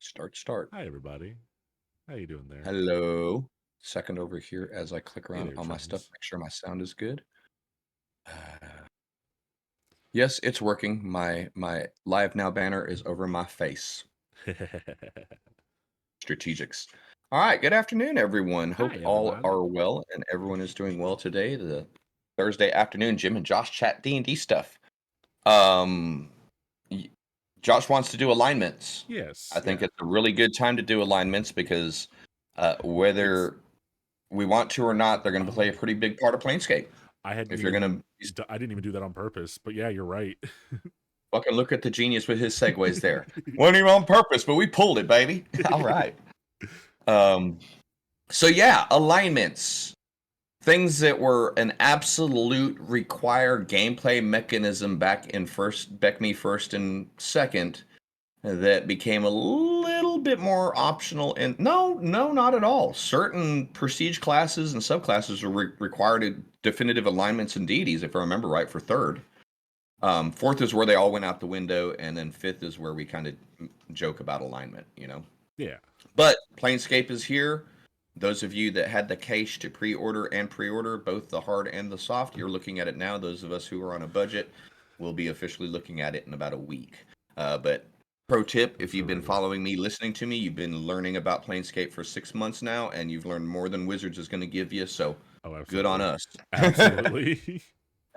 Start. Hi, everybody. How you doing there? Hello. Second over here as I click Hey around there, on my stuff, Jones. make sure my sound is good. Yes, it's working. My live now banner is over my face. Strategics. All right, good afternoon, everyone. Hi, Hope all everyone. are well and everyone is doing well today. The Thursday afternoon, Jim and Josh chat D&D stuff. Um, y- Josh wants to do alignments. I Yes, think yeah. it's a really good time to do alignments because It's whether we want to or not, they're going to play a oh, pretty big part of Planescape. I hadn't If you're going even to I didn't even do that on purpose, but yeah, you're right. fucking look at the genius with his segues there. Wasn't even on purpose, but we pulled it, baby. All right. Um, so yeah, alignments. Things that were an absolute required gameplay mechanism back in Beckme first and second that became a little bit more optional. And no, not at all. Certain prestige classes and subclasses were required definitive alignments and deities, if I remember right, for third. Fourth is where they all went out the window, and then fifth is where we kind of joke about alignment. Yeah. But Planescape is here. Those of you that had the cash to pre-order both the hard and the soft, you're looking at it now. Those of us who are on a budget will be officially looking at it in about a week. But pro tip, if you've been Absolutely. following me, listening to me, you've been learning about Planescape for 6 months now, and you've learned more than Wizards is going to give you. So Oh, good on absolutely. us. Absolutely.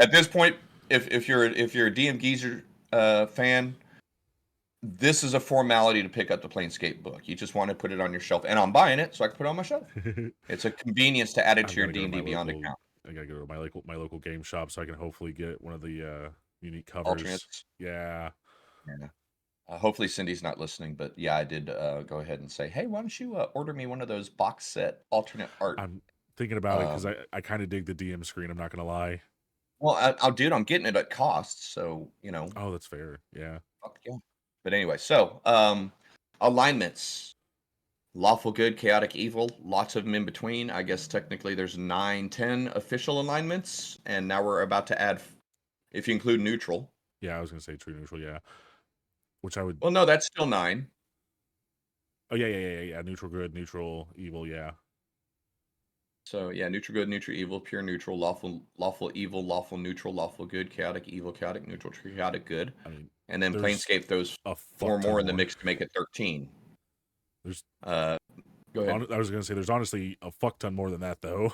At this point, if you're a DM Geezer fan, this is a formality to pick up the Planescape book. You just want to put it on your shelf, and I'm buying it so I can put it on my shelf. It's a convenience to add it I've to got your to go to D&D Beyond account. I got to go to my local game shop so I can hopefully get one of the unique covers. Alternates. Yeah. Yeah. Hopefully Cindy's not listening, but yeah, I did go ahead and say, hey, why don't you order me one of those box set alternate art? I'm thinking about it cuz Um, I kind of dig the DM screen, I'm not going to lie. well, I'll do it. I'm getting it at cost, so Oh, that's fair. Yeah. fuck yeah. But anyway, so alignments. Lawful good, chaotic evil, lots of them in between. I guess technically there's 9, 10 official alignments, and now we're about to add, if you include neutral. Yeah, I was going to say true neutral, yeah. Which I would Well, no, that's still 9. Oh yeah. Neutral good, neutral evil. Yeah, So yeah, neutral good, neutral evil, pure neutral, lawful evil, lawful neutral, lawful good, chaotic evil, chaotic neutral, chaotic good, I mean, and then there's Planescape throws a four fuck ton more in the more. mix to make it 13. There's Uh, Go ahead. I was gonna say there's honestly a fuck ton more than that though,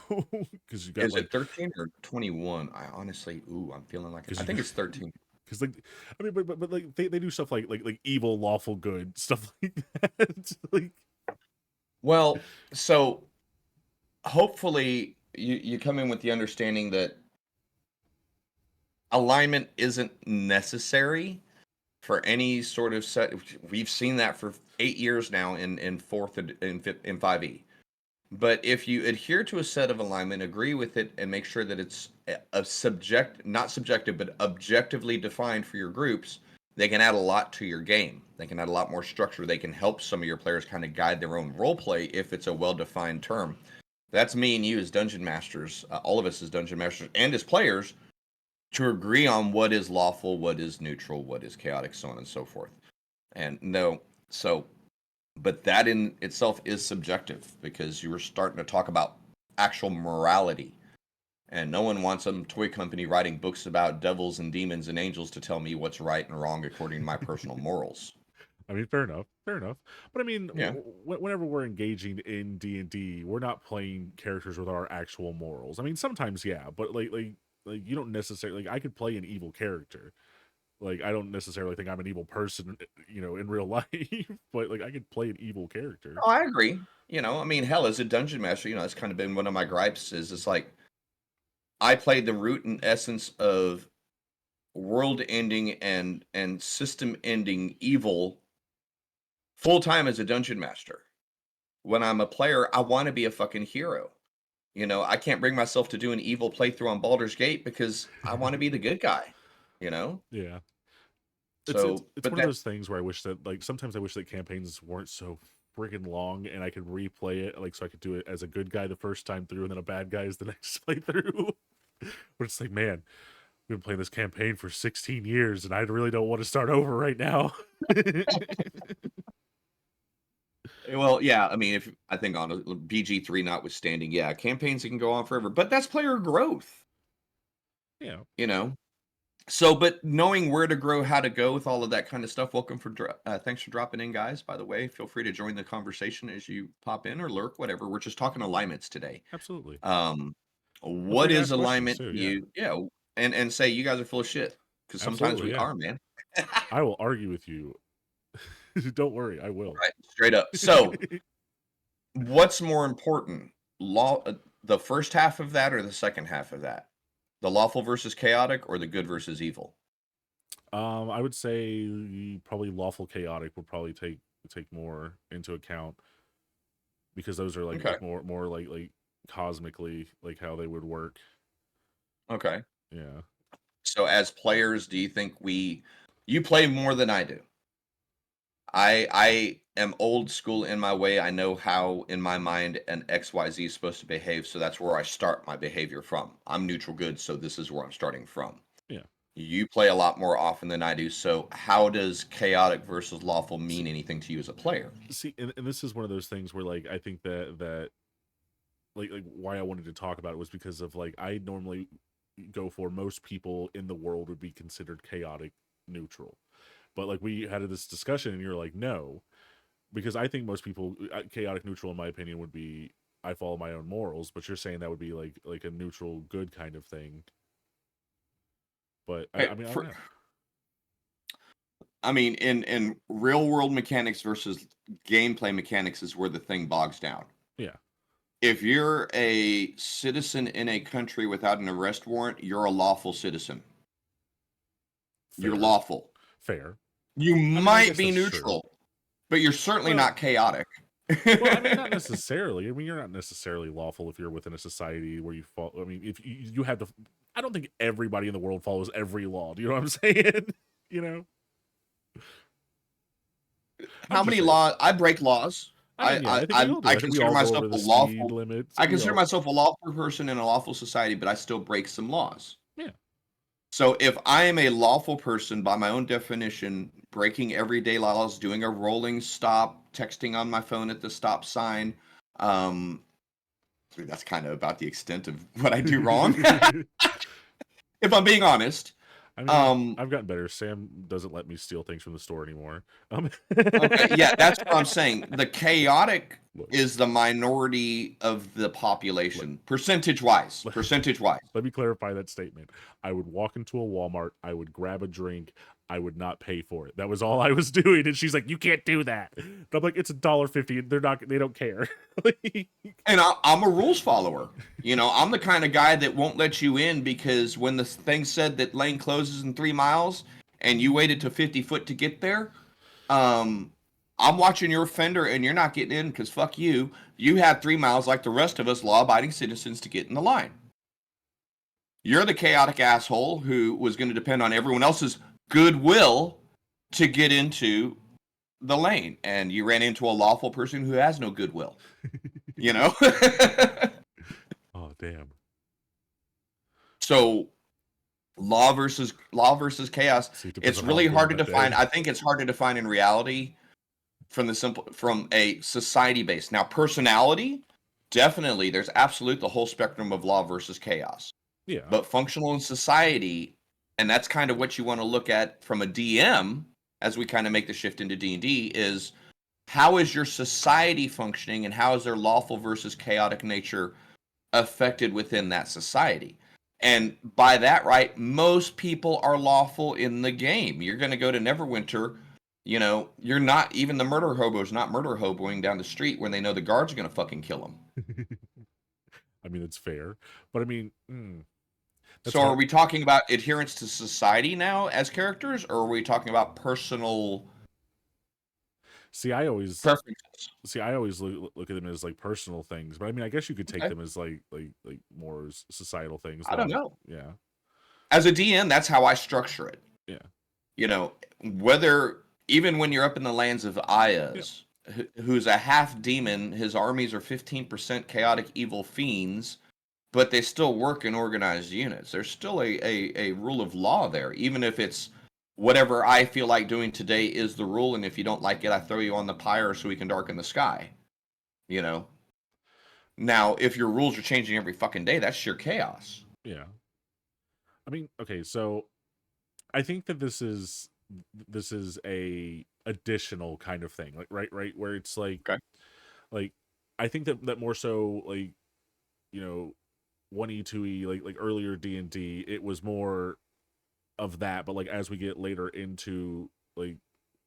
because you got Is like it 13 or 21? I honestly, I'm feeling like because I you think it's 13. because like I mean, but like they do stuff like evil, lawful, good stuff like that. Like Well, so hopefully you come in with the understanding that alignment isn't necessary for any sort of set. We've seen that for 8 years now in fourth and in 5e. But if you adhere to a set of alignment, agree with it, and make sure that it's not subjective, but objectively defined for your groups, they can add a lot to your game. They can add a lot more structure. They can help some of your players kind of guide their own role play if it's a well-defined term. That's me and you as dungeon masters, all of us as dungeon masters and as players, to agree on what is lawful, what is neutral, what is chaotic, so on and so forth. And no, so, but that in itself is subjective because you were starting to talk about actual morality. And no one wants some toy company writing books about devils and demons and angels to tell me what's right and wrong according to my personal morals. I mean, fair enough, fair enough. But I mean, Yeah. whenever we're engaging in D&D, we're not playing characters with our actual morals. I mean, sometimes yeah, but like you don't necessarily like I could play an evil character. Like I don't necessarily think I'm an evil person, in real life, but like I could play an evil character. Oh, I agree. I mean, hell, as a dungeon master, that's kind of been one of my gripes is it's like I played the root and essence of world ending and system ending evil full time as a dungeon master. When I'm a player, I want to be a fucking hero. I can't bring myself to do an evil playthrough on Baldur's Gate because I want to be the good guy, you know? Yeah. It's But one of that those things where I wish that like sometimes I wish that campaigns weren't so friggin' long and I could replay it like so I could do it as a good guy the first time through and then a bad guy as the next playthrough. But it's like, man, we've been playing this campaign for 16 years and I really don't want to start over right now. Well, yeah, I mean, if I think on BG3 notwithstanding, yeah, campaigns can go on forever, but that's player growth, Yeah, you know. So, but knowing where to grow, how to go with all of that kind of stuff. Thanks for dropping in, guys. By the way, feel free to join the conversation as you pop in or lurk, whatever. We're just talking alignments today. absolutely. Um, Feel free what to is ask questions alignment too. to Yeah, you? Yeah, and say you guys are full of shit because sometimes absolutely. we Yeah, are, man. I will argue with you. Don't worry, I will. Right, straight up. So, what's more important, the first half of that or the second half of that? The lawful versus chaotic or the good versus evil? I would say probably lawful chaotic would probably take more into account because those are Okay. more like cosmically like how they would work. Okay. Yeah. So as players, do you think you play more than I do? I am old school in my way. I know how in my mind an XYZ is supposed to behave, so that's where I start my behavior from. I'm neutral good, so this is where I'm starting from. Yeah. You play a lot more often than I do, so how does chaotic versus lawful See, mean anything to you as a player? and this is one of those things where like I think that like why I wanted to talk about it was because of like I normally go for most people in the world would be considered chaotic neutral. But like we had this discussion and you're like no, because I think most people chaotic neutral in my opinion would be I follow my own morals, but you're saying that would be like a neutral good kind of thing. But I Okay, mean I don't know. I mean, in real world mechanics versus gameplay mechanics is where the thing bogs down. Yeah. If you're a citizen in a country without an arrest warrant, you're a lawful citizen. You're Fair. lawful. Fair. You I mean I might guess be that's true. neutral, but you're certainly Well, not chaotic. Well, I mean, not necessarily. I mean, you're not necessarily lawful if you're within a society where you fall. I mean, if you have to, I don't think everybody in the world follows every law. Do you know what I'm saying? you know, I'm How just many saying. laws? I break laws. I mean, yeah, I think we all do. I I think we consider all go myself over the a speed lawful. limits. I We consider all, myself a lawful person in a lawful society, but I still break some laws. yeah, So if I am a lawful person by my own definition, breaking everyday laws, doing a rolling stop, texting on my phone at the stop sign, um, that's kind of about the extent of what I do wrong. If I'm being honest. I mean, Um, I've gotten better. Sam doesn't let me steal things from the store anymore. okay, yeah, that's what I'm saying. The chaotic look, is the minority of the look, population, percentage wise. look. Percentage wise. Let me clarify that statement. I would walk into a Walmart, I would grab a drink, I would not pay for it. That was all I was doing. And she's like, "You can't do that." And I'm like, "It's $1.50. They don't care." And I'm a rules follower. You know, I'm the kind of guy that won't let you in because when the thing said that lane closes in 3 miles and you waited to 50 foot to get there, um, I'm watching your fender and you're not getting in because fuck you. You had 3 miles like the rest of us law abiding citizens to get in the line. You're the chaotic asshole who was going to depend on everyone else's goodwill to get into the lane. And you ran into a lawful person who has no goodwill, you know? Oh, damn. So law versus chaos. See, it depends It's on how I'm really feeling hard to that day. define. I think it's hard to define in reality from a society base. Now, personality, definitely, there's absolute the whole spectrum of law versus chaos. Yeah. But functional in society, and that's kind of what you want to look at from a DM as we kind of make the shift into D&D is how is your society functioning and how is their lawful versus chaotic nature affected within that society. And by that, right, most people are lawful in the game. You're going to go to Neverwinter, you know, you're not, even the murder hobo's not murder hoboing down the street when they know the guards are going to fucking kill them. I mean, it's fair. But I mean, that's So are hard. we talking about adherence to society now as characters, or are we talking about personal See, I always preferences? look at them as like personal things, but I mean, I guess you could take Okay. them as like more societal things I don't though. know. Yeah. As a DM, that's how I structure it. Yeah. You know, whether even when you're up in the lands of Yeah. Ayaz, who's a half demon, his armies are 15% chaotic evil fiends, but they still work in organized units. There's still a rule of law there, even if it's whatever I feel like doing today is the rule, and if you don't like it, I throw you on the pyre so we can darken the sky. You know. Now, if your rules are changing every fucking day, that's sheer chaos. Yeah. I mean, okay, so I think that this is a additional kind of thing, like right where it's Okay. like I think that more so like, you know, 1E 2E like earlier D&D, it was more of that, but like as we get later into like,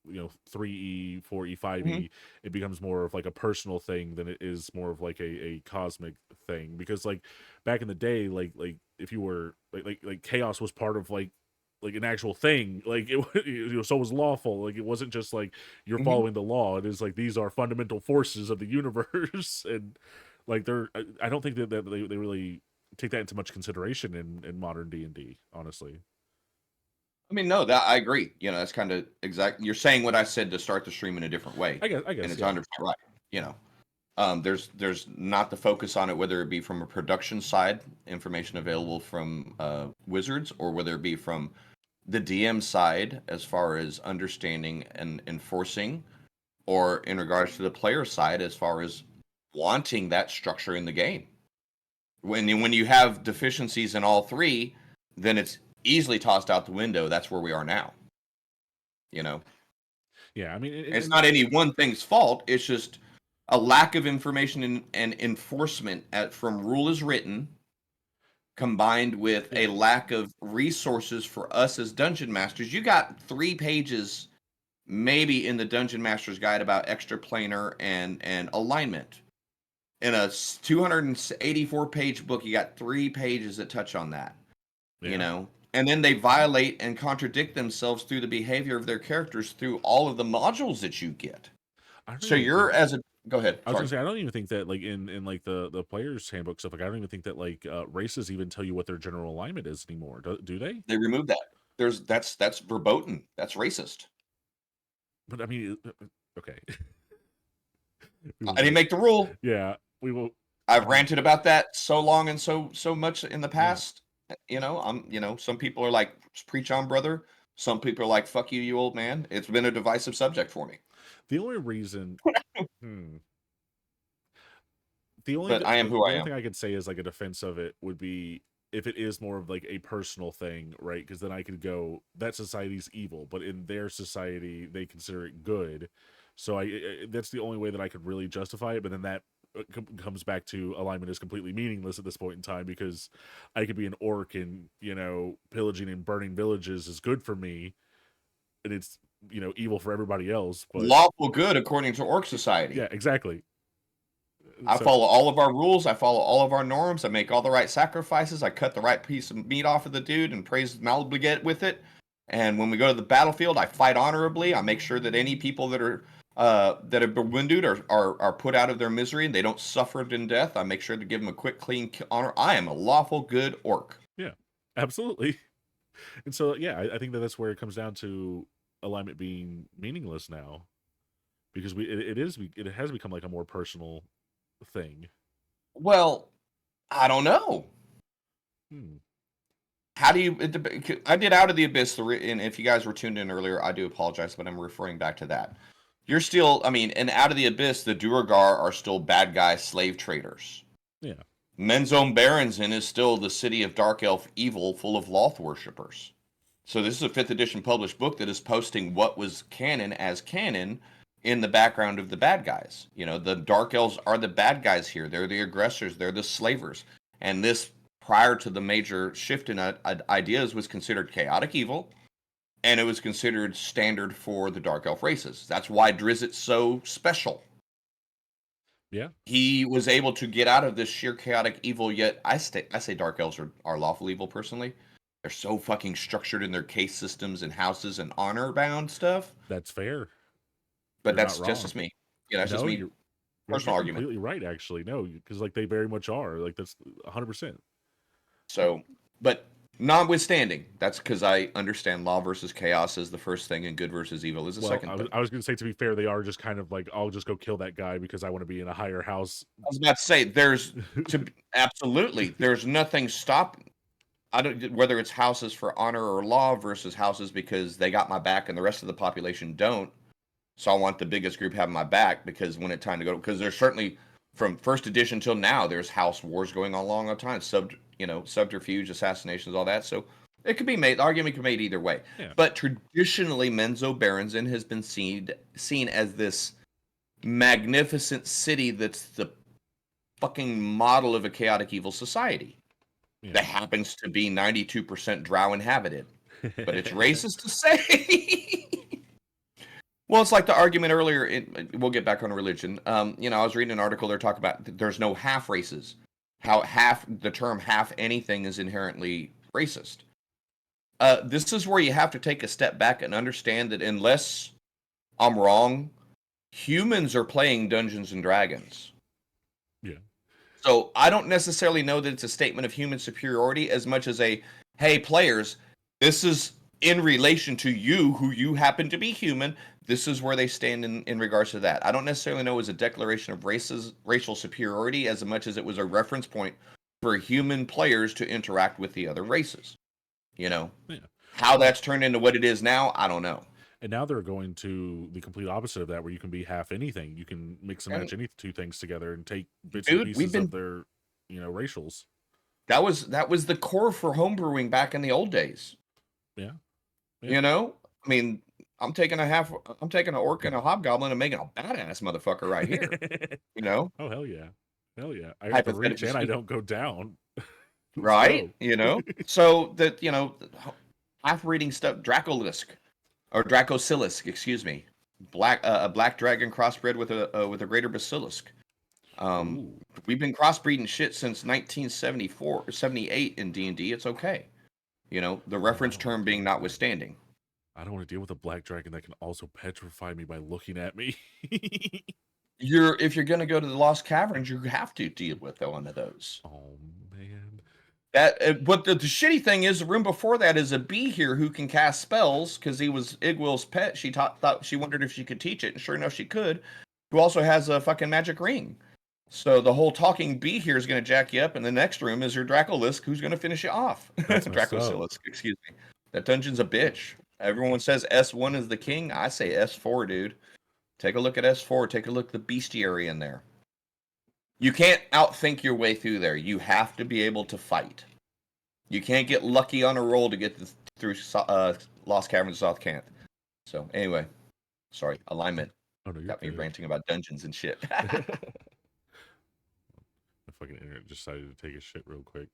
you know, 3E 4E Hmm. 5E, it becomes more of like a personal thing than it is more of like a cosmic thing, because like back in the day, like if you were like chaos was part of like an actual thing, like so it was lawful, like it wasn't just like you're Hmm. following the law. It is like these are fundamental forces of the universe and like they're I don't think that they really take that into much consideration in modern D&D, honestly. I mean, no, that I agree. You know, that's kind of exact. You're saying what I said to start the stream in a different way, I and guess it's yeah. 100% right. You know, there's not the focus on it, whether it be from a production side, information available from Wizards, or whether it be from the DM side, as far as understanding and enforcing, or in regards to the player side, as far as wanting that structure in the game. When you have deficiencies in all three, then it's easily tossed out the window. That's where we are now. You know, Yeah, I mean, it's not any one thing's fault. It's just a lack of information and enforcement from rule as written, combined with yeah, a lack of resources for us as dungeon masters. You got 3 pages maybe in the dungeon master's guide about extraplanar and alignment. In a 284 page book, you got 3 pages that touch on that. You yeah. know, and then they violate and contradict themselves through the behavior of their characters through all of the modules that you get. I don't So even you're think. as a go ahead. I was Sorry. gonna say I don't even think that like in like the players handbook stuff. Like I don't even think that like races even tell you what their general alignment is anymore. Do they? They removed that. That's verboten. That's racist. But I mean, okay. We I won't didn't get. make the rule. Yeah, we will. I've I mean, ranted about that so long and so much in the yeah. past. Some people are like, preach on, brother. Some people are like, fuck you, you old man. It's been a divisive subject for me. The only reason. Hmm. But I am who The I only am. thing I could say is like a defense of it would be if it is more of like a personal thing, right? Because then I could go that society's evil, but in their society they consider it good. So that's the only way that I could really justify it. But then that comes back to alignment is completely meaningless at this point in time, because I could be an orc and pillaging and burning villages is good for me, and it's evil for everybody else. But Lawful good according to Orc Society. yeah, exactly. I So follow all of our rules. I follow all of our norms. I make all the right sacrifices. I cut the right piece of meat off of the dude and praise Malbliget with it. And when we go to the battlefield, I fight honorably. I make sure that any people that have been wounded are put out of their misery and they don't suffer in death. I make sure to give them a quick, clean honor. I am a lawful good orc. yeah, absolutely. And so, yeah, I think that that's where it comes down to alignment being meaningless now, because it has become like a more personal thing. Well, I don't know. Hmm. How do you? I did Out of the Abyss, and if you guys were tuned in earlier, I do apologize, but I'm referring back to that. You're still, I mean, in Out of the Abyss, the Duergar are still bad guy slave traders. Yeah, Menzome Baronson is still the city of dark elf evil, full of Loth worshippers. So this is a fifth edition published book that is posting what was canon as canon in the background of the bad guys. You know, the dark elves are the bad guys here. They're the aggressors. They're the slavers. And this, prior to the major shift in ideas, was considered chaotic evil, and it was considered standard for the dark elf races. That's why Drizzt's so special. yeah, He was able to get out of this sheer chaotic evil. Yet I say dark elves are lawful evil. Personally, they're so fucking structured in their case systems and houses and honor bound stuff. that's fair. But You're not that's just wrong. as me. Yeah, that's just No, me. you're Personal argument. completely right. Actually, no, because like they very much are. Like that's 100%. So, but notwithstanding, that's because I understand law versus chaos is the first thing, and good versus evil is the Well, second thing. I was going to say, to be fair, they are just kind of like, I'll just go kill that guy because I want to be in a higher house. I was about to say there's absolutely there's nothing stopping. I don't, whether it's houses for honor or law versus houses because they got my back and the rest of the population don't. So I want the biggest group having my back because when it's time to go, because there's certainly from first edition till now, there's house wars going on a long time, subterfuge, assassinations, all that. So it could be made. The argument could be made either way. Yeah. But traditionally, Menzo Berenzin has been seen as this magnificent city that's the fucking model of a chaotic evil society that happens to be 92% drow inhabited. But it's racist to say. Well, it's like the argument earlier. We'll get back on religion. I was reading an article. They're talking about there's no half races. How the term half anything is inherently racist. This is where you have to take a step back and understand that unless I'm wrong, humans are playing Dungeons and Dragons. Yeah. So I don't necessarily know that it's a statement of human superiority as much as hey, players, this is in relation to you, who you happen to be human. This is where they stand in regards to that. I don't necessarily know it was a declaration of racial superiority as much as it was a reference point for human players to interact with the other races. How that's turned into what it is now, I don't know. And now they're going to the complete opposite of that, where you can be half anything. You can mix and match any two things together and take bits and pieces of their, racials. That was the core for homebrewing back in the old days. Yeah. I mean, I'm taking an orc and a hobgoblin and making a badass motherfucker right here. Oh, hell yeah. Hell yeah. I have to reach and I don't go down. Right? So that, half reading stuff, Dracolisk. Or Dracosilisk, excuse me. A black dragon crossbred with a greater basilisk. We've been crossbreeding shit since 1974 or 78 in D&D. It's okay. The reference term being notwithstanding. I don't want to deal with a black dragon that can also petrify me by looking at me. If you're gonna go to the Lost Caverns, you have to deal with one of those. Oh man. But the shitty thing is, the room before that is a bee here who can cast spells because he was Igwil's pet. She thought she wondered if she could teach it, and sure enough, she could. Who also has a fucking magic ring. So the whole talking bee here is going to jack you up, and the next room is your Dracolisk, who's going to finish you off. Dracosilisk, excuse me. That dungeon's a bitch. Everyone says S1 is the king. I say S4, dude. Take a look at S4. Take a look at the bestiary in there. You can't outthink your way through there. You have to be able to fight. You can't get lucky on a roll to get through Lost Caverns of South Canth. So anyway, sorry, alignment. Oh, no, got me ranting about dungeons and shit. The fucking internet decided to take a shit real quick.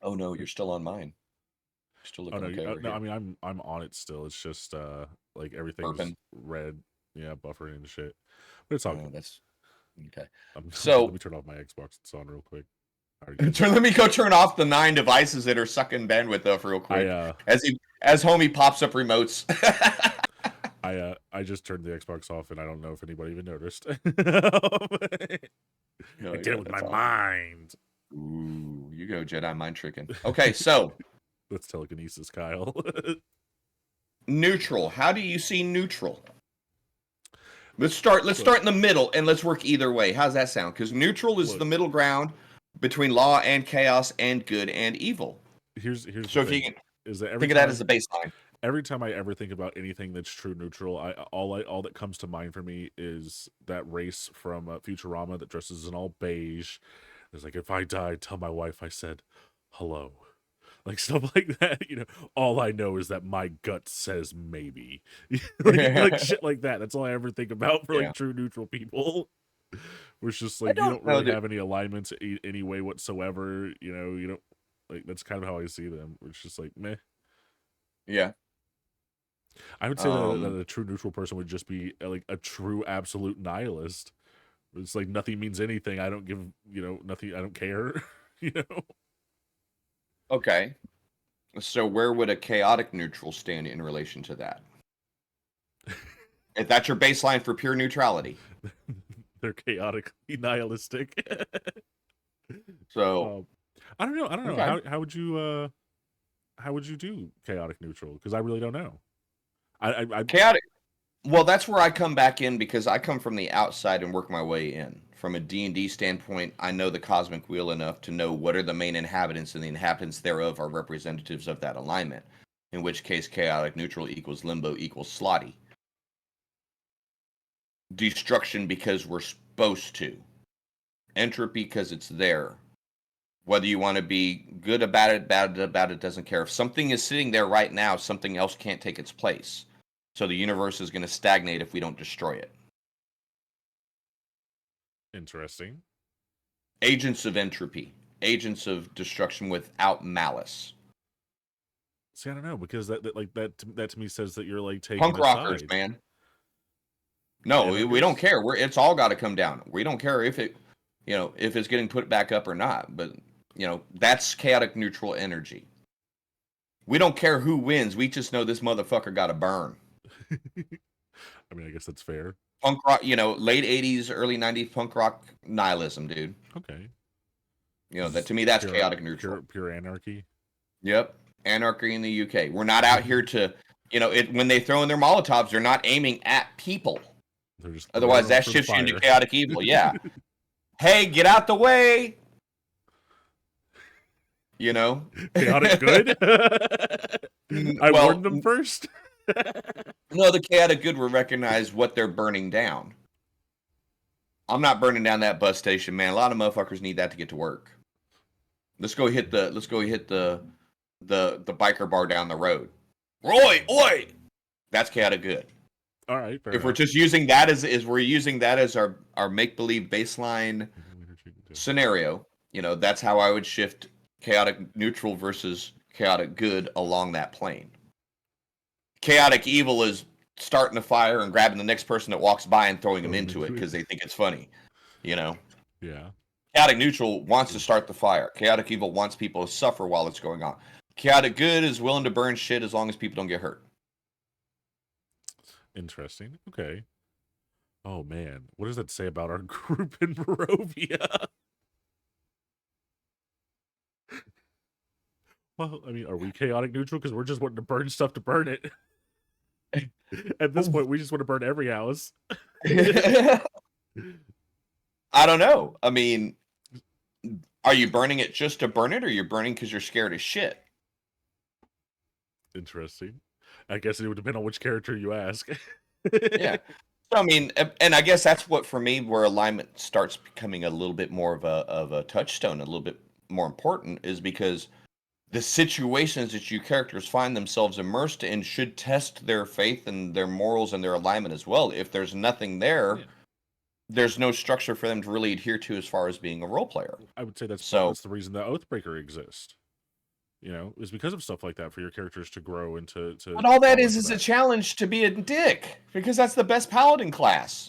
Oh no, you're still on mine. Still looking okay. No, I mean I'm on it still. It's just like everything's Burping. red. Yeah, buffering and shit. But it's all good. That's okay. So let me turn off my Xbox. It's on real quick. Let me go turn off the 9 devices that are sucking bandwidth off real quick. As homie pops up remotes. I just turned the Xbox off and I don't know if anybody even noticed. I did it with my mind. Ooh, you go Jedi mind tricking. Okay, so that's telekinesis, Kyle. Neutral. How do you see neutral? Let's start in the middle and let's work either way. How's that sound? Because neutral is the middle ground between law and chaos and good and evil. Here's so if you can think of that as a baseline. Every time I ever think about anything that's true neutral, all that comes to mind for me is that race from Futurama that dresses in all beige. It's like, if I died, tell my wife I said hello. Like stuff like that, all I know is that my gut says maybe. like shit like that. That's all I ever think about for like true neutral people. Where it's just like you don't really have any alignments any way whatsoever. You don't like, that's kind of how I see them. It's just like meh. Yeah. I would say that a true neutral person would just be like a true absolute nihilist. It's like nothing means anything. I don't give nothing. I don't care. Okay. So where would a chaotic neutral stand in relation to that? If that's your baseline for pure neutrality. They're chaotically nihilistic. So I don't know. Okay. How would you do chaotic neutral? Because I really don't know. I chaotic. Well, that's where I come back in because I come from the outside and work my way in. From a D&D standpoint, I know the cosmic wheel enough to know what are the main inhabitants, and the inhabitants thereof are representatives of that alignment. In which case, chaotic neutral equals limbo equals slotty. Destruction because we're supposed to. Entropy because it's there. Whether you want to be good about it, bad about it, doesn't care. If something is sitting there right now, something else can't take its place. So the universe is going to stagnate if we don't destroy it. Interesting. Agents of entropy, agents of destruction without malice. See, I don't know, because that to me says that you're like taking Punk a rockers, side. man. No, we don't Anarchists? care. It's all got to come down. We don't care if it, if it's getting put back up or not. But that's chaotic neutral energy. We don't care who wins. We just know this motherfucker got to burn. I mean, I guess that's fair. Punk rock, late 80s, early 90s punk rock nihilism, dude. Okay. That to me, that's Pure- chaotic neutral. Pure anarchy. Yep. Anarchy in the UK. We're not out here to, when they throw in their Molotovs, they're not aiming at people. They're just Otherwise, that shifts you into chaotic evil. Yeah. Hey, get out the way. Chaotic good? I warned them first. No, the chaotic good will recognize what they're burning down. I'm not burning down that bus station, man. A lot of motherfuckers need that to get to work. Let's go hit the biker bar down the road. Roy, oi! That's chaotic good. All right. If enough. We're just using that as our make believe baseline scenario, that's how I would shift chaotic neutral versus chaotic good along that plane. Chaotic evil is starting a fire and grabbing the next person that walks by and throwing them into it because they think it's funny, Yeah. Chaotic neutral wants to start the fire. Chaotic evil wants people to suffer while it's going on. Chaotic good is willing to burn shit as long as people don't get hurt. Interesting. Okay. Oh man, what does that say about our group in Barovia? Well, I mean, are we chaotic neutral? Because we're just wanting to burn stuff to burn it. At this point, we just want to burn every house. I don't know. I mean, are you burning it just to burn it, or you're burning because you're scared as shit? Interesting. I guess it would depend on which character you ask. Yeah. So, I mean, and I guess that's what, for me, where alignment starts becoming a little bit more of a touchstone, a little bit more important, is because the situations that you characters find themselves immersed in should test their faith and their morals and their alignment as well. If there's nothing there, there's no structure for them to really adhere to as far as being a role player. I would say that's the reason that Oathbreaker exists. Is because of stuff like that for your characters to grow into. But all that is a challenge to be a dick, because that's the best paladin class.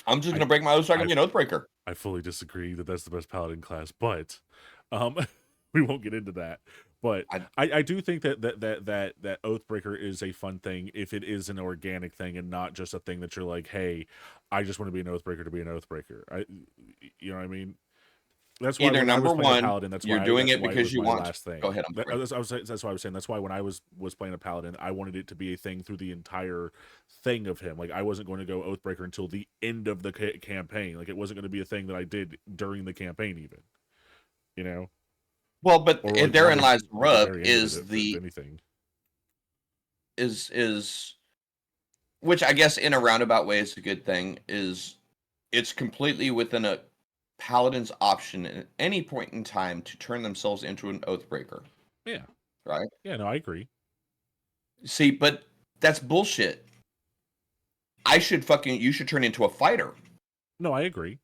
I'm just going to break my oath so I can be an Oathbreaker. I fully disagree that that's the best paladin class, but we won't get into that. But I do think that Oathbreaker is a fun thing if it is an organic thing and not just a thing that you're like, hey, I just want to be an Oathbreaker to be an Oathbreaker. You know what I mean? That's why either number one, Paladin, that's you're why doing it because you want. Last thing. Go ahead. That's why I was saying. That's why when I was playing a Paladin, I wanted it to be a thing through the entire thing of him. Like I wasn't going to go Oathbreaker until the end of the campaign. Like it wasn't going to be a thing that I did during the campaign, even. Well, but therein lies the rub. Is the anything is which I guess in a roundabout way is a good thing. Is it's completely within a Paladin's option at any point in time to turn themselves into an Oathbreaker. Yeah. Right? Yeah, no, I agree. See, but that's bullshit. You should turn into a fighter. No, I agree.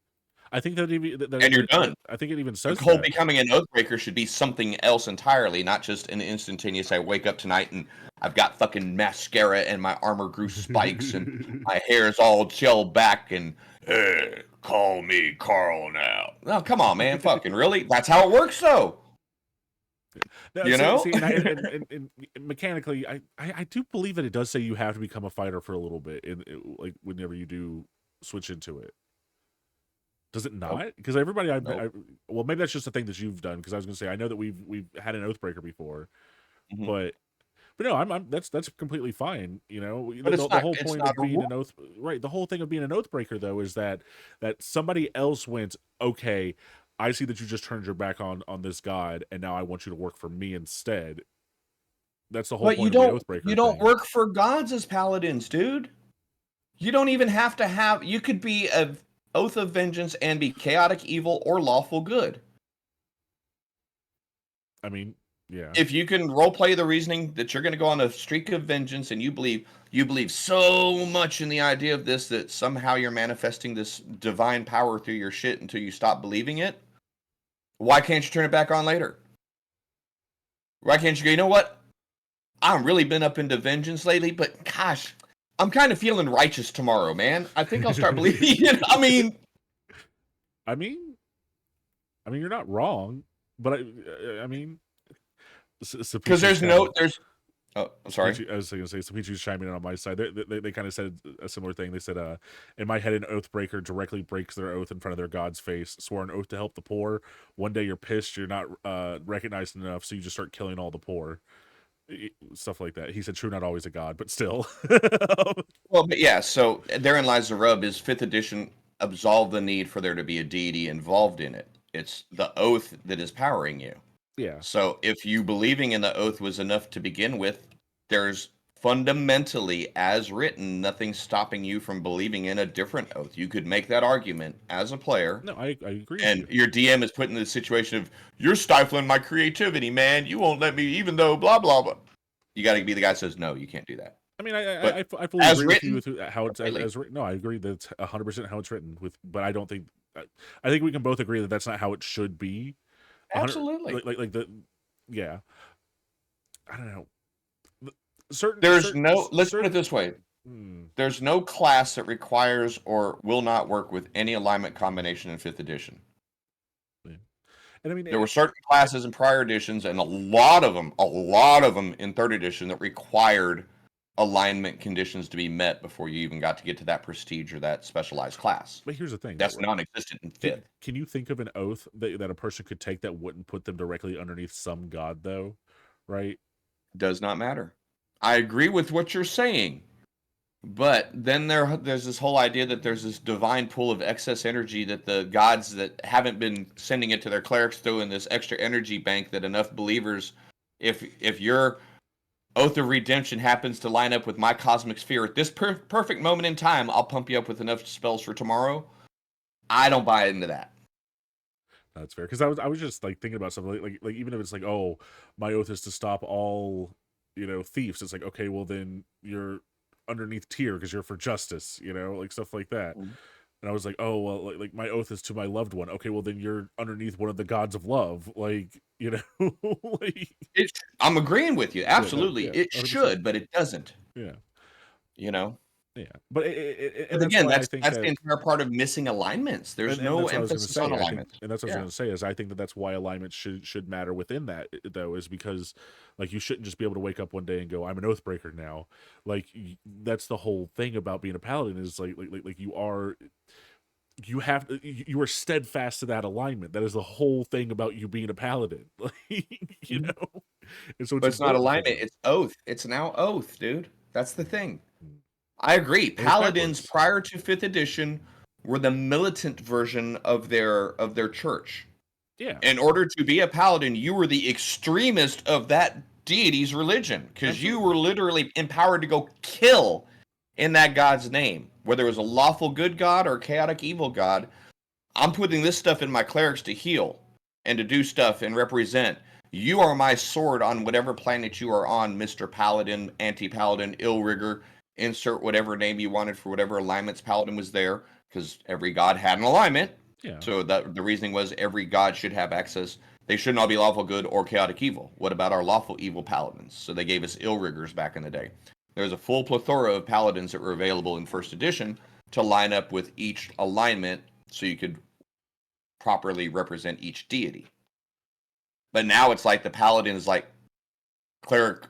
I think that and you're done. I think it even says the whole becoming an Oathbreaker should be something else entirely, not just an instantaneous. I wake up tonight and I've got fucking mascara and my armor grew spikes and my hair's all gelled back and hey, call me Carl now. No, come on, man, fucking really? That's how it works, though. See, and mechanically, I do believe that it does say you have to become a fighter for a little bit, like whenever you do switch into it. Does it not? Because everybody, well, maybe that's just a thing that you've done. Because I was going to say, I know that we've had an Oathbreaker before, but But no, that's completely fine. You know, But the whole it's point not of a being rule. an oath, right? The whole thing of being an oath breaker, though, is that somebody else went, okay, I see that you just turned your back on this god, and now I want you to work for me instead. That's the whole But point of the oath you breaker don't thing. work for gods as paladins, dude. You don't even have to have. You could be a oath of vengeance and be chaotic evil or lawful good. I mean, yeah. If you can role play the reasoning that you're going to go on a streak of vengeance and you believe so much in the idea of this that somehow you're manifesting this divine power through your shit until you stop believing it, why can't you turn it back on later? Why can't you go, you know what? I've really been up into vengeance lately, but gosh, I'm kind of feeling righteous tomorrow, man. I think I'll start believing it. I mean, you're not wrong, but I mean, Because Sapichu's kind of. oh, I'm sorry. I was going to say, Sapichu's chiming in on my side. They kind of said a similar thing. They said, in my head, an oath breaker directly breaks their oath in front of their god's face. Swore an oath to help the poor. One day you're pissed, you're not recognized enough, so you just start killing all the poor. Stuff like that. He said, true, not always a god, but still. Well, but yeah, so therein lies the rub is 5th edition absolved the need for there to be a deity involved in it. It's the oath that is powering you. Yeah. So if you believing in the oath was enough to begin with, there's fundamentally, as written, nothing stopping you from believing in a different oath. You could make that argument as a player, No, I agree with and you. your DM is put in the situation of, you're stifling my creativity, man. You won't let me, even though blah, blah, blah. You got to be the guy that says, no, you can't do that. I mean, But I fully as agree with you written, with how it's completely. as written. No, I agree that it's 100% how it's written. But I don't think. I think we can both agree that that's not how it should be. 100 Absolutely. like the yeah. I don't know. Certain There's certain no, let's put it certain. this way. Hmm. There's no class that requires or will not work with any alignment combination in 5th edition. Yeah. And I mean, There were certain classes in prior editions, and a lot of them in 3rd edition that required alignment conditions to be met before you even got to get to that prestige or that specialized class. but here's the thing, That's though. non-existent in 5th. Can you think of an oath that a person could take that wouldn't put them directly underneath some god, though? Right? Does not matter. I agree with what you're saying. But then there's this whole idea that there's this divine pool of excess energy that the gods that haven't been sending it to their clerics throw in this extra energy bank that enough believers, if your Oath of Redemption happens to line up with my cosmic sphere at this perfect moment in time, I'll pump you up with enough spells for tomorrow. I don't buy into that. That's fair. Because I was just like thinking about something like even if it's like, oh, my oath is to stop all thieves. It's like, okay, well then you're underneath tier because you're for justice, like stuff like that. And I was like, oh well, like my oath is to my loved one. Okay, well then you're underneath one of the gods of love, like like I'm agreeing with you. yeah, no, Absolutely, yeah, it 100%. should, but it doesn't. Yeah, You know. yeah. But and But that's again, why I think that's the that. entire part of missing alignments. There's And no that's what I was going to emphasis on say. I think, alignment. and that's what I was Yeah. going to say is I think that that's why alignment should matter within that though, is because like you shouldn't just be able to wake up one day and go, I'm an oath breaker now. Like that's the whole thing about being a paladin is like you are steadfast to that alignment. That is the whole thing about you being a paladin, like Mhm. And so it's But it's not important for alignment, them. it's oath. It's now oath, dude. That's the thing. Mm. I agree. And it's Paladins backwards. prior to 5th edition were the militant version of their church. Yeah, In order to be a paladin, you were the extremist of that deity's religion because you absolutely. were literally empowered to go kill in that god's name, whether it was a lawful good god or a chaotic evil god. I'm putting this stuff in my clerics to heal and to do stuff and represent. You are my sword on whatever planet you are on, Mr. Paladin, Anti-Paladin, Illrigger, insert whatever name you wanted for whatever alignments Paladin was there, because every god had an alignment. Yeah. So that the reasoning was every god should have access. They shouldn't all be lawful good or chaotic evil. What about our lawful evil paladins? So they gave us Illriggers back in the day. There was a full plethora of paladins that were available in 1st edition to line up with each alignment so you could properly represent each deity. But now it's like the paladin is like cleric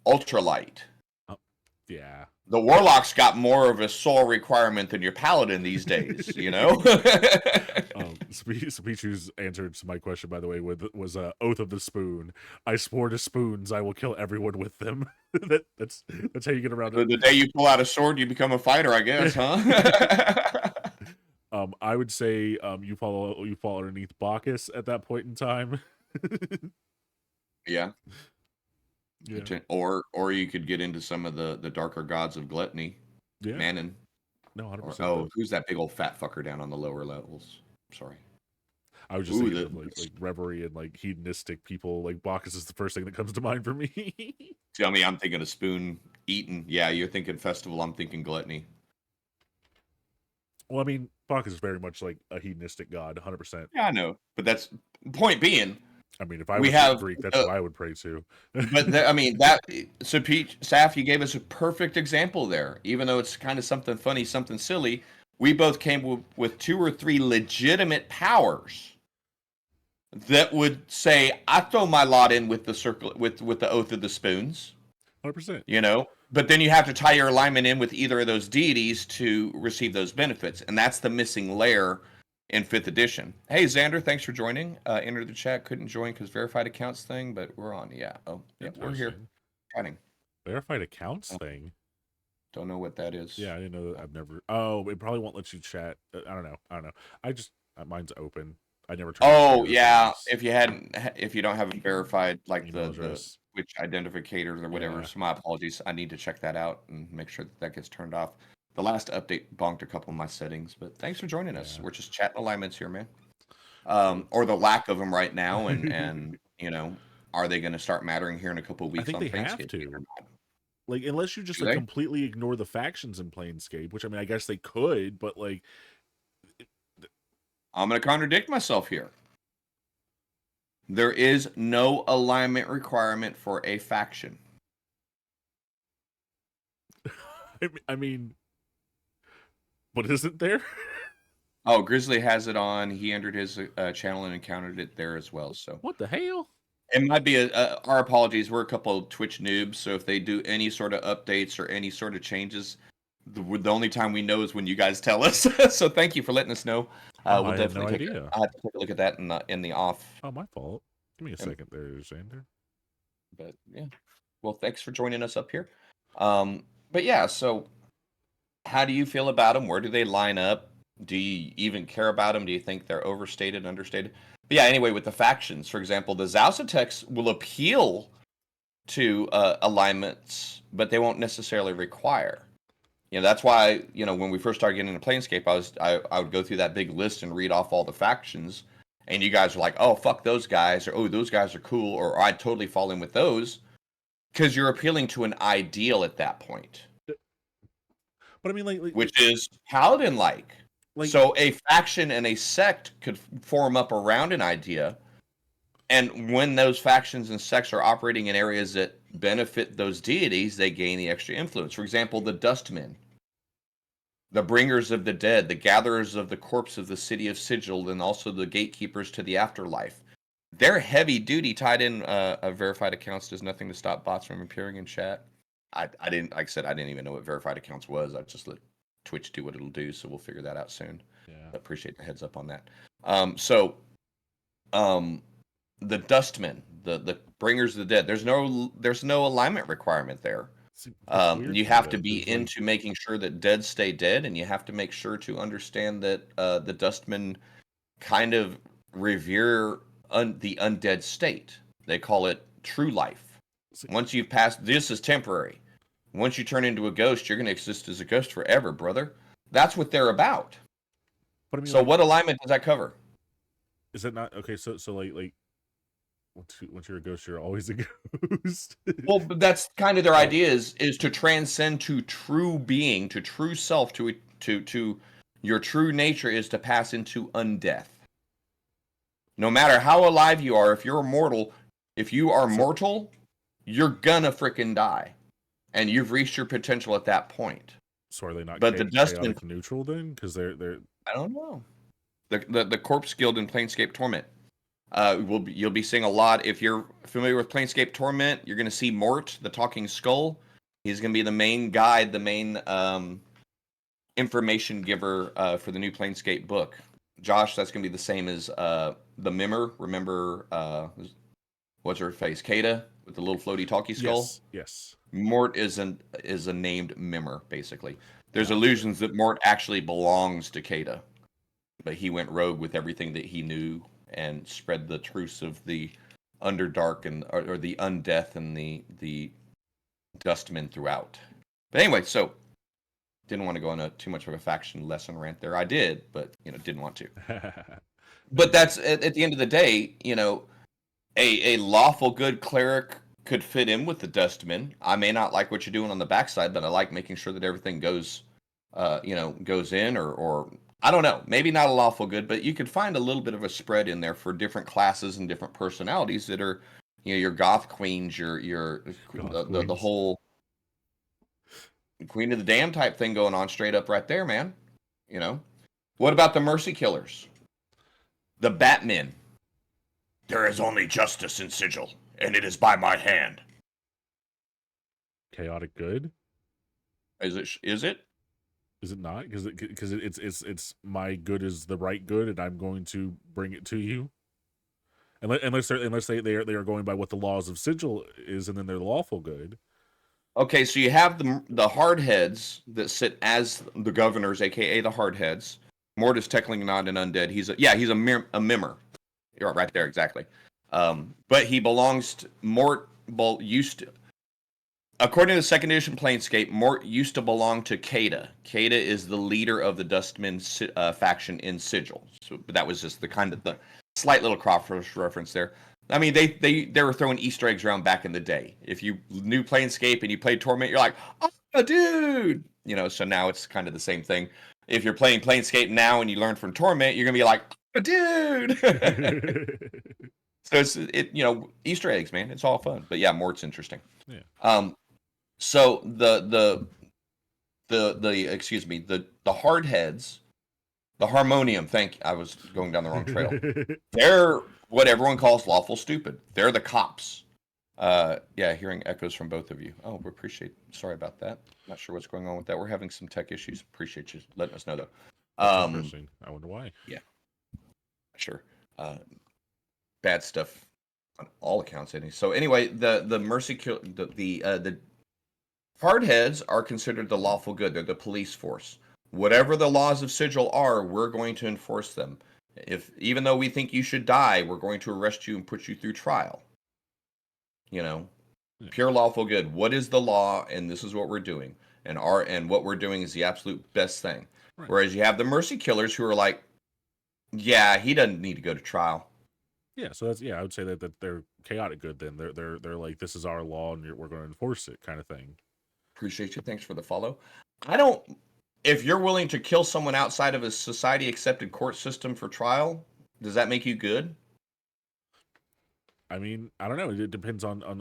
ultralight. Yeah. The warlock's got more of a soul requirement than your paladin these days, you know? Pichu's answer to my question, by the way, was Oath of the Spoon. I swore to spoons, I will kill everyone with them. That's how you get around it. The day you pull out a sword, you become a fighter, I guess, huh? I would say you fall underneath Bacchus at that point in time. Yeah. Yeah. Or you could get into some of the darker gods of gluttony. Yeah. Manon. No, 100%. Oh, who's that big old fat fucker down on the lower levels? Sorry. I was just thinking of like reverie and like hedonistic people. Like Bacchus is the first thing that comes to mind for me. Tell me I'm thinking of spoon eating. Yeah, you're thinking festival, I'm thinking gluttony. Well, I mean, Bacchus is very much like a hedonistic god, 100%. Yeah, I know. But that's point being. I mean, if I was Greek, that's what I would pray to. But so Pete, Saf, you gave us a perfect example there. Even though it's kind of something funny, something silly, we both came with 2 or 3 legitimate powers that would say, I throw my lot in with the circle, with the Oath of the Spoons. 100%. You know, but then you have to tie your alignment in with either of those deities to receive those benefits, and that's the missing layer in 5th edition. Hey, Xander, thanks for joining. Enter the chat. Couldn't join because verified accounts thing, but we're on. Yeah. Oh, yep, we're here. Chatting. Verified accounts thing? Don't know what that is. Yeah, I didn't know that. I've never. Oh, it probably won't let you chat. I don't know. I just mine's open. I never. Oh yeah, if you don't have it verified, like the Twitch identificators or whatever. Yeah. So my apologies. I need to check that out and make sure that gets turned off. The last update bonked a couple of my settings, but thanks for joining us. We're just chatting alignments here, man. Or the lack of them right now, and you know, are they going to start mattering here in a couple of weeks? I think they have to. Like, unless you just like completely ignore the factions in Planescape, which I mean, I guess they could, but like, I'm going to contradict myself here. There is no alignment requirement for a faction. I mean, but isn't there? Oh, Grizzly has it on. He entered his channel and encountered it there as well. So what the hell? It might be our apologies. We're a couple of Twitch noobs, so if they do any sort of updates or any sort of changes, the only time we know is when you guys tell us. So thank you for letting us know. We'll definitely take a look at that in the off. Oh, my fault. Give me a second there, Xander. But yeah, well, thanks for joining us up here. But yeah, so how do you feel about them? Where do they line up? Do you even care about them? Do you think they're overstated, understated? But yeah, anyway, with the factions, for example, the Zausatex will appeal to alignments, but they won't necessarily require. You know, that's why, you know, when we first started getting into Planescape, I would go through that big list and read off all the factions, and you guys were like, oh, fuck those guys, or oh, those guys are cool, or I'd totally fall in with those, because you're appealing to an ideal at that point. But I mean, like which is Paladin-like. So a faction and a sect could form up around an idea, and when those factions and sects are operating in areas that benefit those deities, they gain the extra influence. For example, the Dustmen, the Bringers of the Dead, the Gatherers of the Corpse of the City of Sigil, and also the Gatekeepers to the Afterlife. They're heavy duty, tied in verified accounts does nothing to stop bots from appearing in chat. I didn't, like I said, I didn't even know what verified accounts was. I just let Twitch do what it'll do, so we'll figure that out soon. Yeah. I appreciate the heads up on that. The Dustmen, the Bringers of the Dead, there's no alignment requirement there. You have to be into making sure that dead stay dead, and you have to make sure to understand that the Dustmen kind of revere the undead state. They call it true life. Once you've passed, this is temporary. Once you turn into a ghost, you're going to exist as a ghost forever, brother. That's what they're about. But I mean, so what alignment does that cover? Is it not okay? So like once you're a ghost, you're always a ghost. Well, but that's kind of their idea is to transcend to true being, to true self, to your true nature is to pass into undeath. No matter how alive you are, if you're mortal, you're gonna frickin' die, and you've reached your potential at that point. So are they not? But the Dustmen neutral then, because they're. I don't know. The Corpse Guild in Planescape Torment. You'll be seeing a lot. If you're familiar with Planescape Torment, you're going to see Mort, the Talking Skull. He's going to be the main guide, the main information giver for the new Planescape book. Josh, that's going to be the same as the Mimmer. Remember, what's her face? Kata with the little floaty talkie skull? Yes. Mort is a named Mimmer, basically. There's Gotcha. illusions that Mort actually belongs to Kata, but he went rogue with everything that he knew and spread the truths of the Underdark and or the Undeath and the Dustmen throughout. But anyway, so didn't want to go on too much of a faction lesson rant there. I did, but didn't want to. But that's at the end of the day, a lawful good cleric could fit in with the Dustmen. I may not like what you're doing on the backside, but I like making sure that everything goes in or I don't know, maybe not a lawful good, but you could find a little bit of a spread in there for different classes and different personalities that are, your goth queens, the whole Queen of the Dam type thing going on straight up right there, man. What about the Mercy Killers? The Batmen. There is only justice in Sigil, and it is by my hand. Chaotic good? Is it? Is it not? Because it's my good is the right good, and I'm going to bring it to you. Unless they are going by what the laws of Sigil is, and then they're lawful good. Okay, so you have the hardheads that sit as the governors, aka the hardheads. Mort is technically not an undead. He's a Mimmer. You're right there, exactly. But he belongs to Mort. According to the second edition Planescape, Mort used to belong to Kata. Kata is the leader of the Dustmen faction in Sigil. So that was just the slight little cross reference there. I mean, they were throwing Easter eggs around back in the day. If you knew Planescape and you played Torment, you're like, oh, dude! So now it's kind of the same thing. If you're playing Planescape now and you learn from Torment, you're going to be like, oh, dude! So it's Easter eggs, man. It's all fun. But yeah, Mort's interesting. Yeah. So the hardheads, the Harmonium. I was going down the wrong trail. They're what everyone calls lawful stupid. They're the cops. Hearing echoes from both of you. Oh, we appreciate. Sorry about that. Not sure what's going on with that. We're having some tech issues. Appreciate you letting us know though. Interesting. I wonder why. Yeah. Sure. Bad stuff on all accounts. So anyway, the Mercy the hardheads are considered the lawful good. They're the police force. Whatever the laws of Sigil are, we're going to enforce them. Even though we think you should die, we're going to arrest you and put you through trial. Pure lawful good. What is the law? And this is what we're doing. And what we're doing is the absolute best thing. Right. Whereas you have the Mercy Killers who are like, yeah, he doesn't need to go to trial. Yeah, so that's I would say that they're chaotic good. Then they're like, this is our law and we're going to enforce it, kind of thing. Appreciate you. Thanks for the follow. If you're willing to kill someone outside of a society accepted court system for trial, does that make you good? I mean, I don't know. It depends on I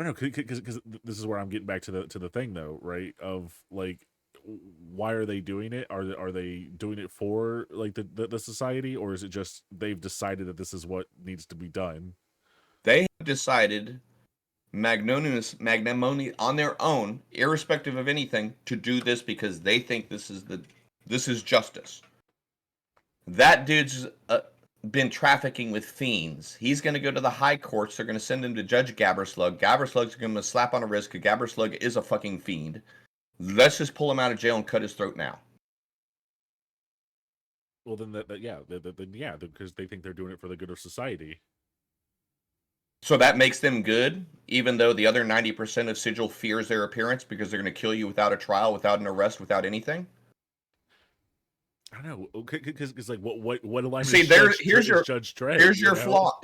don't know, because this is where I'm getting back to the thing though, right? Of like, why are they doing it? Are they doing it for like the society, or is it just they've decided that this is what needs to be done? They have decided magnanimity on their own, irrespective of anything, to do this because they think this is justice. That dude's been trafficking with fiends. He's going to go to the high courts. They're going to send him to Judge Gabberslug. Gabberslug's going to slap on a wrist because Gabberslug is a fucking fiend. Let's just pull him out of jail and cut his throat now. Well, then because they think they're doing it for the good of society. So that makes them good, even though the other 90% of Sigil fears their appearance because they're going to kill you without a trial, without an arrest, without anything. I don't know, because like what alignment? See, here's your Judge Dredd. Here's your flaw.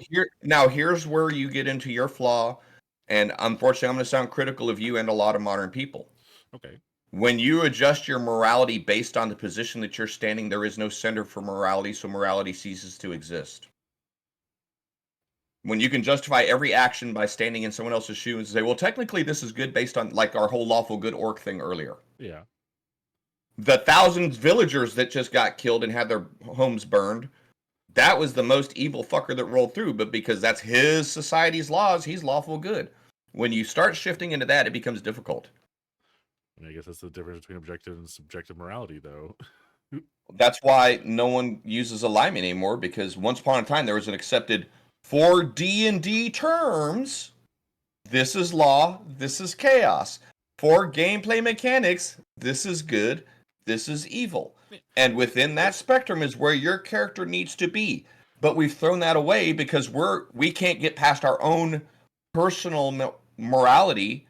Here's where you get into your flaw, and unfortunately, I'm going to sound critical of you and a lot of modern people. Okay. When you adjust your morality based on the position that you're standing, there is no center for morality, so morality ceases to exist. When you can justify every action by standing in someone else's shoes and say, well, technically this is good based on like our whole lawful good orc thing earlier. Yeah. The thousands villagers that just got killed and had their homes burned, that was the most evil fucker that rolled through, but because that's his society's laws, he's lawful good. When you start shifting into that, it becomes difficult. I guess that's the difference between objective and subjective morality, though. That's why no one uses alignment anymore, because once upon a time there was an accepted, for D&D terms, this is law, this is chaos. For gameplay mechanics, this is good, this is evil. And within that spectrum is where your character needs to be. But we've thrown that away because we can't get past our own personal morality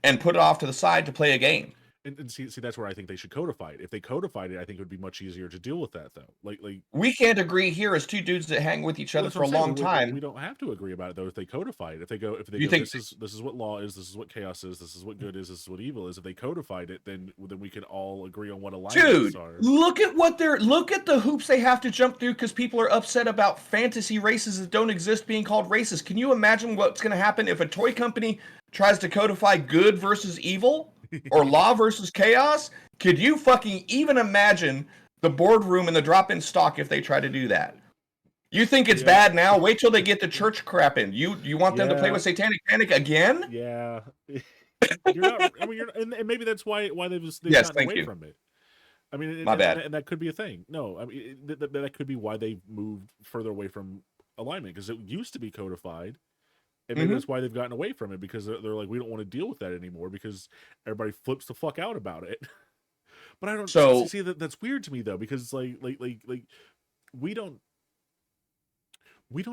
and put it off to the side to play a game. And see, that's where I think they should codify it. If they codified it, I think it would be much easier to deal with that, though. Like we can't agree here as two dudes that hang with each other for a long time. We don't have to agree about it though. If they codify it, if they go, this is what law is, this is what chaos is, this is what good is, this is what evil is. If they codified it, then we can all agree on what alignments are. Look at the hoops they have to jump through because people are upset about fantasy races that don't exist being called races. Can you imagine what's going to happen if a toy company tries to codify good versus evil? Or law versus chaos? Could you fucking even imagine the boardroom and the drop-in stock if they try to do that? You think it's bad now? Wait till they get the church crap in. You want them to play with Satanic Panic again? Yeah. You're not. I mean, and maybe that's why they've gotten away from it. I mean, my bad. And that could be a thing. No, I mean that could be why they moved further away from alignment, because it used to be codified. And maybe that's why they've gotten away from it, because they're like, we don't want to deal with that anymore because everybody flips the fuck out about it. But I don't see that. That's weird to me though, because it's like we don't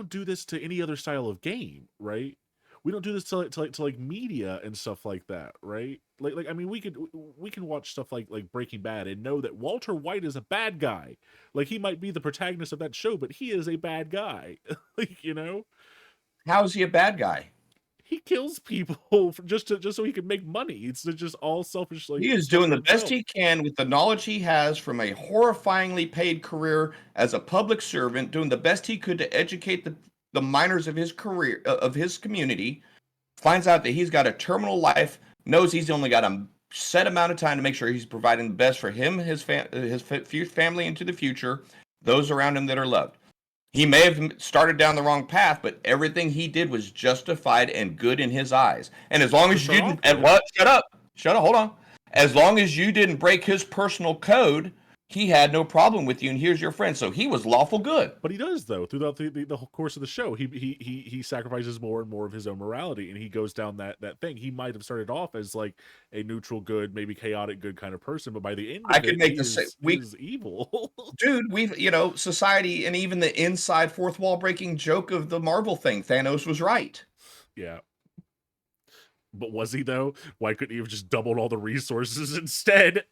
do this to any other style of game, right? We don't do this to like media and stuff like that, right? Like I mean, we can watch stuff like Breaking Bad and know that Walter White is a bad guy. Like, he might be the protagonist of that show, but he is a bad guy. Like, you know. How is he a bad guy? He kills people just so he can make money. It's just all selfish. Like, he is doing the best he can with the knowledge he has from a horrifyingly paid career as a public servant, doing the best he could to educate the minors of his career, of his community. Finds out that he's got a terminal life, knows he's only got a set amount of time to make sure he's providing the best for him, his family into the future, those around him that are loved. He may have started down the wrong path, but everything he did was justified and good in his eyes. And as long as you didn't, shut up, hold on. As long as you didn't break his personal code, he had no problem with you, and here's your friend. So he was lawful good. But he does, though, throughout the whole course of the show. He sacrifices more and more of his own morality, and he goes down that thing. He might have started off as like a neutral good, maybe chaotic good kind of person, but by the end of he's evil. Dude, society and even the inside fourth wall breaking joke of the Marvel thing, Thanos was right. Yeah. But was he, though? Why couldn't he have just doubled all the resources instead?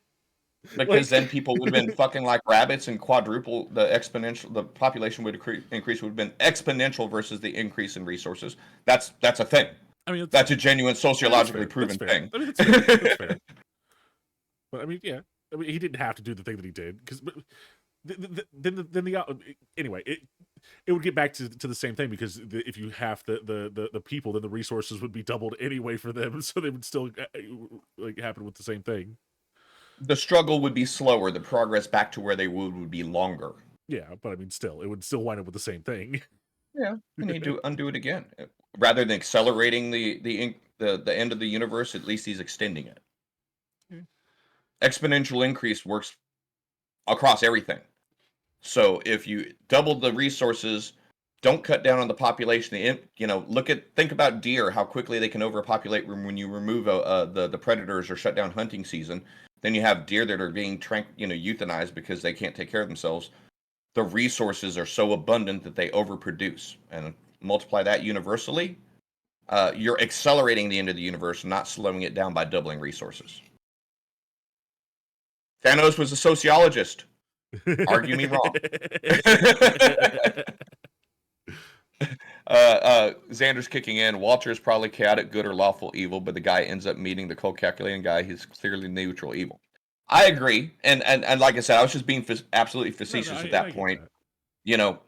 Because then people would have been fucking like rabbits, and quadruple the population would increase would have been exponential versus the increase in resources. That's a thing. I mean, that's a genuine sociologically proven thing. I mean, that's fair. But I mean, yeah. I mean, he didn't have to do the thing that he did, because anyway, it would get back to the same thing, because if you have the people, then the resources would be doubled anyway for them, so they would still like happen with the same thing. The struggle would be slower. The progress back to where they would be longer. Yeah, but I mean, still, it would still wind up with the same thing. Yeah, you need to undo it again. Rather than accelerating the end of the universe, at least he's extending it. Exponential increase works across everything. So if you double the resources, don't cut down on the population. Think about deer, how quickly they can overpopulate when you remove the predators or shut down hunting season. Then you have deer that are being euthanized because they can't take care of themselves. The resources are so abundant that they overproduce, and multiply that universally. You're accelerating the end of the universe, not slowing it down by doubling resources. Thanos was a sociologist. Argue me wrong. Xander's kicking in. Walter is probably chaotic good or lawful evil, but the guy ends up meeting the cold calculating guy. He's clearly neutral evil. I agree, and like I said, I was just being absolutely facetious at that point. That.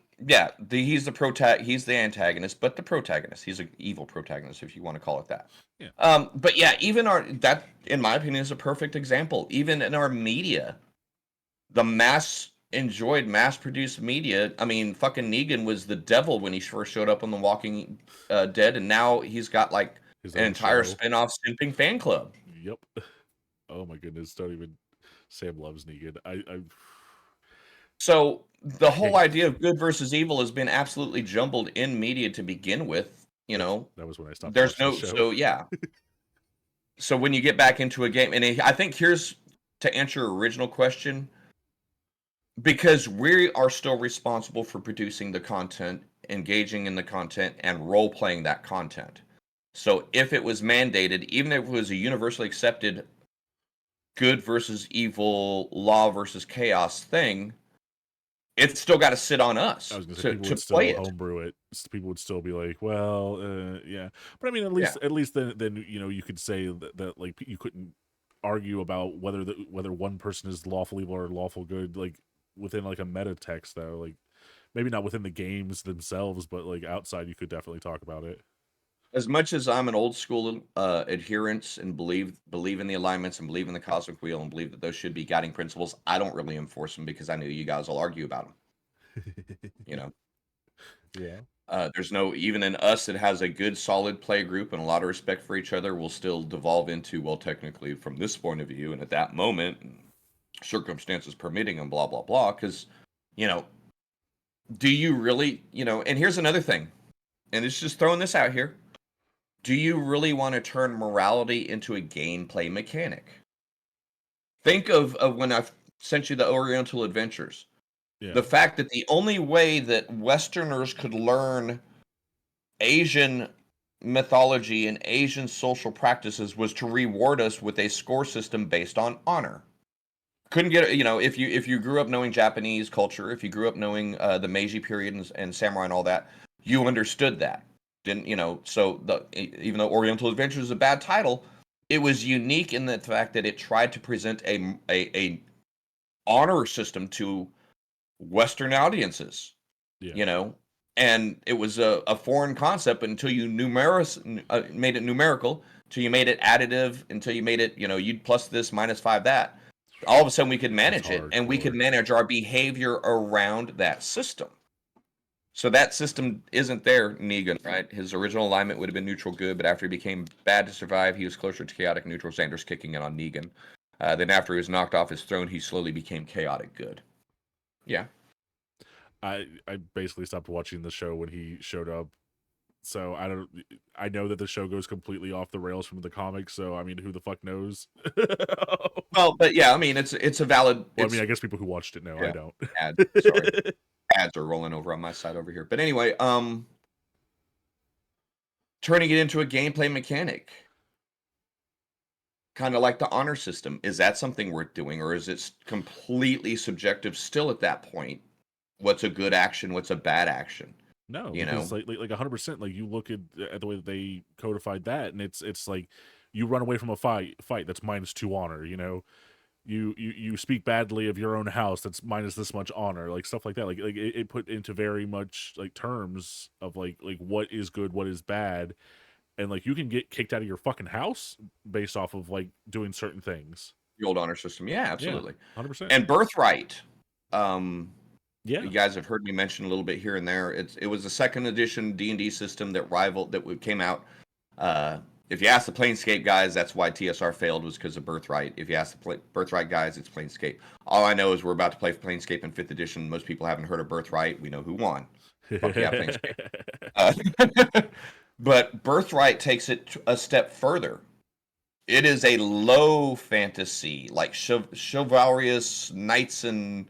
He's the antagonist, but the protagonist. He's an evil protagonist, if you want to call it that. Yeah. But yeah, even that, in my opinion, is a perfect example. Even in our media, the mass-produced media. I mean, fucking Negan was the devil when he first showed up on The Walking Dead, and now he's got like his An own entire show. spin-off simping fan club. Yep. Oh my goodness, don't even. Sam loves Negan. So the whole I idea of good versus evil has been absolutely jumbled in media to begin with. You know, that was when I stopped there's watching the no show. so yeah. So when you get back into a game, and I think here's to answer your original question, because we are still responsible for producing the content, engaging in the content, and role playing that content. So if it was mandated, even if it was a universally accepted good versus evil, law versus chaos thing, it's still got to sit on I us was gonna say to people would play still it. homebrew it. People would still be like, "Well, yeah," but I mean, Yeah. at least then you could say that like you couldn't argue about whether one person is lawful evil or lawful good, like within like a meta text though. Like maybe not within the games themselves, but like outside, you could definitely talk about it. As much as I'm an old school adherence and believe in the alignments and believe in the cosmic wheel and believe that those should be guiding principles, I don't really enforce them because I know you guys will argue about them. You know, Yeah. there's no even in us that has a good solid play group and a lot of respect for each other. Will still devolve into well, technically from this point of view and at that moment, and circumstances permitting, and blah blah blah. Because you know, do you really And here's another thing, and it's just throwing this out here. Do you really want to turn morality into a gameplay mechanic? Think of when I sent you the Oriental Adventures. Yeah. The fact that the only way that Westerners could learn Asian mythology and Asian social practices was to reward us with a score system based on honor. Couldn't get if you grew up knowing Japanese culture, if you grew up knowing the Meiji period and samurai and all that, you understood that. Didn't So even though Oriental Adventures is a bad title, it was unique in the fact that it tried to present a honor system to Western audiences. Yeah. You know, and it was a foreign concept until you made it numerical, until you made it additive, until you made it you'd plus this minus five that. All of a sudden we could That's manage it, and we could hardcore. manage our behavior around that system. So that system isn't there, Negan, right? His original alignment would have been neutral good, but after he became bad to survive, he was closer to chaotic neutral. Xander's kicking in on Negan. Then after he was knocked off his throne, he slowly became chaotic good. Yeah. I basically stopped watching the show when he showed up. So I know that the show goes completely off the rails from the comics, so I mean who the fuck knows? Well, but yeah, I mean it's a valid Well, I mean I guess people who watched it know, I yeah, don't. ad. Sorry. Ads are rolling over on my side over here. But anyway, turning it into a gameplay mechanic. Kind of like the honor system. Is that something worth doing, or is it completely subjective still at that point? What's a good action? What's a bad action? No, You because know? like 100%, like you look at the way that they codified that, and it's like you run away from a fight that's -2 honor. You speak badly of your own house, that's minus this much honor, like stuff like that. Like it put into very much like terms of like what is good, what is bad, and like you can get kicked out of your fucking house based off of like doing certain things. The old honor system. Yeah, Yeah, absolutely. 100%. And Birthright. Um, Yeah, you guys have heard me mention a little bit here and there. It was a second edition D&D system that came out. If you ask the Planescape guys, that's why TSR failed, was because of Birthright. If you ask the Birthright guys, it's Planescape. All I know is we're about to play Planescape in 5th edition. Most people haven't heard of Birthright. We know who won. Fuck yeah, Planescape. Uh, but Birthright takes it a step further. It is a low fantasy, like chivalrous knights and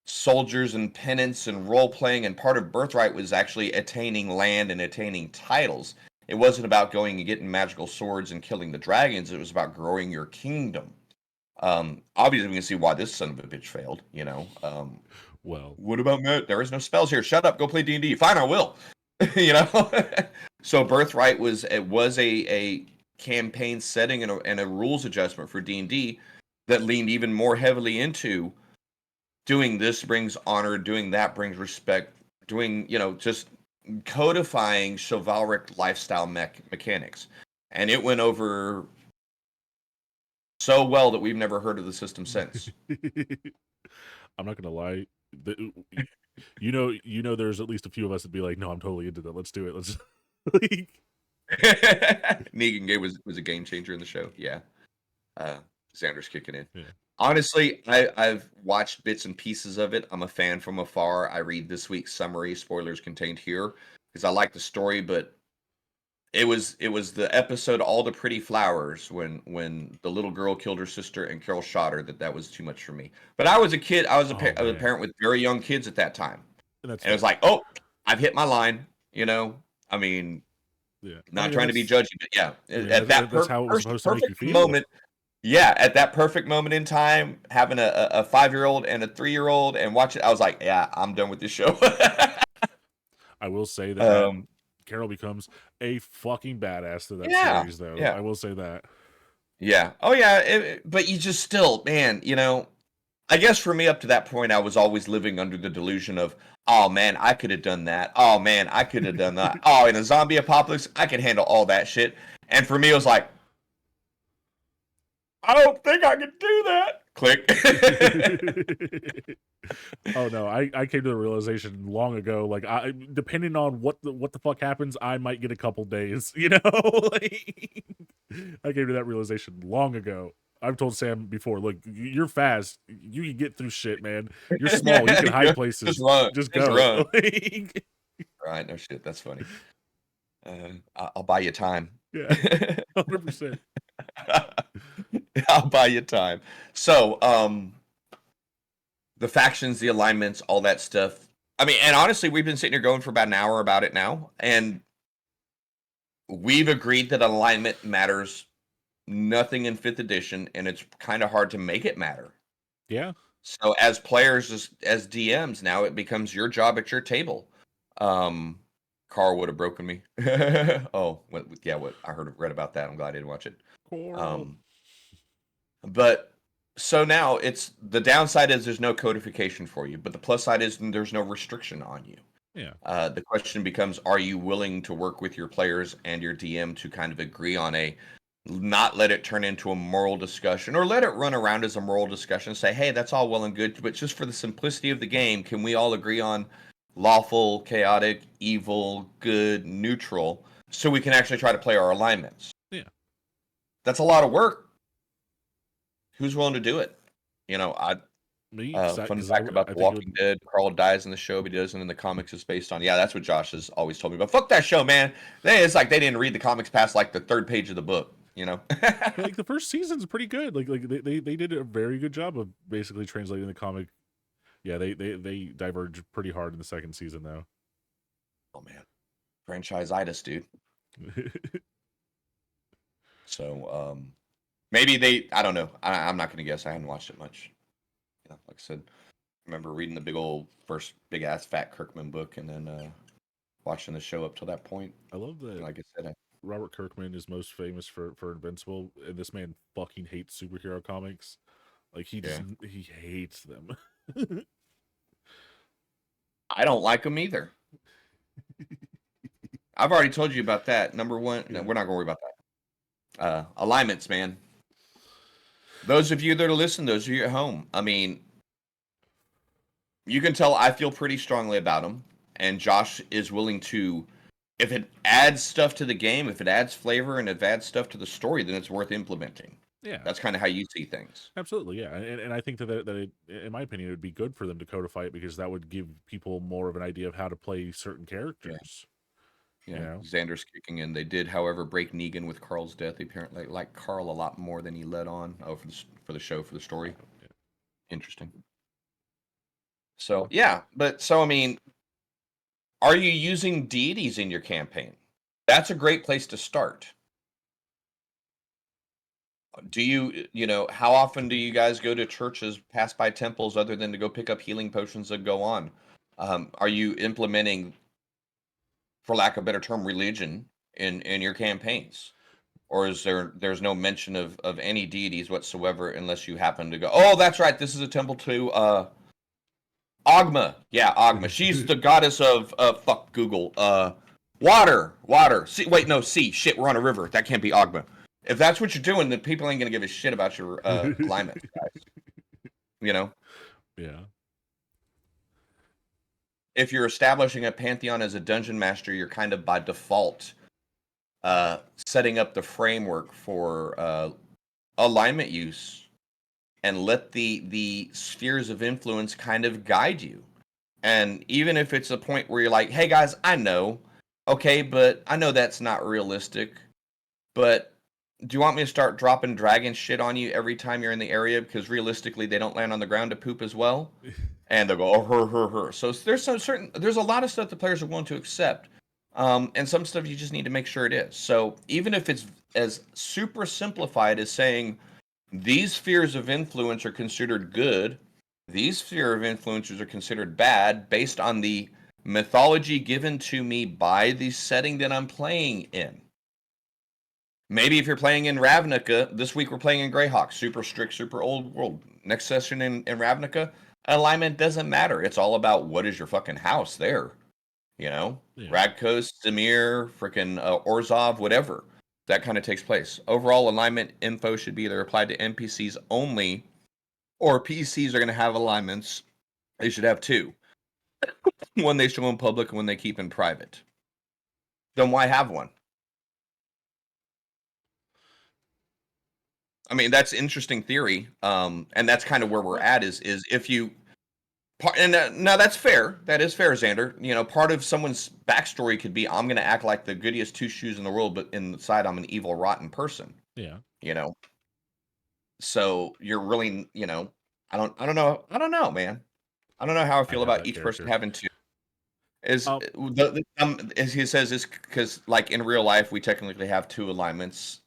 soldiers and penance and role playing. And part of Birthright was actually attaining land and attaining titles. It wasn't about going and getting magical swords and killing the dragons. It was about growing your kingdom. Obviously, we can see why this son of a bitch failed. well, What about Matt? There is no spells here. Shut up. Go play D&D. Fine, I will. So Birthright was a campaign setting and a rules adjustment for D&D that leaned even more heavily into doing this brings honor, doing that brings respect, doing just codifying chivalric lifestyle mechanics. And it went over so well that we've never heard of the system since. I'm not gonna lie. The, there's at least a few of us that'd be like, no, I'm totally into that. Let's do it. Let's like, Negan was a game changer in the show. Yeah. Xander's kicking in. Yeah. Honestly, I've watched bits and pieces of it. I'm a fan from afar. I read this week's summary, spoilers contained here, because I like the story, but it was the episode All the Pretty Flowers when the little girl killed her sister and Carol shot her that was too much for me. But I was a kid. I was a man. parent with very young kids at that time. And that's And it was like, oh, I've hit my line. I mean, yeah. not trying to be judgy, but yeah, at that's how it was supposed to make you perfect feel. moment. Yeah, at that perfect moment in time, having a 5-year-old and a 3-year-old and watch it, I was like, yeah, I'm done with this show. I will say that Carol becomes a fucking badass to that series, though. Yeah. I will say that. Yeah. Oh, yeah. But you just still, man, I guess for me up to that point, I was always living under the delusion of, oh, man, I could have done that. Oh, man, I could have done that. Oh, in a zombie apocalypse, I could handle all that shit. And for me, it was like, I don't think I can do that. Click. Oh no, I came to the realization long ago. Like, depending on what the fuck happens, I might get a couple days. Like, I came to that realization long ago. I've told Sam before, look, you're fast. You can get through shit, man. You're small. You can hide places. Just run. Just go. Run. Right. No shit. That's funny. I'll buy you time. Yeah. 100%. I'll buy you time. So, the factions, the alignments, all that stuff. I mean, and honestly, we've been sitting here going for about an hour about it now, and we've agreed that alignment matters nothing in 5th edition, and it's kind of hard to make it matter. Yeah. So as players, as DMs, now it becomes your job at your table. Carl would have broken me. Oh, what I read about that. I'm glad I didn't watch it. But so now it's the downside is there's no codification for you, but the plus side is there's no restriction on you. Yeah. The question becomes, are you willing to work with your players and your DM to kind of agree on not let it turn into a moral discussion or let it run around as a moral discussion, say, hey, that's all well and good, but just for the simplicity of the game, can we all agree on lawful, chaotic, evil, good, neutral, so we can actually try to play our alignments? Yeah. That's a lot of work. Who's willing to do it? Fun fact about The Walking Dead, Carl dies in the show, but he doesn't in the comics. Is based on. Yeah, that's what Josh has always told me. But fuck that show, man. It's like they didn't read the comics past like the 3rd page of the book. Like the first season's pretty good. Like they did a very good job of basically translating the comic. Yeah, they diverge pretty hard in the 2nd season though. Oh man, franchise-itis, dude. So maybe I don't know. I'm not gonna guess. I haven't watched it much. Like I said, I remember reading the first big ass fat Kirkman book and then watching the show up till that point. I love that. Like I said, Robert Kirkman is most famous for Invincible, and this man fucking hates superhero comics. Like he hates them. I don't like them either. I've already told you about that. Number one, no, we're not gonna worry about that. Alignments, man. Those of you that are listening, those of you at home, I mean, you can tell I feel pretty strongly about them, and Josh is willing to, if it adds stuff to the game, if it adds flavor and if it adds stuff to the story, then it's worth implementing. Yeah, that's kind of how you see things. Absolutely, yeah, and I think that it, in my opinion, it would be good for them to codify it because that would give people more of an idea of how to play certain characters. Yeah, Xander's kicking in. They did, however, break Negan with Carl's death. They apparently like Carl a lot more than he let on. Oh, for the show, for the story. Yeah. Interesting. So yeah, I mean, are you using deities in your campaign? That's a great place to start. Do how often do you guys go to churches, pass by temples, other than to go pick up healing potions and go on? Are you implementing, for lack of a better term, religion in your campaigns? Or is there's no mention of any deities whatsoever unless you happen to go, oh, that's right, this is a temple to Ogma. Yeah, Ogma. She's the goddess of fuck Google. Water. Sea. Shit, we're on a river. That can't be Ogma. If that's what you're doing, then people ain't gonna give a shit about your alignment, guys. Yeah. If you're establishing a pantheon as a dungeon master, you're kind of by default setting up the framework for alignment use, and let the spheres of influence kind of guide you. And even if it's a point where you're like, hey guys, I know, okay, but I know that's not realistic, but do you want me to start dropping dragon shit on you every time you're in the area? Because realistically, they don't land on the ground to poop as well. And they'll go, oh, her. So there's a lot of stuff the players are willing to accept. And some stuff you just need to make sure it is. So even if it's as super simplified as saying these spheres of influence are considered good, these sphere of influences are considered bad based on the mythology given to me by the setting that I'm playing in. Maybe if you're playing in Ravnica, this week we're playing in Greyhawk, super strict, super old world. Next session in Ravnica, alignment doesn't matter. It's all about what is your fucking house there. You know? Yeah. Radkos, Demir, freaking Orzhov, whatever. That kind of takes place. Overall, alignment info should be either applied to NPCs only, or PCs are going to have alignments. They should have two. One they show in public and one they keep in private. Then why have one? I mean, that's interesting theory. And that's kind of where we're at is if you and now that's fair. That is fair, Xander. You know, part of someone's backstory could be I'm going to act like the goodiest two shoes in the world, but inside I'm an evil, rotten person. Yeah. You know. So you're really, you know, I don't know, man. I don't know how I feel have about that each person character. having two. Is Oh. as he says, is because like in real life we technically have two alignments.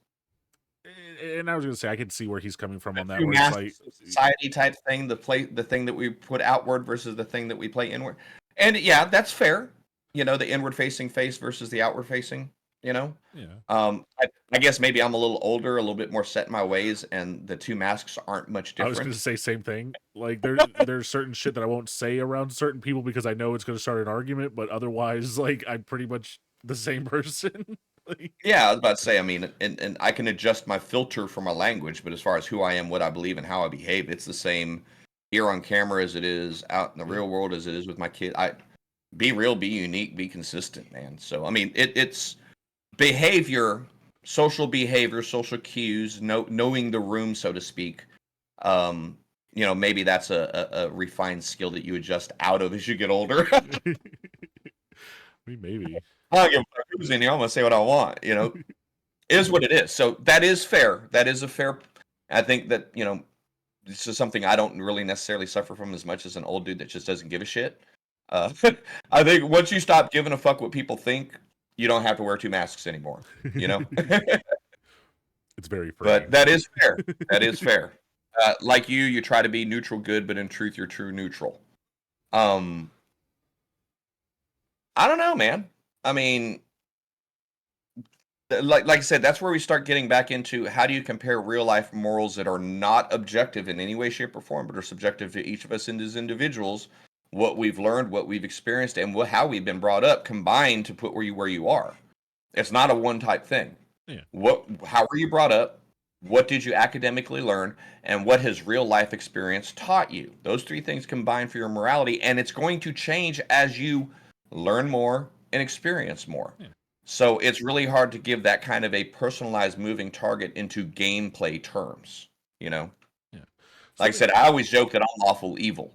And I was gonna say I could see where he's coming from on that. Two Where it's masters like of society type thing, the thing that we put outward versus the thing that we play inward. And yeah, that's fair. You know, the inward facing face versus the outward facing, you know? yeah. I guess maybe I'm a little older, a little bit more set in my ways, and the two masks aren't much I was gonna different. say same thing. Like there's certain shit that I won't say around certain people because I know it's gonna start an argument, but otherwise, like I'm pretty much the same person. Like, Yeah, I was about to say, I mean, and I can adjust my filter for my language, but as far as who I am, what I believe, and how I behave, it's the same here on camera as it is out in the real world as it is with my kid. I be real, be unique, be consistent, man. So I mean, it's behavior, social cues, knowing the room, so to speak. You know, maybe that's a refined skill that you adjust out of as you get older. maybe. I don't give a fuck who's in here. I'm gonna say what I want. You know, it is what it is. So that is fair. That is a fair. I think that you know, this is something I don't really necessarily suffer from as much as an old dude that just doesn't give a shit. I think once you stop giving a fuck what people think, you don't have to wear two masks anymore. You know. It's very free. But that is fair. That is fair. Like you try to be neutral good, but in truth, you're true neutral. I don't know, man. I mean, like I said, that's where we start getting back into how do you compare real life morals that are not objective in any way, shape, or form, but are subjective to each of us as individuals, what we've learned, what we've experienced, and how we've been brought up, combined to put where you are. It's not a one type thing. Yeah. How were you brought up? What did you academically learn? And what has real life experience taught you? Those three things combine for your morality, and it's going to change as you learn more and experience more. Yeah. So it's really hard to give that kind of a personalized moving target into gameplay terms, you know? Yeah. Like I said, I always joke that I'm lawful evil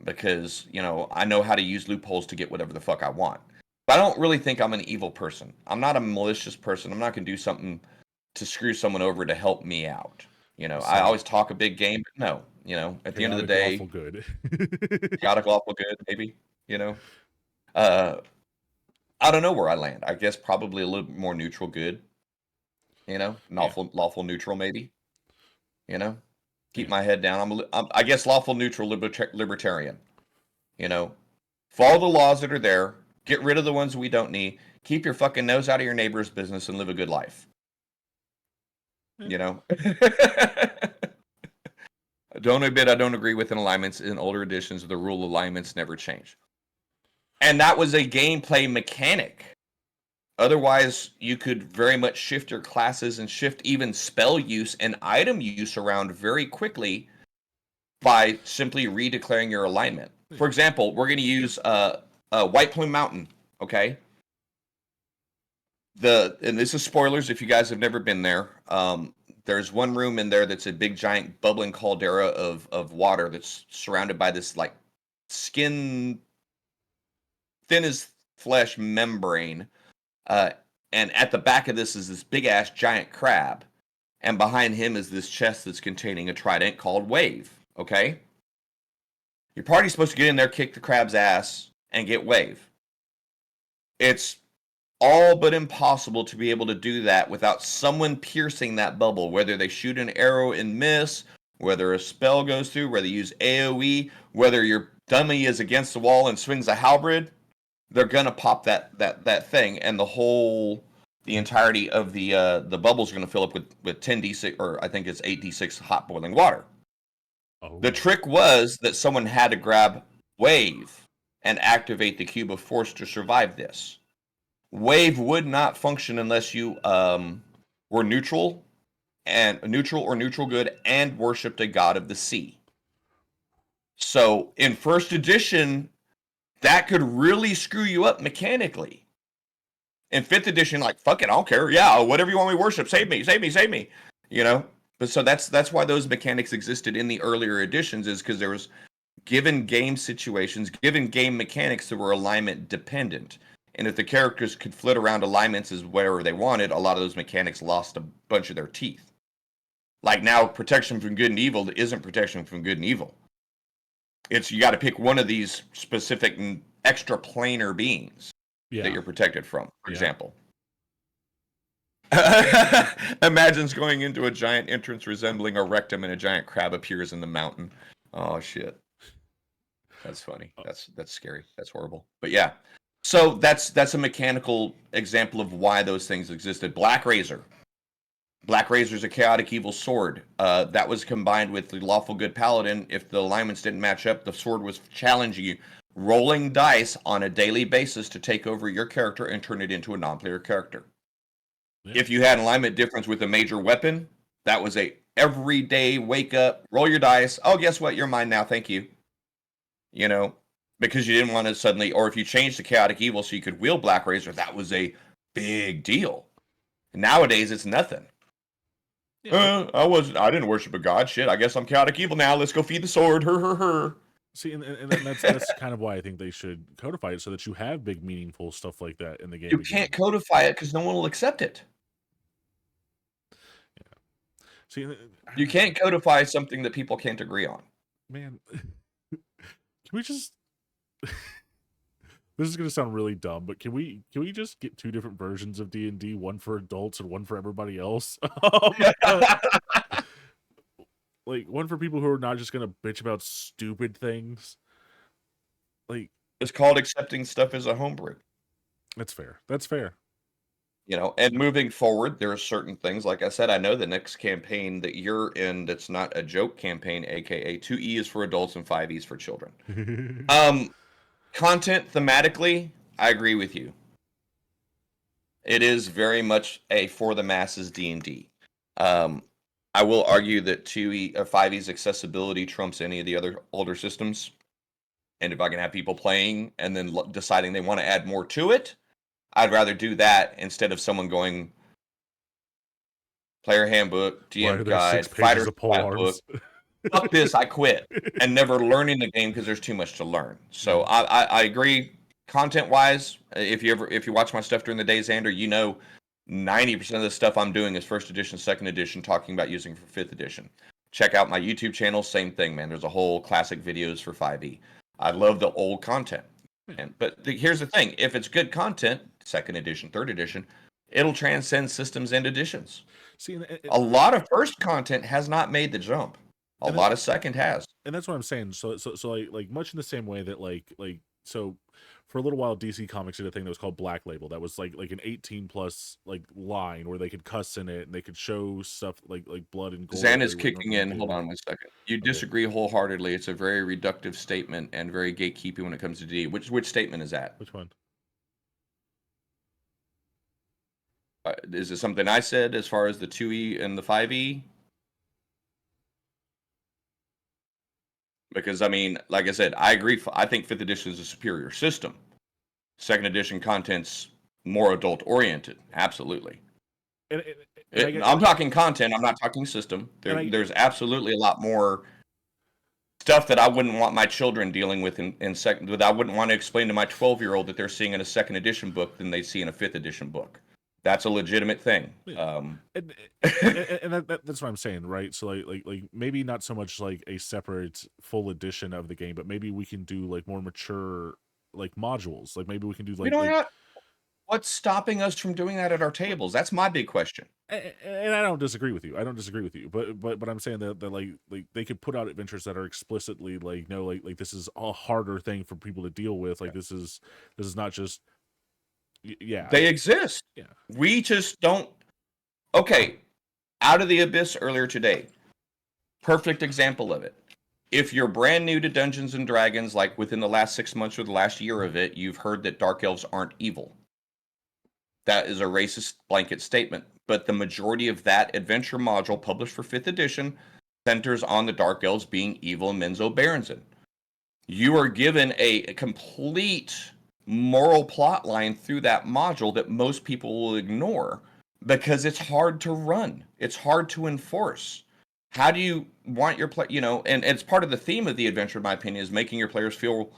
because, you know, I know how to use loopholes to get whatever the fuck I want. But I don't really think I'm an evil person. I'm not a malicious person. I'm not going to do something to screw someone over to help me out. You know, I always talk a big game, but no, you know, at the end of the day, lawful good. chaotic lawful good, maybe, you know. I don't know where I land. I guess probably a little bit more neutral good. You know, lawful neutral maybe. You know, keep my head down. I guess lawful neutral libertarian. You know, follow the laws that are there. Get rid of the ones we don't need. Keep your fucking nose out of your neighbor's business and live a good life. You know. Don't admit I don't agree with alignments in older editions. The rule alignments never change. And that was a gameplay mechanic. Otherwise, you could very much shift your classes and shift even spell use and item use around very quickly by simply redeclaring your alignment. For example, we're going to use White Plume Mountain, okay? and this is spoilers if you guys have never been there. There's one room in there that's a big giant bubbling caldera of water that's surrounded by this like skin thin as flesh membrane. And at the back of this is this big ass giant crab. And behind him is this chest that's containing a trident called Wave. Okay? Your party's supposed to get in there, kick the crab's ass, and get Wave. It's all but impossible to be able to do that without someone piercing that bubble, whether they shoot an arrow and miss, whether a spell goes through, whether you use AoE, whether your dummy is against the wall and swings a halberd, they're gonna pop that thing, and the entirety of the bubble's gonna fill up with 10d6, or I think it's 8d6 hot boiling water. Oh. The trick was that someone had to grab Wave and activate the Cube of Force to survive this. Wave would not function unless you were neutral or neutral good and worshipped a god of the sea. So in first edition, that could really screw you up mechanically. In fifth edition, like, fuck it, I don't care. Yeah, whatever you want me to worship, save me, save me, save me. You know? But so that's why those mechanics existed in the earlier editions, is because there was given game situations, given game mechanics that were alignment dependent. And if the characters could flit around alignments as wherever they wanted, a lot of those mechanics lost a bunch of their teeth. Like now, protection from good and evil isn't protection from good and evil. It's you got to pick one of these specific extra planar beings that you're protected from, for example. Imagines going into a giant entrance resembling a rectum and a giant crab appears in the mountain. Oh, shit. That's funny. That's scary. That's horrible. But yeah. So that's a mechanical example of why those things existed. Black Razor. Black Razor is a chaotic evil sword. That was combined with the lawful good paladin. If the alignments didn't match up, the sword was challenging you, rolling dice on a daily basis to take over your character and turn it into a non-player character. Yeah. If you had an alignment difference with a major weapon, that was a everyday wake up, roll your dice. Oh, guess what? You're mine now. Thank you. You know, because you didn't want to suddenly, or if you changed to chaotic evil so you could wield Black Razor, that was a big deal. Nowadays, it's nothing. Yeah. I didn't worship a god. Shit, I guess I'm chaotic evil now. Let's go feed the sword. Her. See, and that's kind of why I think they should codify it so that you have big, meaningful stuff like that in the game. You can't codify it because no one will accept it. Yeah. See, you can't codify something that people can't agree on. Man, can we just? This is gonna sound really dumb, but can we just get two different versions of D&D, one for adults and one for everybody else? Like one for people who are not just gonna bitch about stupid things. Like it's called accepting stuff as a homebrew. That's fair. That's fair. You know, and moving forward, there are certain things. Like I said, I know the next campaign that you're in that's not a joke campaign, aka 2E is for adults and 5E is for children. Content thematically, I agree with you. It is very much a for the masses D&D. I will argue that 2E or 5E's accessibility trumps any of the other older systems. And if I can have people playing and then deciding they want to add more to it, I'd rather do that instead of someone going player handbook, DM guide, fighter book. Fuck this, I quit, and never learning the game because there's too much to learn. So I agree. Content wise, if you watch my stuff during the day, Xander, you know 90% of the stuff I'm doing is first edition, second edition, talking about using for fifth edition. Check out my YouTube channel, same thing, man. There's a whole classic videos for 5e. I love the old content. But here's the thing. If it's good content, second edition, third edition, it'll transcend systems and editions. See, a lot of first content has not made the jump. A lot of second has. And that's what I'm saying. So like much in the same way that like so for a little while DC Comics did a thing that was called Black Label. That was like an 18+ like line where they could cuss in it and they could show stuff like blood and gore. Zan is kicking in. Hold on 1 second. You disagree wholeheartedly. It's a very reductive statement and very gatekeeping when it comes to D. Which statement is that? Which one? Is it something I said as far as the 2E and the 5E? Because, I mean, like I said, I agree. I think 5th edition is a superior system. Second edition content's more adult oriented. Absolutely. And I get, I'm talking content. I'm not talking system. There's absolutely a lot more stuff that I wouldn't want my children dealing with in second. That I wouldn't want to explain to my 12-year-old that they're seeing in a second edition book than they see in a fifth edition book. That's a legitimate thing. and that's what I'm saying, right? So like maybe not so much like a separate full edition of the game, but maybe we can do like more mature like modules. Like maybe we can do we like don't have. What's stopping us from doing that at our tables? That's my big question. and I don't disagree with you. I don't disagree with you. But I'm saying that like they could put out adventures that are explicitly like no like this is a harder thing for people to deal with. Like this is not just yeah. They exist. Yeah. We just don't. Okay. Out of the Abyss earlier today. Perfect example of it. If you're brand new to Dungeons and Dragons, like within the last 6 months or the last year of it, you've heard that Dark Elves aren't evil. That is a racist blanket statement. But the majority of that adventure module published for 5th edition centers on the Dark Elves being evil and Menzoberranzan. You are given a complete moral plot line through that module that most people will ignore because it's hard to run. It's hard to enforce. How do you want your play? And it's part of the theme of the adventure, in my opinion, is making your players feel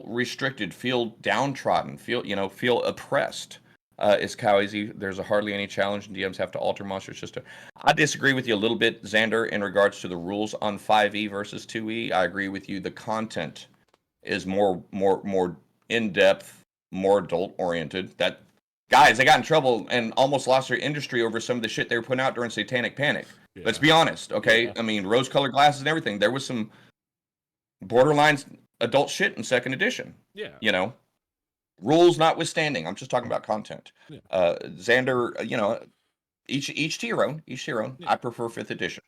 restricted, feel downtrodden, feel oppressed. Is Cow easy? There's hardly any challenge, and DMs have to alter monsters just to. I disagree with you a little bit, Xander, in regards to the rules on 5e versus 2e. I agree with you. The content is more in depth, more adult oriented. That guys, they got in trouble and almost lost their industry over some of the shit they were putting out during Satanic Panic. Yeah. Let's be honest, okay? Yeah. I mean, rose-colored glasses and everything. There was some borderline adult shit in second edition. Yeah. Rules notwithstanding. I'm just talking about content. Yeah. Xander, each to your own. Yeah. I prefer 5th edition.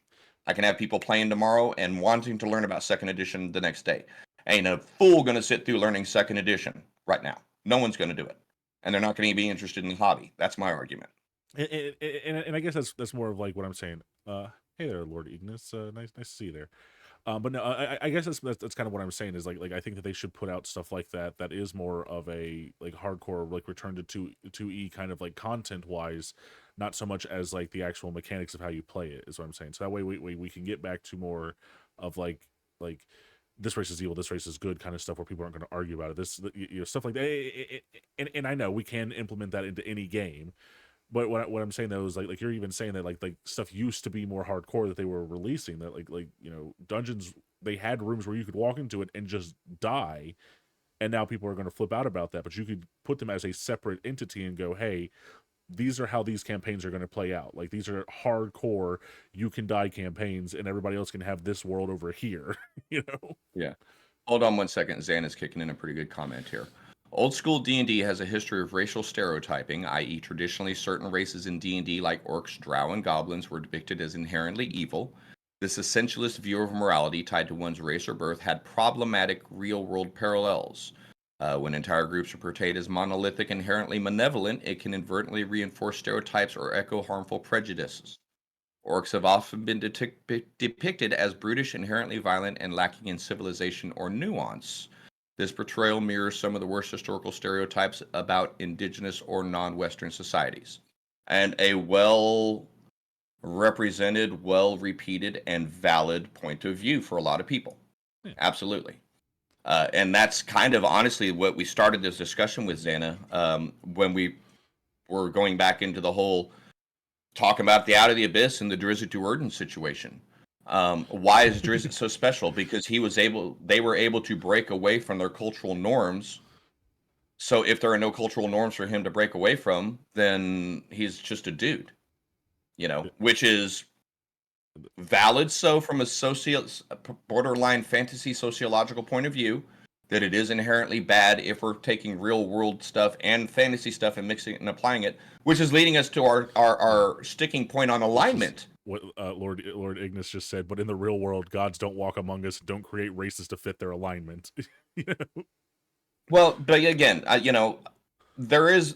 I can have people playing tomorrow and wanting to learn about second edition the next day. Ain't a fool going to sit through learning second edition right now. No one's going to do it. And they're not going to be interested in the hobby. That's my argument. And I guess that's more of like what I'm saying. Hey there, Lord Ignis. Nice to see you there. But no, I guess that's kind of what I'm saying is like I think that they should put out stuff like that is more of a like hardcore like return to 2E kind of like content wise, not so much as like the actual mechanics of how you play it is what I'm saying. So that way we can get back to more of like this race is evil, this race is good kind of stuff where people aren't going to argue about it. This stuff like that. And I know we can implement that into any game. But what I'm saying though is like you're even saying that like stuff used to be more hardcore that they were releasing that like dungeons, they had rooms where you could walk into it and just die, and now people are going to flip out about that. But you could put them as a separate entity and go, hey, these are how these campaigns are going to play out. Like these are hardcore, you can die campaigns, and everybody else can have this world over here. Yeah. Hold on 1 second. Zan is kicking in a pretty good comment here. Old school D&D has a history of racial stereotyping, i.e. traditionally certain races in D&D like orcs, drow, and goblins were depicted as inherently evil. This essentialist view of morality tied to one's race or birth had problematic real-world parallels. When entire groups are portrayed as monolithic, inherently malevolent, it can inadvertently reinforce stereotypes or echo harmful prejudices. Orcs have often been depicted as brutish, inherently violent, and lacking in civilization or nuance. This portrayal mirrors some of the worst historical stereotypes about indigenous or non-Western societies. And a well-represented, well-repeated, and valid point of view for a lot of people. Yeah. Absolutely. And that's kind of honestly what we started this discussion with, Xana, when we were going back into the whole talking about the Out of the Abyss and the Drizzt Do'Urden situation. Why is Drizzt so special? Because they were able to break away from their cultural norms. So if there are no cultural norms for him to break away from, then he's just a dude, which is valid. So from a borderline fantasy sociological point of view, that it is inherently bad if we're taking real world stuff and fantasy stuff and mixing it and applying it, which is leading us to our sticking point on alignment. What Lord Ignis just said, but in the real world, gods don't walk among us, don't create races to fit their alignment. Well, but again, there is.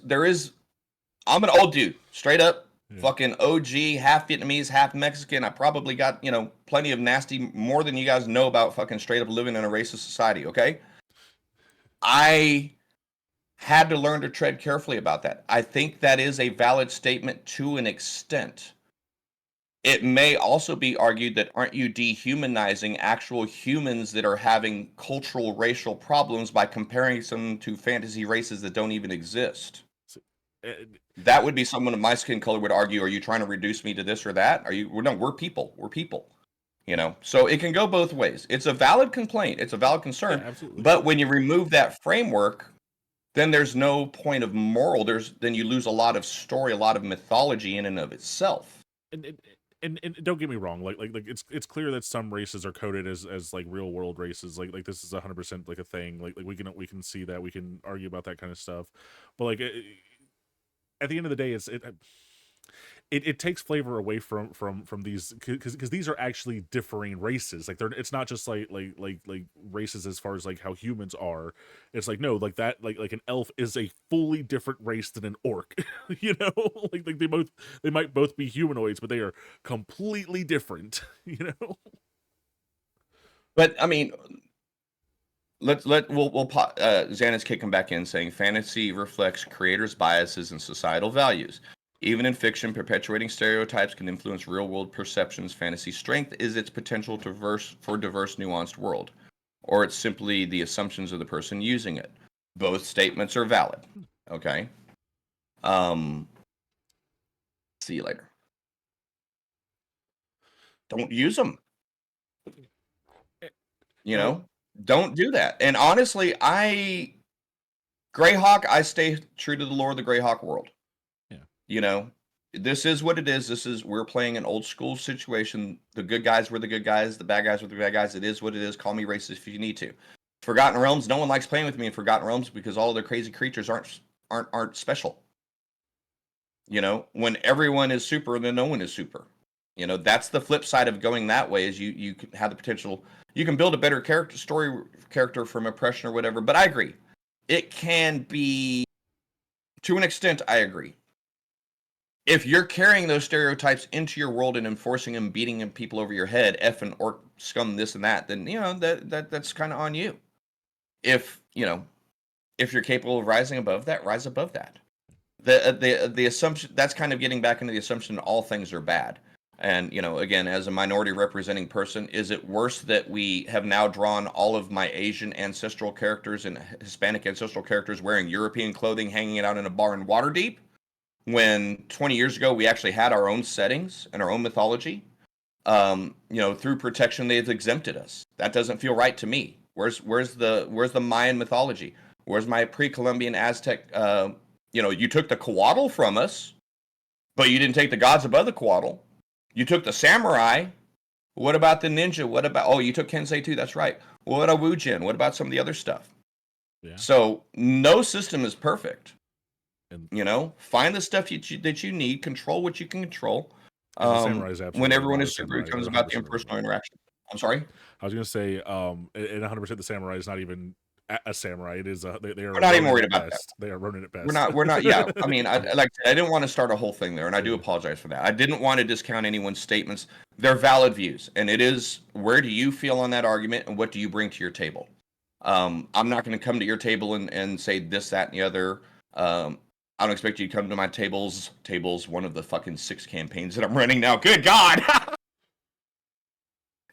I'm an old dude, straight up, fucking OG, half Vietnamese, half Mexican. I probably got plenty of nasty, more than you guys know about fucking straight up living in a racist society. Okay, I had to learn to tread carefully about that. I think that is a valid statement to an extent. It may also be argued that aren't you dehumanizing actual humans that are having cultural racial problems by comparing them to fantasy races that don't even exist? So, uh, That would be someone of my skin color would argue, are you trying to reduce me to this or that? Are you well, no, we're people. We're people. You know, so it can go both ways. It's a valid complaint, it's a valid yeah, concern, absolutely. but when you remove that framework, then there's no point of moral. Then you lose a lot of story, a lot of mythology in and of itself. And don't get me wrong, like it's clear that some races are coded as like real world races. Like this is 100% like a thing. Like we can see that, we can argue about that kind of stuff, but like at the end of the day, it takes flavor away from these, because these are actually differing races. Like it's not just like races as far as like how humans are. It's like, no, like that, like an elf is a fully different race than an orc. You know, like they might both be humanoids, but they are completely different. You know. But I mean, Xana's kicking back in saying fantasy reflects creators' biases and societal values. Even in fiction, perpetuating stereotypes can influence real-world perceptions. Fantasy strength is its potential for diverse, nuanced world, or it's simply the assumptions of the person using it. Both statements are valid. Okay. Um, see you later. Don't use them. You know, don't do that. And honestly, Greyhawk, I stay true to the lore of the Greyhawk world. Yeah. You know, this is what it is. We're playing an old school situation. The good guys were the good guys, the bad guys were the bad guys. It is what it is. Call me racist if you need to. Forgotten Realms, no one likes playing with me in Forgotten Realms because all of the crazy creatures aren't special. You know, when everyone is super, then no one is super. You know, that's the flip side of going that way. Is you can have the potential. You can build a better character from oppression or whatever. But I agree, it can be to an extent. I agree. If you're carrying those stereotypes into your world and enforcing them, beating them people over your head, F and orc scum, this and that, then you know that's kind of on you. If you know, if you're capable of rising above that, rise above that. The assumption that's kind of getting back into the assumption that all things are bad. And you know, again, as a minority representing person, is it worse that we have now drawn all of my Asian ancestral characters and Hispanic ancestral characters wearing European clothing, hanging it out in a bar in Waterdeep, when 20 years ago we actually had our own settings and our own mythology? You know, through protection they've exempted us. That doesn't feel right to me. Where's the Mayan mythology? Where's my pre-Columbian Aztec? You know, you took the Coatl from us, but you didn't take the gods above the Coatl. You took the samurai. What about the ninja? What about, oh, you took Kensei too? That's right. What about Wujin? What about some of the other stuff? Yeah. So no system is perfect. And You know, find the stuff that you need, control what you can control. the samurais absolutely When are everyone not a is super, it samurai. comes They're about the 100% impersonal Ronin. interaction. I'm sorry. I was gonna say, and 100% the samurai is not even a samurai. It is they are We're not even Ronin worried at about that. best. They are Ronin at We're best. not. We're not. Yeah. I mean, like I said, I didn't want to start a whole thing there, and I do Yeah. apologize for that. I didn't want to discount anyone's statements. They're valid views, and it is where do you feel on that argument, and what do you bring to your table? I'm not going to come to your table and say this, that, and the other. I don't expect you to come to my tables. One of the fucking 6 campaigns that I'm running now. Good God.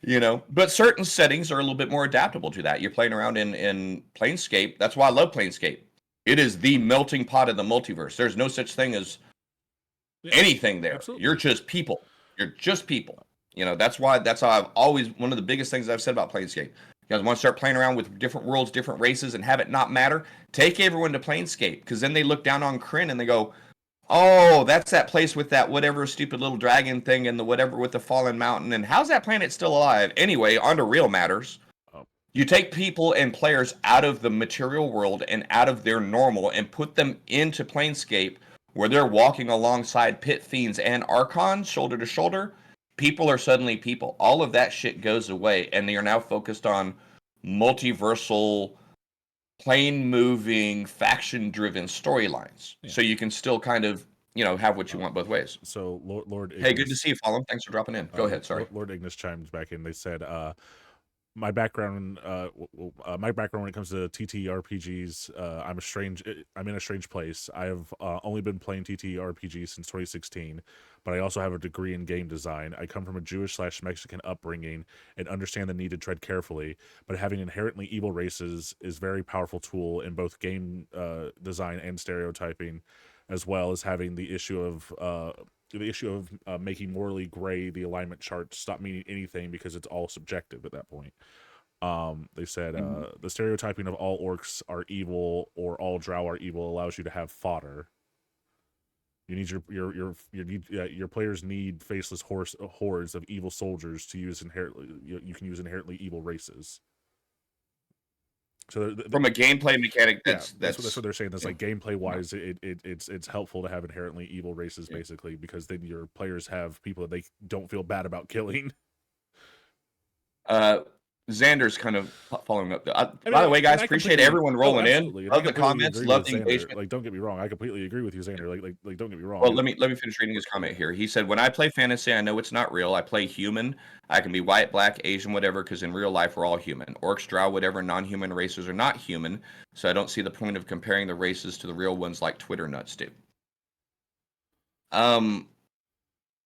You know, but certain settings are a little bit more adaptable to that. You're playing around in Planescape. That's why I love Planescape. It is the melting pot of the multiverse. There's no such thing as anything there. Absolutely. You're just people. You're just people. You know, that's how I've always, one of the biggest things I've said about Planescape. You guys want to start playing around with different worlds, different races, and have it not matter? Take everyone to Planescape, because then they look down on Krynn and they go, oh, that's that place with that whatever stupid little dragon thing and the whatever with the fallen mountain. And how's that planet still alive? Anyway, on to real matters. You take people and players out of the material world and out of their normal and put them into Planescape, where they're walking alongside pit fiends and archons shoulder to shoulder. People are suddenly people. All of that shit goes away, and they are now focused on multiversal, plane moving, faction driven storylines. Yeah. So you can still kind of, you know, have what you want both ways. So Lord Ignis, Hey, good to see you, Fallon. Thanks for dropping in. Go ahead. Sorry. Lord Ignis chimes back in. They said, my background, my background when it comes to TTRPGs, I'm in a strange place. I have only been playing TTRPGs since 2016, but I also have a degree in game design. I come from a Jewish/Mexican upbringing and understand the need to tread carefully, but having inherently evil races is a very powerful tool in both game design and stereotyping, as well as having the issue of making morally gray the alignment chart stop meaning anything because it's all subjective at that point. They said the stereotyping of all orcs are evil or all drow are evil allows you to have fodder. You need your players need faceless hordes of evil soldiers to use inherently. You can use inherently evil races. So from a gameplay mechanic, that's what they're saying. That's like gameplay wise, it's helpful to have inherently evil races, basically, because then your players have people that they don't feel bad about killing. Xander's kind of following up. By the way, guys, appreciate everyone rolling in. Love the comments. Love the engagement. Like, don't get me wrong, I completely agree with you, Xander. Like, don't get me wrong. Well, let me finish reading his comment here. He said, "When I play fantasy, I know it's not real. I play human. I can be white, black, Asian, whatever, because in real life we're all human. Orcs, drow, whatever, non-human races are not human. So I don't see the point of comparing the races to the real ones like Twitter nuts do."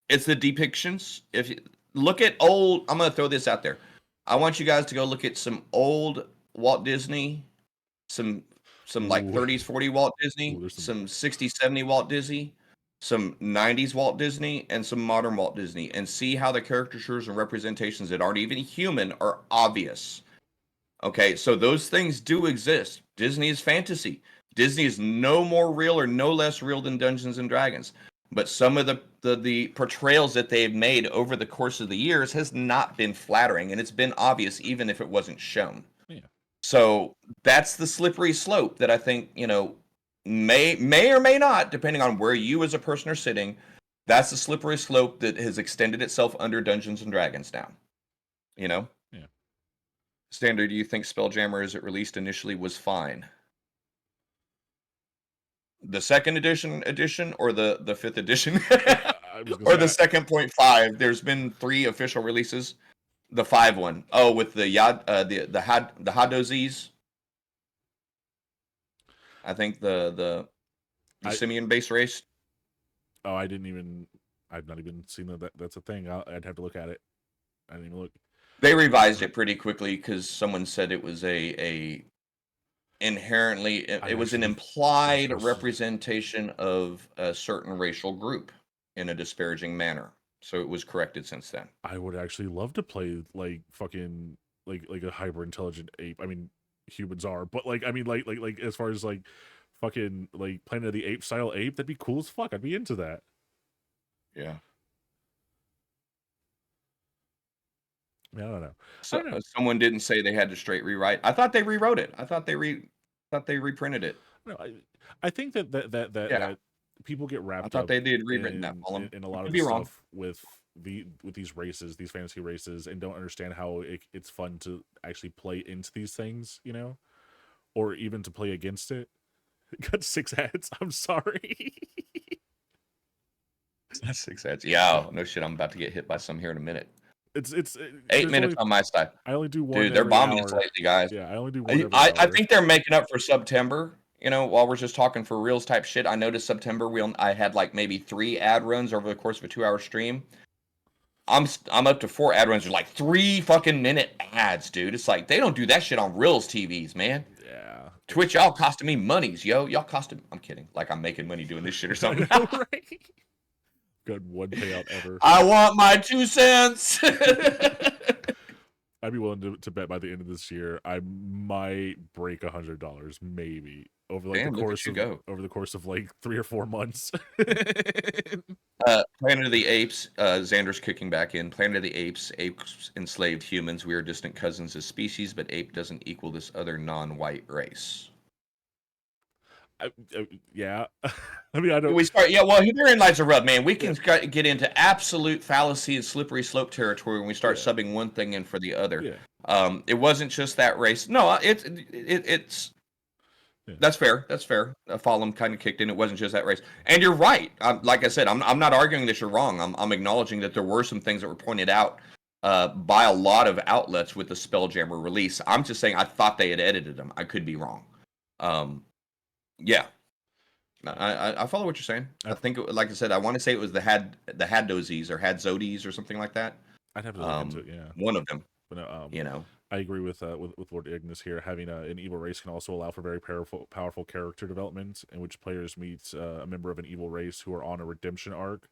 It's the depictions. If you look at old, I'm gonna throw this out there. I want you guys to go look at some old Walt Disney, some like 30s, 40 Walt Disney, some 60s, 70 Walt Disney, some 90s Walt Disney, and some modern Walt Disney, and see how the caricatures and representations that aren't even human are obvious. Okay, so those things do exist. Disney is fantasy. Disney is no more real or no less real than Dungeons and Dragons. But some of the portrayals that they've made over the course of the years has not been flattering, and it's been obvious even if it wasn't shown. Yeah. So that's the slippery slope that I think, may or may not, depending on where you as a person are sitting, that's the slippery slope that has extended itself under Dungeons and Dragons now. Yeah. Standard, do you think Spelljammer as it released initially was fine? The second edition or the fifth edition or the 2.5. There's been 3 official releases. The 5 one. Oh, with the Hadozis. I think the simian base race. Oh, I've not even seen that. That's a thing. I'd have to look at it. I didn't even look. They revised it pretty quickly because someone said it was a inherently it was an implied representation of a certain racial group in a disparaging manner, so it was corrected since then. I would actually love to play like fucking like a hyper intelligent ape. I mean, humans are, but like as far as like fucking like Planet of the Apes style ape, that'd be cool as fuck. I'd be into that. Yeah. I don't know. Someone didn't say they had to straight rewrite. I thought they rewrote it. I thought they reprinted it. No, I think that people get wrapped up. I thought they did rewritten that in a lot of stuff with these races, these fantasy races, and don't understand how it's fun to actually play into these things, or even to play against it. Got 6 ads. I'm sorry. 6 ads. Yeah, no shit. I'm about to get hit by some here in a minute. It's 8 minutes on my side. I only do one. Dude, they're bombing us lately, guys. Yeah, I only do one. I think they're making up for September. While we're just talking for reals type shit, I noticed September I had like maybe 3 ad runs over the course of a 2-hour stream. I'm up to 4 ad runs. There's like 3 fucking minute ads, dude. It's like they don't do that shit on reals TVs, man. Yeah. Twitch, y'all costing me monies, yo. Y'all costing. I'm kidding. Like I'm making money doing this shit or something. Right? Good one payout ever. I want my 2 cents. I'd be willing to bet by the end of this year I might break $100, maybe over like over the course of like 3 or 4 months. Planet of the Apes. Xander's kicking back in. Planet of the Apes. Apes enslaved humans. We are distant cousins as species, but ape doesn't equal this other non-white race. Yeah. I mean, I don't. We start. Yeah. Well, herein lies a rub, man. We can get into absolute fallacy and slippery slope territory when we start subbing one thing in for the other. Yeah. It wasn't just that race. No, it's. Yeah. That's fair. That's fair. Follum kind of kicked in. It wasn't just that race, and you're right. Like I said, I'm not arguing that you're wrong. I'm acknowledging that there were some things that were pointed out by a lot of outlets with the Spelljammer release. I'm just saying I thought they had edited them. I could be wrong. Yeah, I follow what you're saying. I think, like I said, I want to say it was the Haddozes or Hadzodis or something like that. I'd have to look into it. Yeah, one of them. but no, You know, I agree with Lord Ignis here. Having an evil race can also allow for very powerful character development, in which players meet a member of an evil race who are on a redemption arc,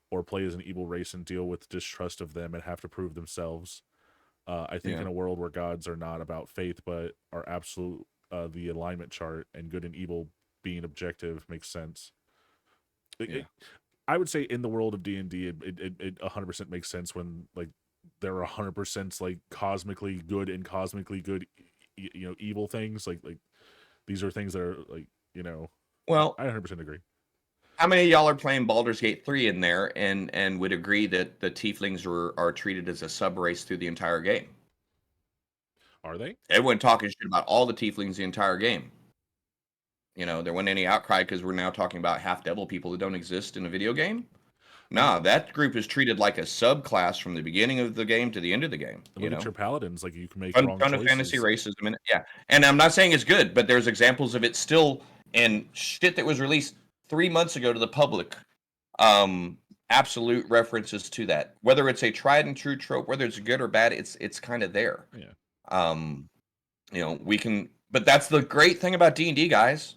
or play as an evil race and deal with distrust of them and have to prove themselves. I think Yeah. in a world where gods are not about faith but are absolute, the alignment chart and good and evil being objective makes sense. Yeah. I would say in the world of D&D, it 100% makes sense when like there are 100% like cosmically good and cosmically good, evil things. Like these are things that are like, Well, I 100% agree. how many of y'all are playing Baldur's Gate 3 in there and would agree that the tieflings are treated as a sub race through the entire game? Are they? Everyone talking shit about all the tieflings the entire game. There wasn't any outcry because we're now talking about half devil people that don't exist in a video game. Nah, that group is treated like a subclass from the beginning of the game to the end of the game. Look at your paladins, like you can make ton wrong of choices. fantasy racism, yeah. And I'm not saying it's good, but there's examples of it still and shit that was released 3 months ago to the public. Absolute references to that. Whether it's a tried and true trope, whether it's good or bad, it's kind of there. Yeah. We can, but that's the great thing about D&D, guys.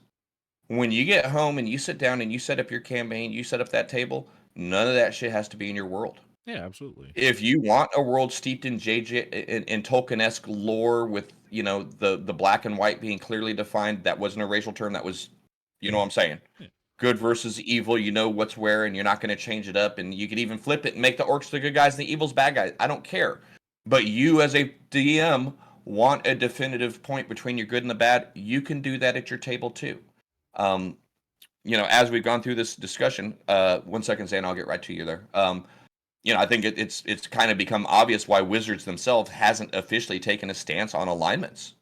When you get home and you sit down and you set up your campaign, you set up that table, none of that shit has to be in your world. Yeah, absolutely. If you want a world steeped in in Tolkien-esque lore with, the black and white being clearly defined, that wasn't a racial term, that was, you know what I'm saying? Yeah. Good versus evil, you know what's where, and you're not going to change it up, and you could even flip it and make the orcs the good guys and the evils bad guys. I don't care. But you as a DM want a definitive point between your good and the bad, you can do that at your table too. As we've gone through this discussion, 1 second, Zan, I'll get right to you there. I think it's kind of become obvious why Wizards themselves hasn't officially taken a stance on alignments.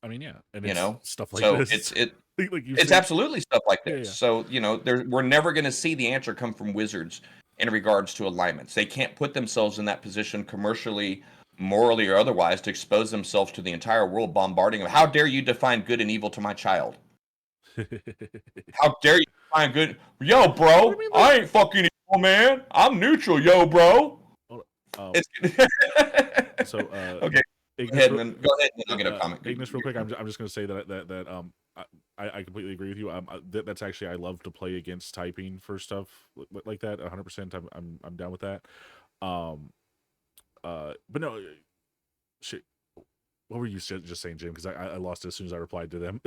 I mean, yeah, and it's stuff like so this. It's absolutely stuff like this. Yeah. So we're never going to see the answer come from Wizards in regards to alignments. They can't put themselves in that position commercially, morally, or otherwise to expose themselves to the entire world bombarding them. How dare you define good and evil to my child? How dare you define good? Yo, bro, I ain't fucking evil, man. I'm neutral, yo, bro. Okay. Ignis, go ahead and I'll get a comment. Ignis, real quick, I'm just going to say that I completely agree with you. That's actually, I love to play against typing for stuff like that. 100%. I'm down with that. But no, shit. What were you just saying, Jim? Because I lost it as soon as I replied to them.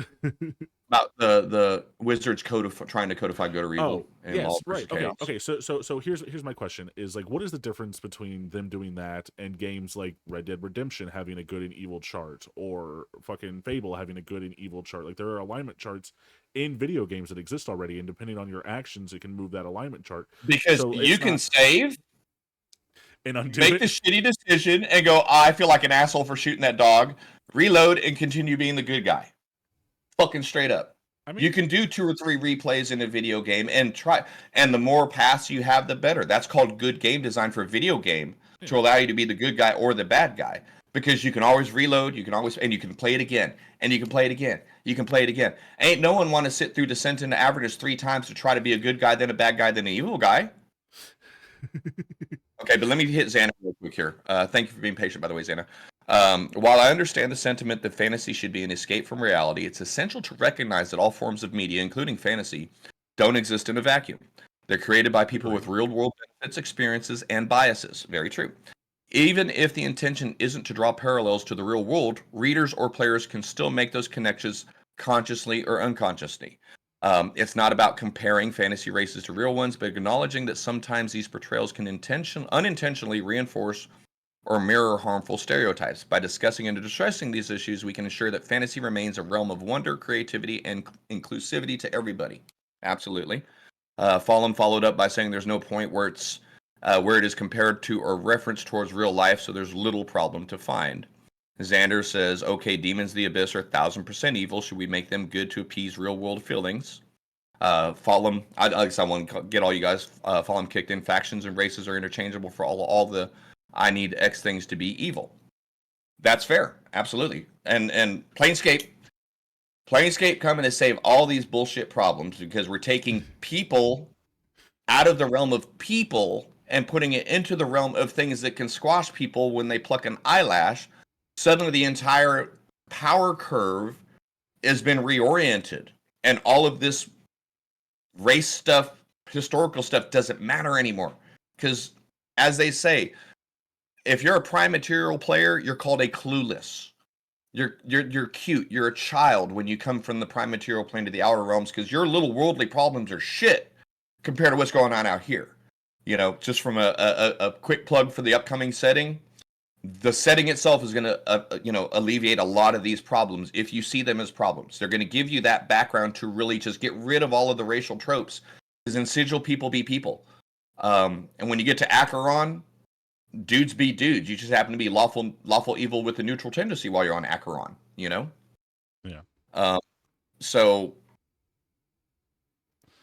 About the Wizards trying to codify good or evil. Oh, yes, right. Okay. So here's my question: is like, what is the difference between them doing that and games like Red Dead Redemption having a good and evil chart, or fucking Fable having a good and evil chart? Like, there are alignment charts in video games that exist already, and depending on your actions, it can move that alignment chart. Because you can save and undo make the shitty decision and go, I feel like an asshole for shooting that dog, reload and continue being the good guy. Fucking straight up. I mean, you can do 2 or 3 replays in a video game and the more paths you have, the better. That's called good game design for a video game, to allow you to be the good guy or the bad guy, because you can always reload, you can play it again, and you can play it again. You can play it again. Ain't no one want to sit through Descent into Avernus 3 times to try to be a good guy, then a bad guy, then an evil guy. Okay, but let me hit Xana real quick here. Thank you for being patient, by the way, Xana. While I understand the sentiment that fantasy should be an escape from reality, it's essential to recognize that all forms of media, including fantasy, don't exist in a vacuum. They're created by people with real-world benefits, experiences, and biases. Very true. Even if the intention isn't to draw parallels to the real world, readers or players can still make those connections consciously or unconsciously. It's not about comparing fantasy races to real ones, but acknowledging that sometimes these portrayals can unintentionally reinforce or mirror harmful stereotypes. By discussing and addressing these issues, we can ensure that fantasy remains a realm of wonder, creativity, and inclusivity to everybody. Absolutely. Fallon followed up by saying there's no point where it is compared to or referenced towards real life, so there's little problem to find. Xander says, okay, demons of the abyss are 1,000% evil. Should we make them good to appease real-world feelings? Fallon, I want to get all you guys. Fallon kicked in. Factions and races are interchangeable for all the I need X things to be evil. That's fair, absolutely. And Planescape coming to save all these bullshit problems because we're taking people out of the realm of people and putting it into the realm of things that can squash people when they pluck an eyelash. Suddenly the entire power curve has been reoriented, and all of this race stuff, historical stuff doesn't matter anymore. Because as they say, if you're a prime material player, you're called a clueless. You're cute. You're a child when you come from the prime material plane to the outer realms because your little worldly problems are shit compared to what's going on out here. You know, just from a quick plug for the upcoming setting, the setting itself is going to alleviate a lot of these problems if you see them as problems. They're going to give you that background to really just get rid of all of the racial tropes. Because in Sigil, people be people, and when you get to Acheron, dudes be dudes. You just happen to be lawful evil with a neutral tendency while you're on Acheron, you know? Yeah. So,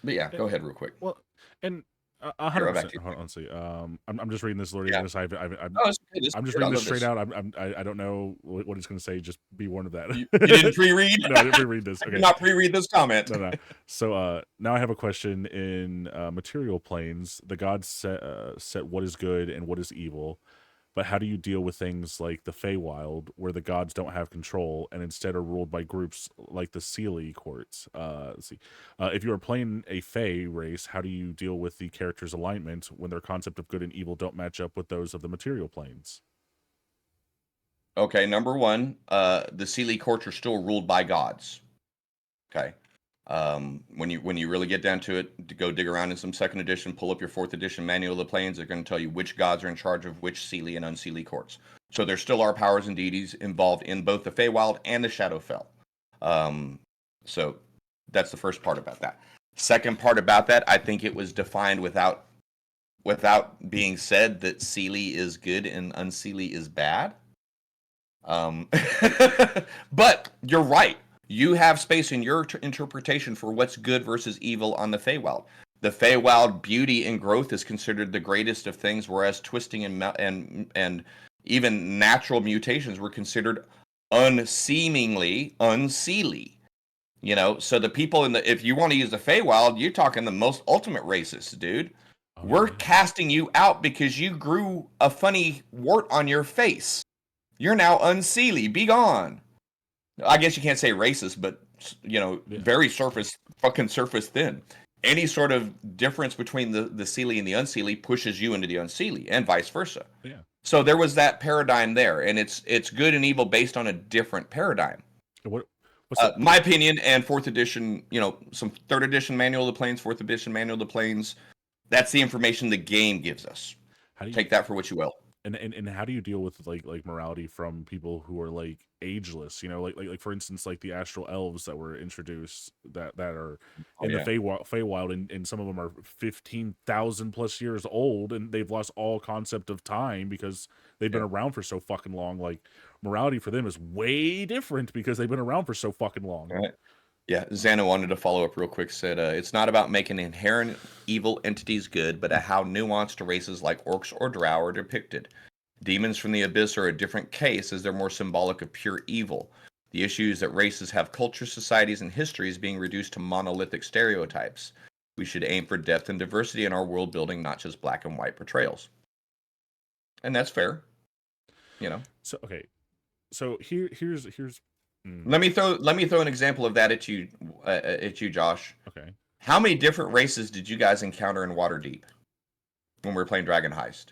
but yeah, go ahead real quick. Well, and 100%. Honestly, I'm just reading this literally. Yeah. I'm just reading this straight out. I don't know what it's going to say. Just be warned of that. You didn't pre-read? No, I didn't pre-read this. Okay. I did not pre-read this comment. No. So now I have a question. In material planes, the gods set what is good and what is evil. But how do you deal with things like the Feywild, where the gods don't have control and instead are ruled by groups like the Seelie courts? Let's see. If you are playing a Fey race, how do you deal with the character's alignment when their concept of good and evil don't match up with those of the material planes? Okay, number one, the Seelie courts are still ruled by gods. Okay. When you really get down to it, to go dig around in some second edition, pull up your fourth edition manual of the planes, they're going to tell you which gods are in charge of which Seelie and Unseelie courts. So there still are powers and deities involved in both the Feywild and the Shadowfell. So that's the first part about that. Second part about that, I think it was defined without being said that Seelie is good and Unseelie is bad. But you're right. You have space in your interpretation for what's good versus evil on the Feywild. The Feywild beauty and growth is considered the greatest of things, whereas twisting and even natural mutations were considered unseemingly unseelie. You know, so the people if you want to use the Feywild, you're talking the most ultimate racist, dude. Oh, we're casting you out because you grew a funny wart on your face. You're now unseelie. Be gone. I guess you can't say racist, but very surface thin. Any sort of difference between the Seelie and the Unseelie pushes you into the Unseelie, and vice versa. Yeah. So there was that paradigm there, and it's good and evil based on a different paradigm. My opinion, and fourth edition, some third edition manual of the planes, fourth edition manual of the planes. That's the information the game gives us. Take that for what you will. And how do you deal with like morality from people who are like ageless? You know, like for instance, like the astral elves that were introduced that are in the Feywild, and some of them are 15,000 plus years old, and they've lost all concept of time because they've been around for so fucking long. Like morality for them is way different because they've been around for so fucking long. Right. Yeah, Xana wanted to follow up real quick. Said it's not about making inherent evil entities good, but how nuanced races like orcs or drow are depicted. Demons from the abyss are a different case, as they're more symbolic of pure evil. The issue is that races have cultures, societies, and histories being reduced to monolithic stereotypes. We should aim for depth and diversity in our world building, not just black and white portrayals. And that's fair, So okay, so here's. Let me throw an example of that at you, Josh. Okay. How many different races did you guys encounter in Waterdeep when we were playing Dragon Heist?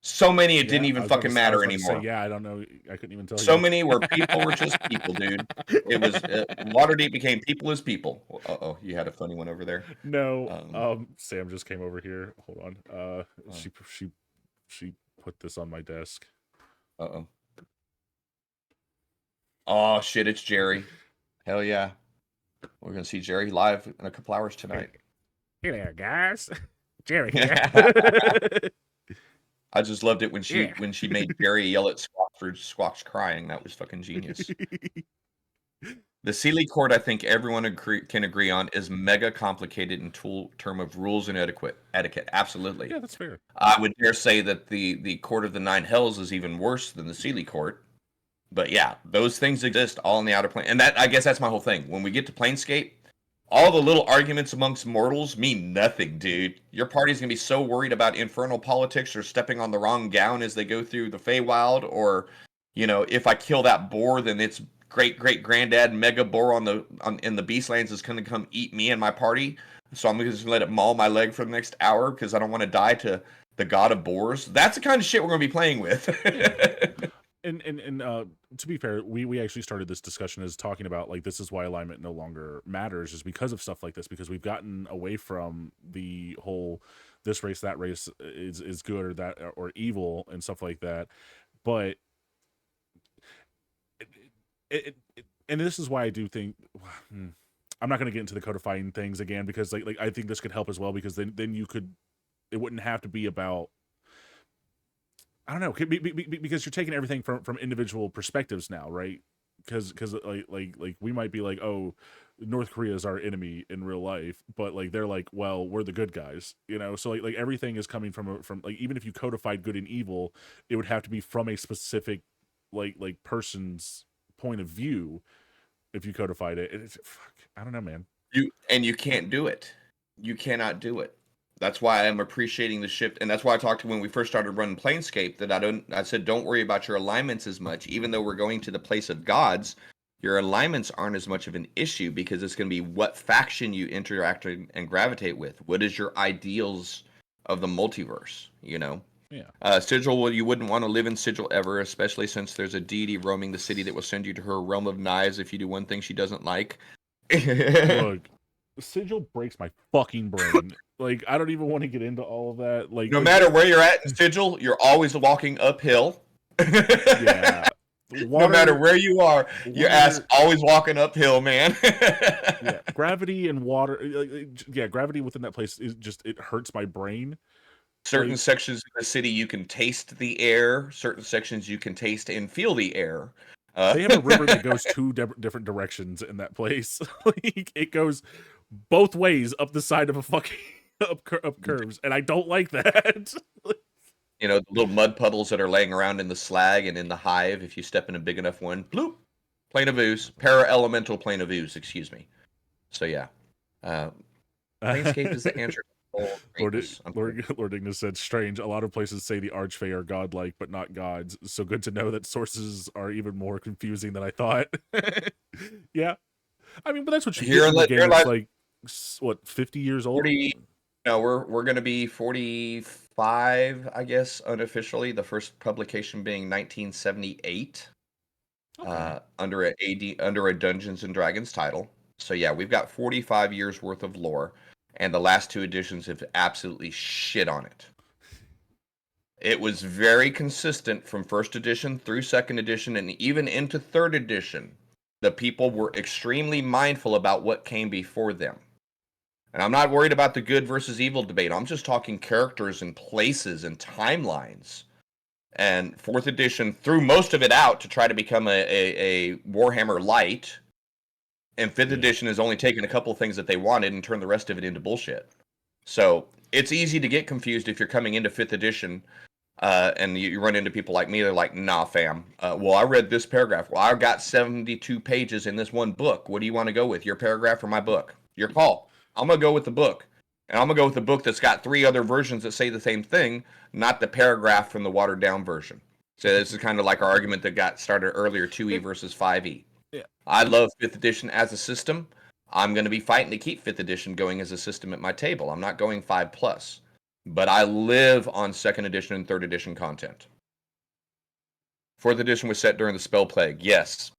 So many it didn't even fucking matter anymore. Yeah, I don't know. I couldn't even tell you. So many where people were just people, dude. It was Waterdeep became people as people. Uh-oh, you had a funny one over there. No, Sam just came over here. Hold on. She put this on my desk. Uh-oh. Oh shit, it's Jerry. Hell yeah. We're gonna see Jerry live in a couple hours tonight. Hey there, guys. Jerry. I just loved it when she made Jerry yell at Squawk for Squawk's crying. That was fucking genius. The Sealy Court, I think everyone can agree on, is mega complicated in term of rules and etiquette. Absolutely. Yeah, that's fair. I would dare say that the Court of the Nine Hells is even worse than the Sealy Court. But yeah, those things exist all in the outer plane. And that, I guess that's my whole thing. When we get to Planescape, all the little arguments amongst mortals mean nothing, dude. Your party's going to be so worried about infernal politics or stepping on the wrong gown as they go through the Feywild, or, if I kill that boar, then it's great granddad Mega Boar in the Beastlands is going to come eat me and my party. So I'm just going to let it maul my leg for the next hour because I don't want to die to the god of boars. That's the kind of shit we're going to be playing with. Yeah. And to be fair, we actually started this discussion as talking about like this is why alignment no longer matters, is because of stuff like this, because we've gotten away from the whole this race that race is good or that or evil and stuff like that. But and this is why I do think I'm not going to get into the codifying things again, because like I think this could help as well, because then it wouldn't have to be about, I don't know, because you're taking everything from individual perspectives now, right? Because like we might be like, oh, North Korea is our enemy in real life, but like they're like, well, we're the good guys, So like everything is coming from like, even if you codified good and evil, it would have to be from a specific like person's point of view. If you codified it, fuck, I don't know, man. You can't do it. You cannot do it. That's why I'm appreciating the shift, and that's why I talked to when we first started running Planescape that I said don't worry about your alignments as much. Even though we're going to the place of gods, your alignments aren't as much of an issue, because it's going to be what faction you interact and gravitate with. What is your ideals of the multiverse? Yeah. Sigil, well, you wouldn't want to live in Sigil ever, especially since there's a deity roaming the city that will send you to her realm of knives if you do one thing she doesn't like. Look, Sigil breaks my fucking brain. Like, I don't even want to get into all of that. Like, no matter where you're at in Sigil, you're always walking uphill. Yeah. No matter where you are, your ass always walking uphill, man. Yeah, gravity and water. Yeah, gravity within that place is just, it hurts my brain. Certain sections of the city you can taste the air. Certain sections you can taste and feel the air. They have a river that goes two different directions in that place. Like, it goes both ways up the side of a fucking up curves, and I don't like that. The little mud puddles that are laying around in the slag and in the hive. If you step in a big enough one, bloop, plane of ooze, para-elemental plane of ooze. Excuse me. So yeah, Planescape is the answer. Lord Ignis said, strange. A lot of places say the Archfey are godlike, but not gods. So good to know that sources are even more confusing than I thought. Yeah. I mean, but that's what you get in the game. It's like, what, 50 years old? 40, no, we're going to be 45, I guess, unofficially. The first publication being 1978, okay. Under a Dungeons and Dragons title. So yeah, we've got 45 years worth of lore. And the last two editions have absolutely shit on it. It was very consistent from first edition through second edition and even into third edition. The people were extremely mindful about what came before them. And I'm not worried about the good versus evil debate. I'm just talking characters and places and timelines. And fourth edition threw most of it out to try to become a Warhammer Light. And fifth edition has only taken a couple of things that they wanted and turned the rest of it into bullshit. So it's easy to get confused if you're coming into fifth edition and you run into people like me. They're like, nah, fam. Well, I read this paragraph. Well, I've got 72 pages in this one book. What do you want to go with, your paragraph or my book? Your call. I'm going to go with the book. And I'm going to go with the book that's got 3 other versions that say the same thing, not the paragraph from the watered down version. So this is kind of like our argument that got started earlier, 2E versus 5E. Yeah. I love 5th edition as a system. I'm going to be fighting to keep 5th edition going as a system at my table. I'm not going 5+. But I live on 2nd edition and 3rd edition content. 4th edition was set during the Spell Plague, yes.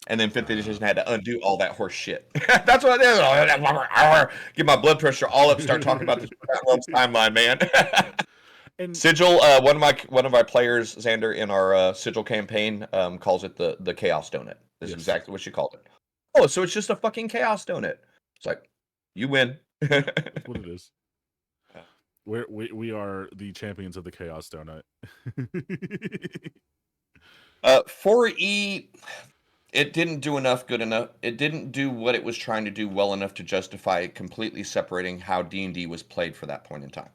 And then 5th edition had to undo all that horse shit. That's what it is. Get my blood pressure all up, start talking about this timeline, man. And Sigil, one of my players, Xander, in our Sigil campaign, calls it the Chaos Donut. That's exactly what she called it. Oh, so it's just a fucking Chaos Donut. It's like, you win. That's what it is. We are the champions of the Chaos Donut. 4E, it didn't do good enough. It didn't do what it was trying to do well enough to justify completely separating how D&D was played for that point in time.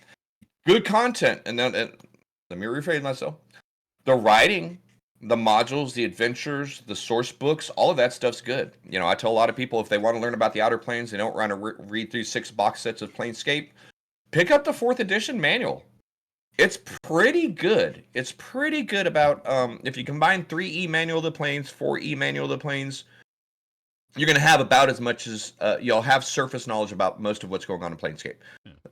Good content, and then let me rephrase myself. The writing, the modules, the adventures, the source books, all of that stuff's good. You know, I tell a lot of people if they want to learn about the Outer Planes, they don't want to read through 6 box sets of Planescape, pick up the 4th edition manual. It's pretty good. It's pretty good about if you combine 3E Manual of the Planes, 4E Manual of the Planes, you're going to have about as much as you'll have surface knowledge about most of what's going on in Planescape.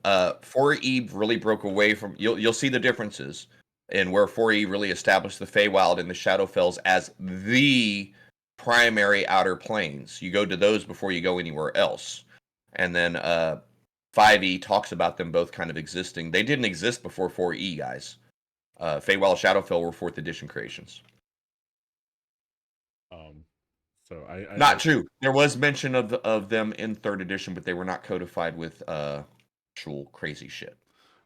4E really broke away from you'll see the differences in where 4E really established the Feywild and the Shadowfells as the primary outer planes. You go to those before you go anywhere else. And then 5E talks about them both kind of existing. They didn't exist before 4E, guys. Feywild, Shadowfell were 4th edition creations. So not true. There was mention of them in 3rd edition, but they were not codified with actual crazy shit.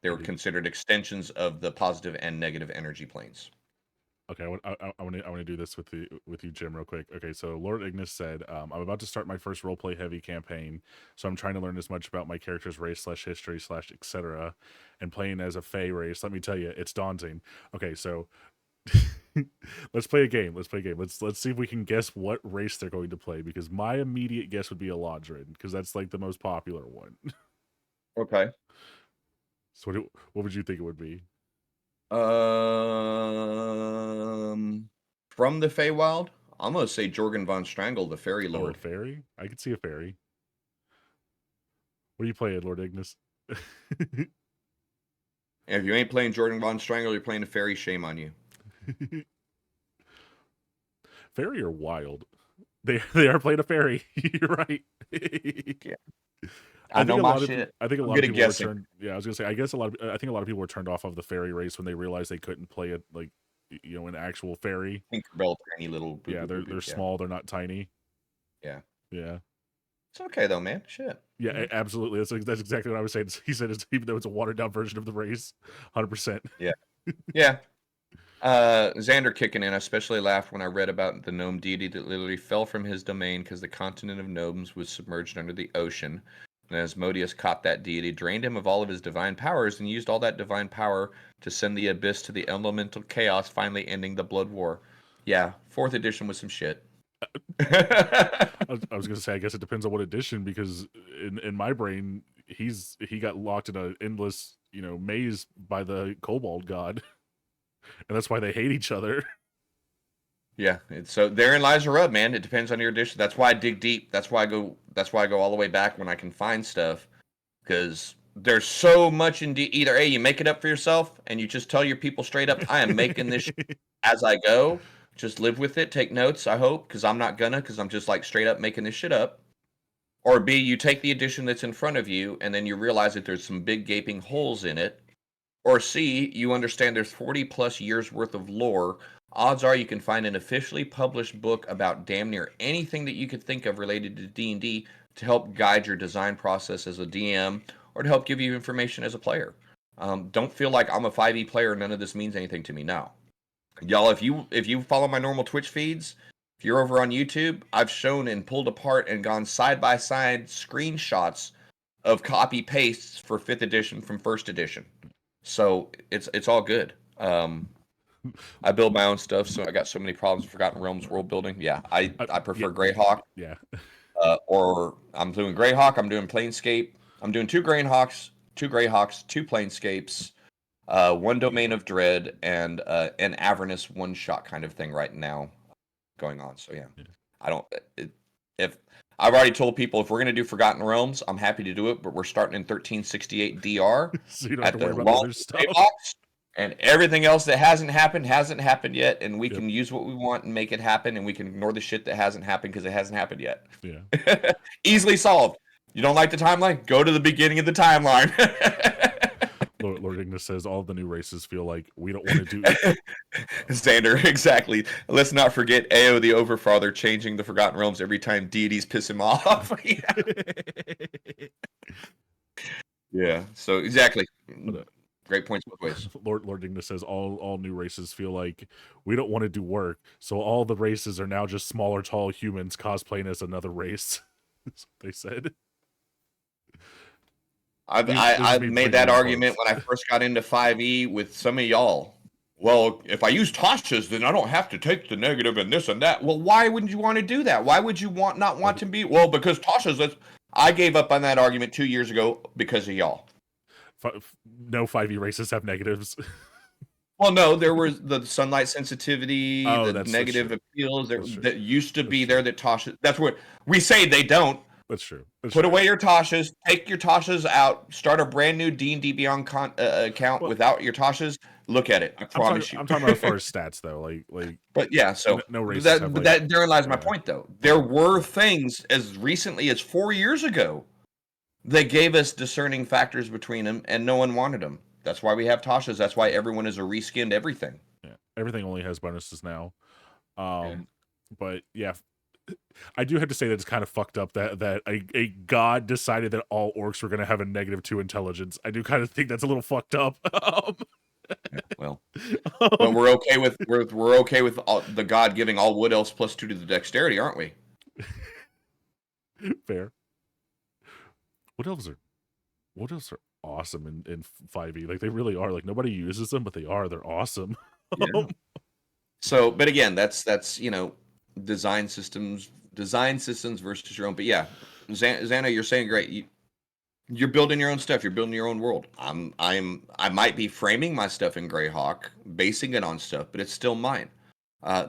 They were considered extensions of the positive and negative energy planes. Okay, I want to do this with you, Jim, real quick. Okay, so Lord Ignis said, I'm about to start my first roleplay heavy campaign, so I'm trying to learn as much about my character's race / history / etc. And playing as a Fey race. Let me tell you, it's daunting. Okay, so let's play a game. Let's see if we can guess what race they're going to play, because my immediate guess would be Eladrin, because that's like the most popular one. Okay. So what would you think it would be? From the Feywild, I'm gonna say Jorgen von Strangle, the Fairy Lord. Oh, fairy? I could see a fairy. What are you playing, Lord Ignis? And if you ain't playing Jorgen von Strangle, you're playing a fairy. Shame on you. Fairy are wild. They are playing a fairy. You're right. Yeah. I know my shit. I think a lot of people were turned. Yeah, I was gonna say. I think a lot of people were turned off of the fairy race when they realized they couldn't play it like, you know, an actual fairy. Tinkerbell, tiny little. Yeah, they're small. They're not tiny. Yeah. Yeah. It's okay though, man. Shit. Yeah, absolutely. That's exactly what I was saying. He said even though it's a watered down version of the race, 100%. Yeah. Yeah. Xander kicking in. I especially laughed when I read about the gnome deity that literally fell from his domain because the continent of gnomes was submerged under the ocean. And Asmodeus caught that deity, drained him of all of his divine powers, and used all that divine power to send the abyss to the elemental chaos, finally ending the blood war. Yeah, 4th edition was some shit. I was gonna say, I guess it depends on what edition, because in my brain, he got locked in an endless, you know, maze by the Kobold god, and that's why they hate each other. Yeah, so therein lies the rub, man. It depends on your edition. That's why I dig deep. That's why I go all the way back when I can find stuff, because there's so much in either A, you make it up for yourself and you just tell your people straight up, I am making this as I go. Just live with it. Take notes, I hope, because I'm not gonna, because I'm just like straight up making this shit up. Or B, you take the edition that's in front of you and then you realize that there's some big gaping holes in it. Or C, you understand there's 40 plus years worth of lore. Odds are you can find an officially published book about damn near anything that you could think of related to D&D to help guide your design process as a DM or to help give you information as a player. Don't feel like I'm a 5e player, none of this means anything to me now. Y'all, if you follow my normal Twitch feeds, if you're over on YouTube, I've shown and pulled apart and gone side-by-side screenshots of copy pastes for 5th edition from 1st edition. So it's all good. I build my own stuff, so I got so many problems with Forgotten Realms world building. Yeah, I prefer Greyhawk. Yeah. Or I'm doing Greyhawk. I'm doing Planescape. I'm doing 2 Greyhawks, 2 Planescapes, 1 Domain of Dread, and an Avernus 1-shot kind of thing right now going on. So yeah. I don't. If I've already told people if we're gonna do Forgotten Realms, I'm happy to do it, but we're starting in 1368 DR so you don't have to worry about other stuff. And everything else that hasn't happened yet, and we can use what we want and make it happen, and we can ignore the shit that hasn't happened because it hasn't happened yet. Yeah. Easily solved. You don't like the timeline? Go to the beginning of the timeline. Lord Ignis says all the new races feel like we don't want to do Xander, exactly. Let's not forget Ao the Overfather changing the Forgotten Realms every time deities piss him off. Yeah. So exactly. Great points both ways. Lord Digna says all new races feel like we don't want to do work, so all the races are now just smaller, tall humans cosplaying as another race. That's what they said. I've made that argument when I first got into 5e with some of y'all. Well, if I use Tasha's, then I don't have to take the negative and this and that. Well, why wouldn't you want to do that? Why would you not want to be? Well, because Tasha's. I gave up on that argument 2 years ago because of y'all. No 5e races have negatives. Well, no, there was the sunlight sensitivity, the negative appeals that used to be there that Tasha. That's what we say they don't. That's true. Put away your Tashas. Take your Tashas out. Start a brand new D&D Beyond account without your Tashas. Look at it. I promise you. I'm talking about as far as stats, though. Like. But yeah, so no races that therein lies my point, though. There were things as recently as 4 years ago that gave us discerning factors between them, and no one wanted them. That's why we have Tashas. That's why everyone is a reskinned everything. Yeah, everything only has bonuses now. But yeah. I do have to say that it's kind of fucked up that a god decided that all orcs were going to have a -2 intelligence. I do kind of think that's a little fucked up. Well, but we're okay with the god giving all wood elves +2 to the dexterity, aren't we? Fair. Wood elves are awesome in 5e. Like they really are. Like nobody uses them, but they are. They're awesome. Yeah. So, but again, that's design systems versus your own. But yeah, Xana, you're saying great. You're building your own stuff. You're building your own world. I might be framing my stuff in Greyhawk, basing it on stuff, but it's still mine.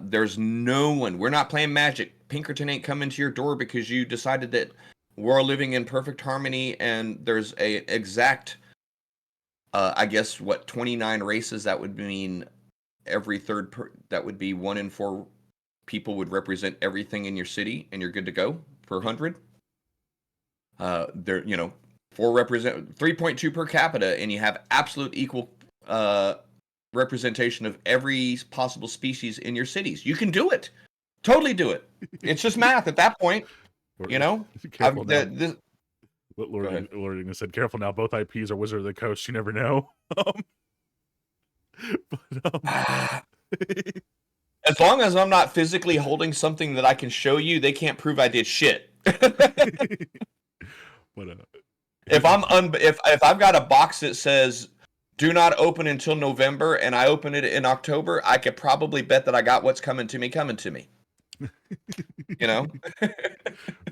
There's no one. We're not playing Magic. Pinkerton ain't coming to your door because you decided that we're all living in perfect harmony and there's a exact, I guess, 29 races. That would mean every that would be 1 in 4 people would represent everything in your city, and you're good to go per 100. There, 4 represent 3.2 per capita, and you have absolute equal representation of every possible species in your cities. You can do it, totally do it. It's just math at that point, Careful now. Lord said, "Careful now. Both IPs are Wizard of the Coast. You never know." As long as I'm not physically holding something that I can show you, they can't prove I did shit. If I've got a box that says "Do not open until November" and I open it in October, I could probably bet that I got what's coming to me.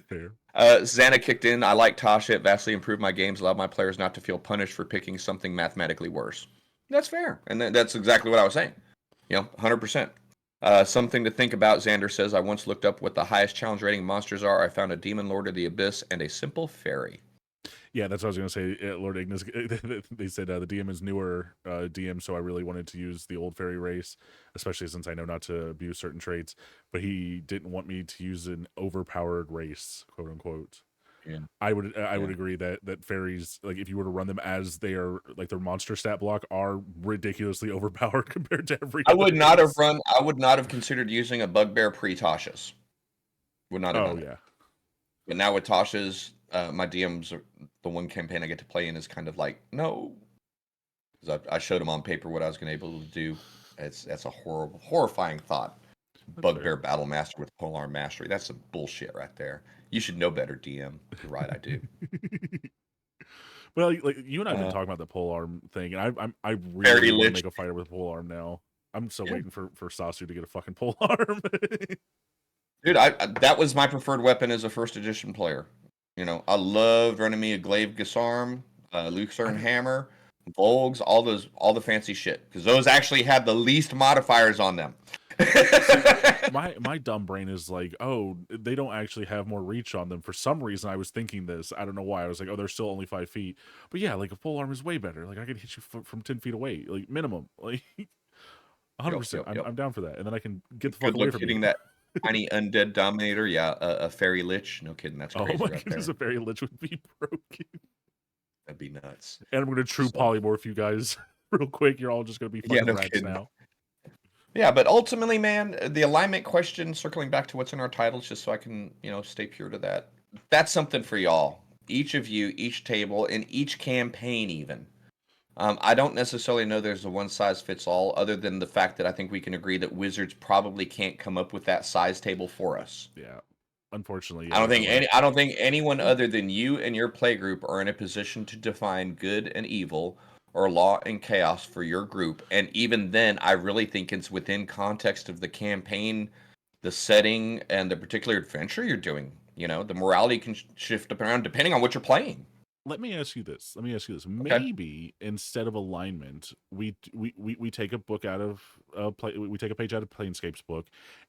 Fair. Xana kicked in. I like Tasha. It vastly improved my games. Allowed my players not to feel punished for picking something mathematically worse. That's fair, and that's exactly what I was saying. 100%. Something to think about, Xander says, I once looked up what the highest challenge rating monsters are. I found a Demon Lord of the Abyss and a Simple Fairy. Yeah, that's what I was going to say. Lord Ignis, they said the DM is newer DM, so I really wanted to use the old fairy race, especially since I know not to abuse certain traits. But he didn't want me to use an overpowered race, quote unquote. Yeah. I would agree that fairies, like if you were to run them as they are, like their monster stat block are ridiculously overpowered compared to every. I would not have considered using a bugbear pre-Tasha's. Would not have done it. But now with Tasha's, my DMs, the one campaign I get to play in is kind of like, no. Because I showed them on paper what I was going to be able to do. That's a horrifying thought. Bugbear Battle Master with Polearm Mastery. That's some bullshit right there. You should know better, DM. You're right, I do. Well, like you and I have been talking about the polearm thing, and I really want to make a fighter with polearm now. I'm still waiting for Sasu to get a fucking polearm. Dude, that was my preferred weapon as a first edition player. I loved running me a Glaive Gisarm, Lucerne Hammer, Volgs, all the fancy shit, because those actually had the least modifiers on them. my dumb brain is like, oh, they don't actually have more reach on them. For some reason, I was thinking this. I don't know why. I was like, oh, they're still only 5 feet. But yeah, like a polearm is way better. Like I can hit you from 10 feet away, like minimum. Like 100%. I'm down for that, and then I can get the fuck away from hitting that tiny undead dominator. Yeah, a fairy lich. No kidding, that's crazy. Oh my goodness, a fairy lich would be broken. That'd be nuts. And I'm going to true polymorph you guys real quick. You're all just going to be fucking rats now. Yeah, but ultimately, man, the alignment question, circling back to what's in our titles, just so I can, stay pure to that. That's something for y'all. Each of you, each table, and each campaign even. I don't necessarily know there's a one size fits all, other than the fact that I think we can agree that Wizards probably can't come up with that size table for us. Yeah. Unfortunately, I yeah. don't think Like, I don't think anyone other than you and your playgroup are in a position to define good and evil or law and chaos for your group. And even then, I really think it's within context of the campaign, the setting, and the particular adventure you're doing. You know, the morality can shift around depending on what you're playing. let me ask you this. Okay. Maybe instead of alignment, we take a book out of we take a page out of Planescape's book,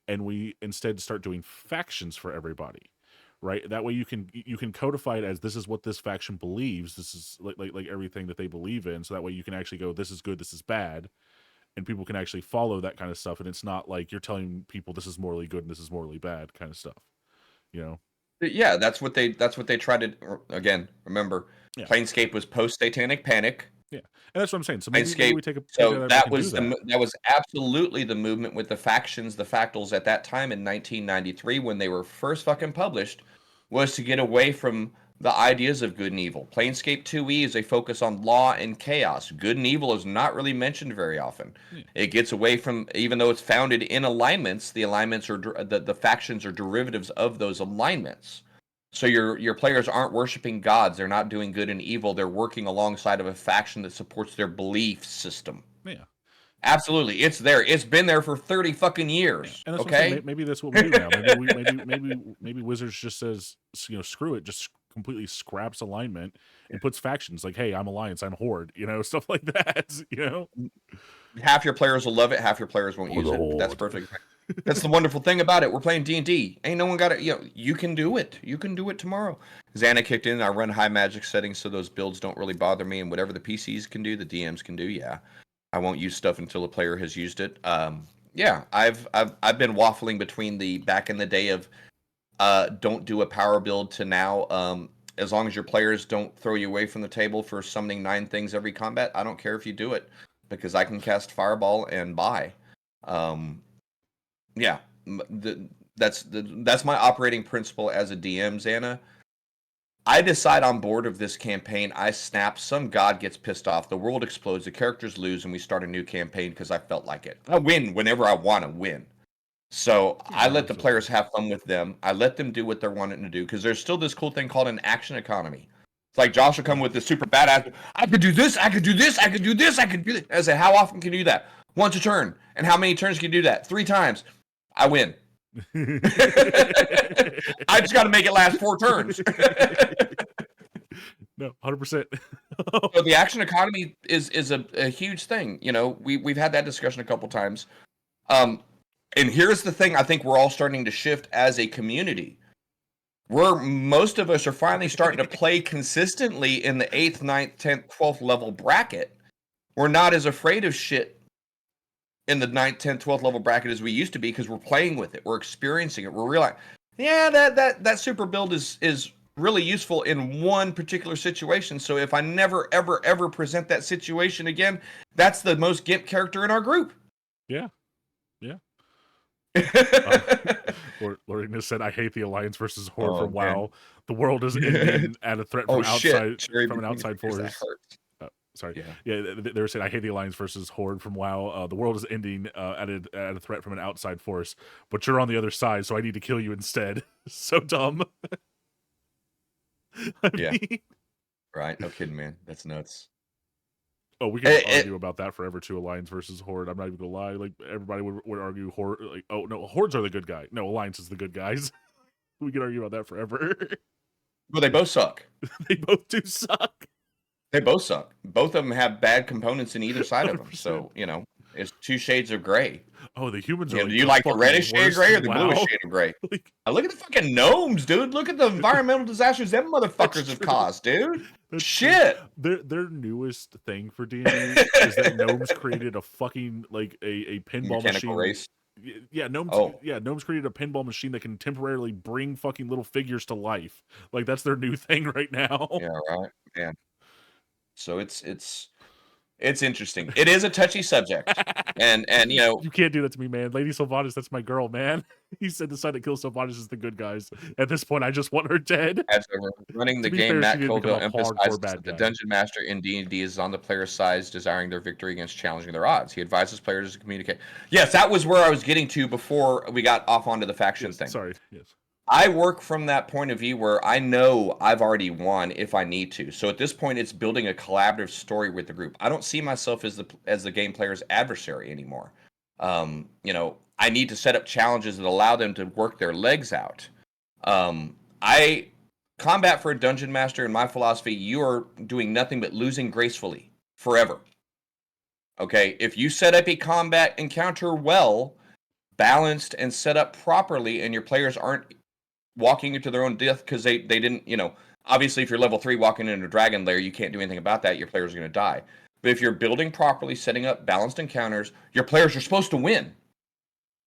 and we instead start doing factions for everybody. Right. That way you can codify it as this is what this faction believes. This is like everything that they believe in. So that way you can actually go, this is good, this is bad, and people can actually follow that kind of stuff. And it's not like you're telling people this is morally good and this is morally bad kind of stuff. You know? Yeah, that's what they tried to again, remember, Yeah. Planescape was post Satanic Panic. Yeah. And that's what I'm saying. So maybe Planescape. we take a page out So of that book that and do was that. that was absolutely the movement with the factions, the factals at that time in 1993 when they were first fucking published, was to get away from the ideas of good and evil. Planescape 2e is a focus on law and chaos. Good and evil is not really mentioned very often. Yeah. It gets away from, even though it's founded in alignments, the alignments are the factions are derivatives of those alignments. So your players aren't worshiping gods. They're not doing good and evil. They're working alongside of a faction that supports their belief system. Yeah. Absolutely, it's there. It's been there for 30 fucking Yeah. years. And that's what I'm saying. Okay. Maybe that's what we do now. Maybe Wizards just says, screw it, just completely scraps alignment and puts factions like, hey, I'm Alliance, I'm Horde, stuff like that. Half your players will love it. Half your players won't use it. That's perfect. That's the wonderful thing about it. We're playing D&D. Ain't no one got it. You can do it. You can do it tomorrow. Xana kicked in. I run high magic settings, so those builds don't really bother me. And whatever the PCs can do, the DMs can do. Yeah, I won't use stuff until a player has used it. Yeah, I've been waffling between the back in the day of don't do a power build to now. As long as your players don't throw you away from the table for summoning 9 things every combat, I don't care if you do it because I can cast Fireball and buy. Yeah, that's my operating principle as a DM, Xana. I decide on board of this campaign, I snap, some god gets pissed off, the world explodes, the characters lose, and we start a new campaign because I felt like it. I win whenever I want to win. So I let the players have fun with them. I let them do what they're wanting to do because there's still this cool thing called an action economy. It's like Josh will come with this super badass, I could do this, I could do this, I could do this, I could do this. I say, how often can you do that? Once a turn. And how many turns can you do that? 3 times. I win. I just got to make it last 4 turns. No, 100%. So the action economy is a huge thing. We've had that discussion a couple times. And here's the thing: I think we're all starting to shift as a community. Most of us are finally starting to play consistently in the 8th, 9th, 10th, 12th level bracket. We're not as afraid of shit in the 9th, 10th, 12th level bracket as we used to be because we're playing with it. We're experiencing it. We're realizing, yeah, that super build is really useful in one particular situation. So if I never, ever, ever present that situation again, that's the most GIMP character in our group. Yeah. Lord Ignis said, I hate the Alliance versus Horde from WoW. Man. The world is ending at a threat from an outside force. Sorry. Yeah, they were saying, I hate the Alliance versus Horde from WoW. The world is ending at a threat from an outside force, but you're on the other side, so I need to kill you instead. So dumb. Right. No kidding, man. That's nuts. Oh, we can argue about that forever too. Alliance versus Horde. I'm not even gonna lie. Like everybody would argue Horde. Like, oh no, Hordes are the good guy. No, Alliance is the good guys. We can argue about that forever. Well, they both suck. They both do suck. They both suck. Both of them have bad components in either side of them. 100%. So it's 2 shades of gray. Oh, the humans are. Do you like the reddish shade of gray or the bluish shade of gray? Look at the fucking gnomes, dude. Look at the environmental disasters them motherfuckers have caused, dude. Shit. Their newest thing for D&D is that gnomes created a fucking a pinball mechanical machine. Race. Yeah, gnomes created a pinball machine that can temporarily bring fucking little figures to life. Like that's their new thing right now. Yeah, right. Man. So it's interesting. It is a touchy subject. And you know, You can't do that to me, man. Lady Sylvanas, that's my girl, man. He said the side that kills Sylvanas is the good guys. At this point, I just want her dead. as over running To the be game, fair, she Matt did become Colville a hardcore emphasizes bad that the guy. dungeon master in D&D is on the player's side, desiring their victory against challenging their odds. He advises players to communicate. Yes, that was where I was getting to before we got off onto the faction Yes, thing. sorry. Yes. I work from that point of view where I know I've already won if I need to. So at this point, it's building a collaborative story with the group. I don't see myself as the game player's adversary anymore. You know, I need to set up challenges that allow them to work their legs out. I combat for a dungeon master in my philosophy, you are doing nothing but losing gracefully forever. Okay, if you set up a combat encounter well, balanced and set up properly, and your players aren't walking into their own death because they didn't, you know, obviously if you're level 3 walking into a dragon lair, you can't do anything about that. Your players are going to die. But if you're building properly, setting up balanced encounters, your players are supposed to win.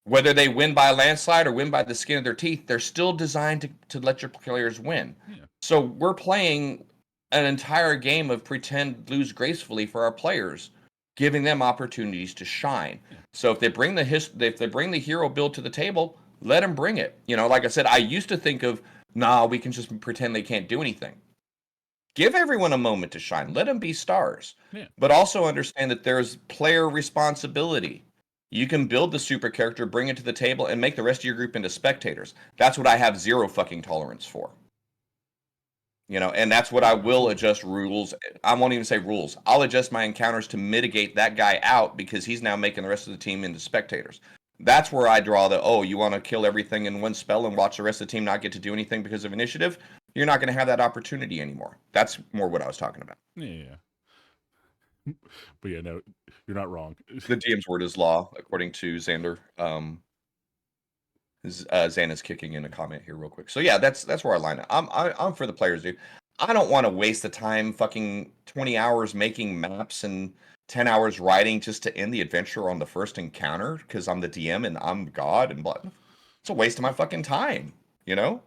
Whether they win by a landslide or win by the skin of their teeth, they're still designed to let your players win. Yeah. So we're playing an entire game of pretend lose gracefully for our players, giving them opportunities to shine. Yeah. So if they bring the hero build to the table, let them bring it. You know, like I said, I used to think of, nah, we can just pretend they can't do anything. Give everyone a moment to shine. Let them be stars. Yeah. But also understand that there's player responsibility. You can build the super character, bring it to the table, and make the rest of your group into spectators. That's what I have zero fucking tolerance for. You know, and that's what I will adjust rules. I won't even say rules. I'll adjust my encounters to mitigate that guy out because he's now making the rest of the team into spectators. That's where I draw the, oh, you want to kill everything in one spell and watch the rest of the team not get to do anything because of initiative? You're not going to have that opportunity anymore. That's more what I was talking about. Yeah. But yeah, no, you're not wrong. The DM's word is law, according to Xander. Xana's kicking in a comment here real quick. So yeah, that's where I line up. I'm for the players, dude. I don't want to waste the time fucking 20 hours making maps and 10 hours writing just to end the adventure on the first encounter because I'm the DM and I'm God and blah. It's a waste of my fucking time, you know?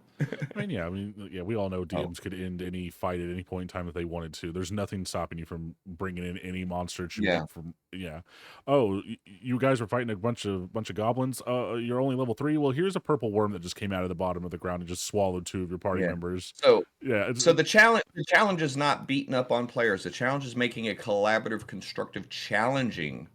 I mean, we all know DMs could end any fight at any point in time if they wanted to. There's nothing stopping you from bringing in any monster that you want from. Yeah. Oh, you guys were fighting a bunch of goblins. You're only level 3. Well, here's a purple worm that just came out of the bottom of the ground and just swallowed 2 of your party members. So yeah. So the challenge is not beating up on players. The challenge is making a collaborative, constructive, challenging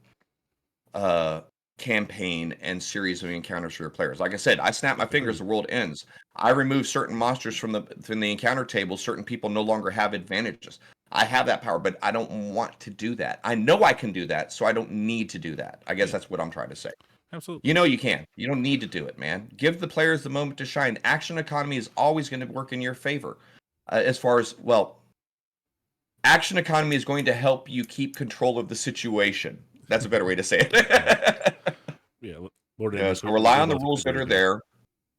campaign and series of encounters for your players. Like I said, I snap my fingers, the world ends. I remove certain monsters from the encounter table. Certain people no longer have advantages. I have that power, but I don't want to do that. I know I can do that, so I don't need to do that. I guess that's what I'm trying to say. Absolutely. You know you can. You don't need to do it, man. Give the players the moment to shine. Action economy is always going to work in your favor. As far as, well, action economy is going to help you keep control of the situation. That's a better way to say it. Yeah, Lord. So rely on the rules that are there,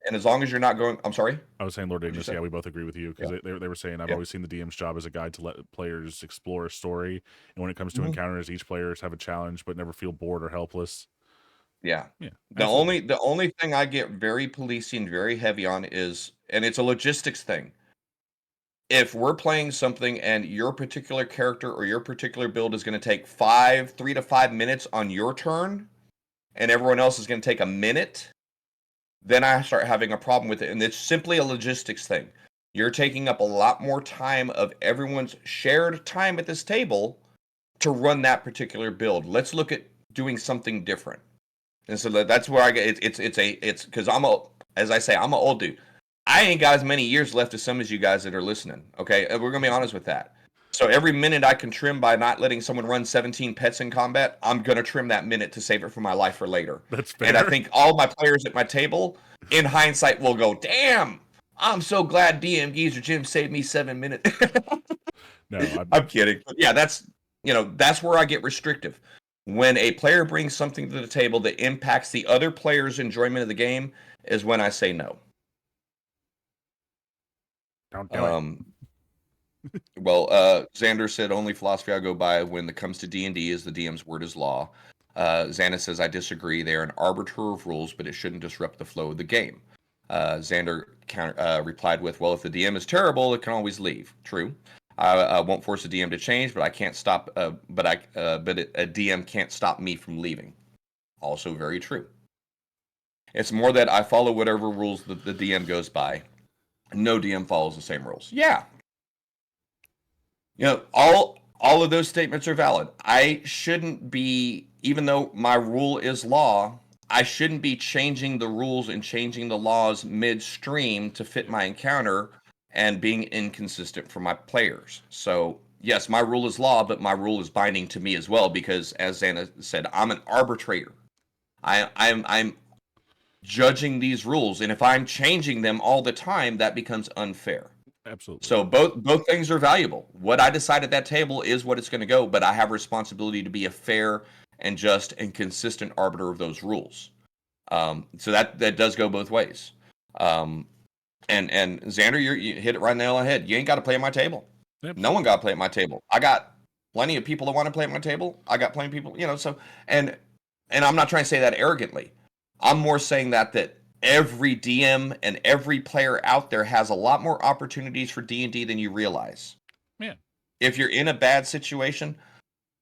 and as long as you're not going, I'm sorry. I was saying, Lord Ignis. Yeah, we both agree with you because they were saying I've always seen the DM's job as a guide to let players explore a story, and when it comes to encounters, each players have a challenge but never feel bored or helpless. Yeah. The only thing I get very policing, very heavy on is, and it's a logistics thing. If we're playing something and your particular character or your particular build is going to take 3 to 5 minutes on your turn, and everyone else is going to take a minute, then I start having a problem with it. And it's simply a logistics thing. You're taking up a lot more time of everyone's shared time at this table to run that particular build. Let's look at doing something different. And so that's where I get it's because as I say, I'm an old dude. I ain't got as many years left as some of you guys that are listening. Okay, we're gonna be honest with that. So every minute I can trim by not letting someone run 17 pets in combat, I'm gonna trim that minute to save it for my life for later. That's fair. And I think all my players at my table, in hindsight, will go, "Damn, I'm so glad DM Geezer Jim saved me 7 minutes." No, I'm kidding. But yeah, that's where I get restrictive. When a player brings something to the table that impacts the other player's enjoyment of the game, is when I say no. Well, Xander said only philosophy I go by when it comes to D&D is the DM's word is law. Xana says I disagree. They are an arbiter of rules, but it shouldn't disrupt the flow of the game. Xander replied with, well, if the DM is terrible, it can always leave. True. I won't force a DM to change, but I can't stop. But a DM can't stop me from leaving. Also very true. It's more that I follow whatever rules the DM goes by. No DM follows the same rules. Yeah. All of those statements are valid. I shouldn't be, even though my rule is law, I shouldn't be changing the rules and changing the laws midstream to fit my encounter and being inconsistent for my players. So yes, my rule is law, but my rule is binding to me as well because, as Xana said, I'm an arbitrator. I'm judging these rules, and if I'm changing them all the time, that becomes unfair. Absolutely. So both things are valuable. What I decide at that table is what it's going to go, but I have a responsibility to be a fair and just and consistent arbiter of those rules. So that does go both ways. And Xander, you hit it right nail on the head. You ain't got to play at my table. Absolutely. No one got to play at my table. I got plenty of people that want to play at my table. I got plenty of people, so and I'm not trying to say that arrogantly. I'm more saying that every DM and every player out there has a lot more opportunities for D&D than you realize. Yeah. If you're in a bad situation,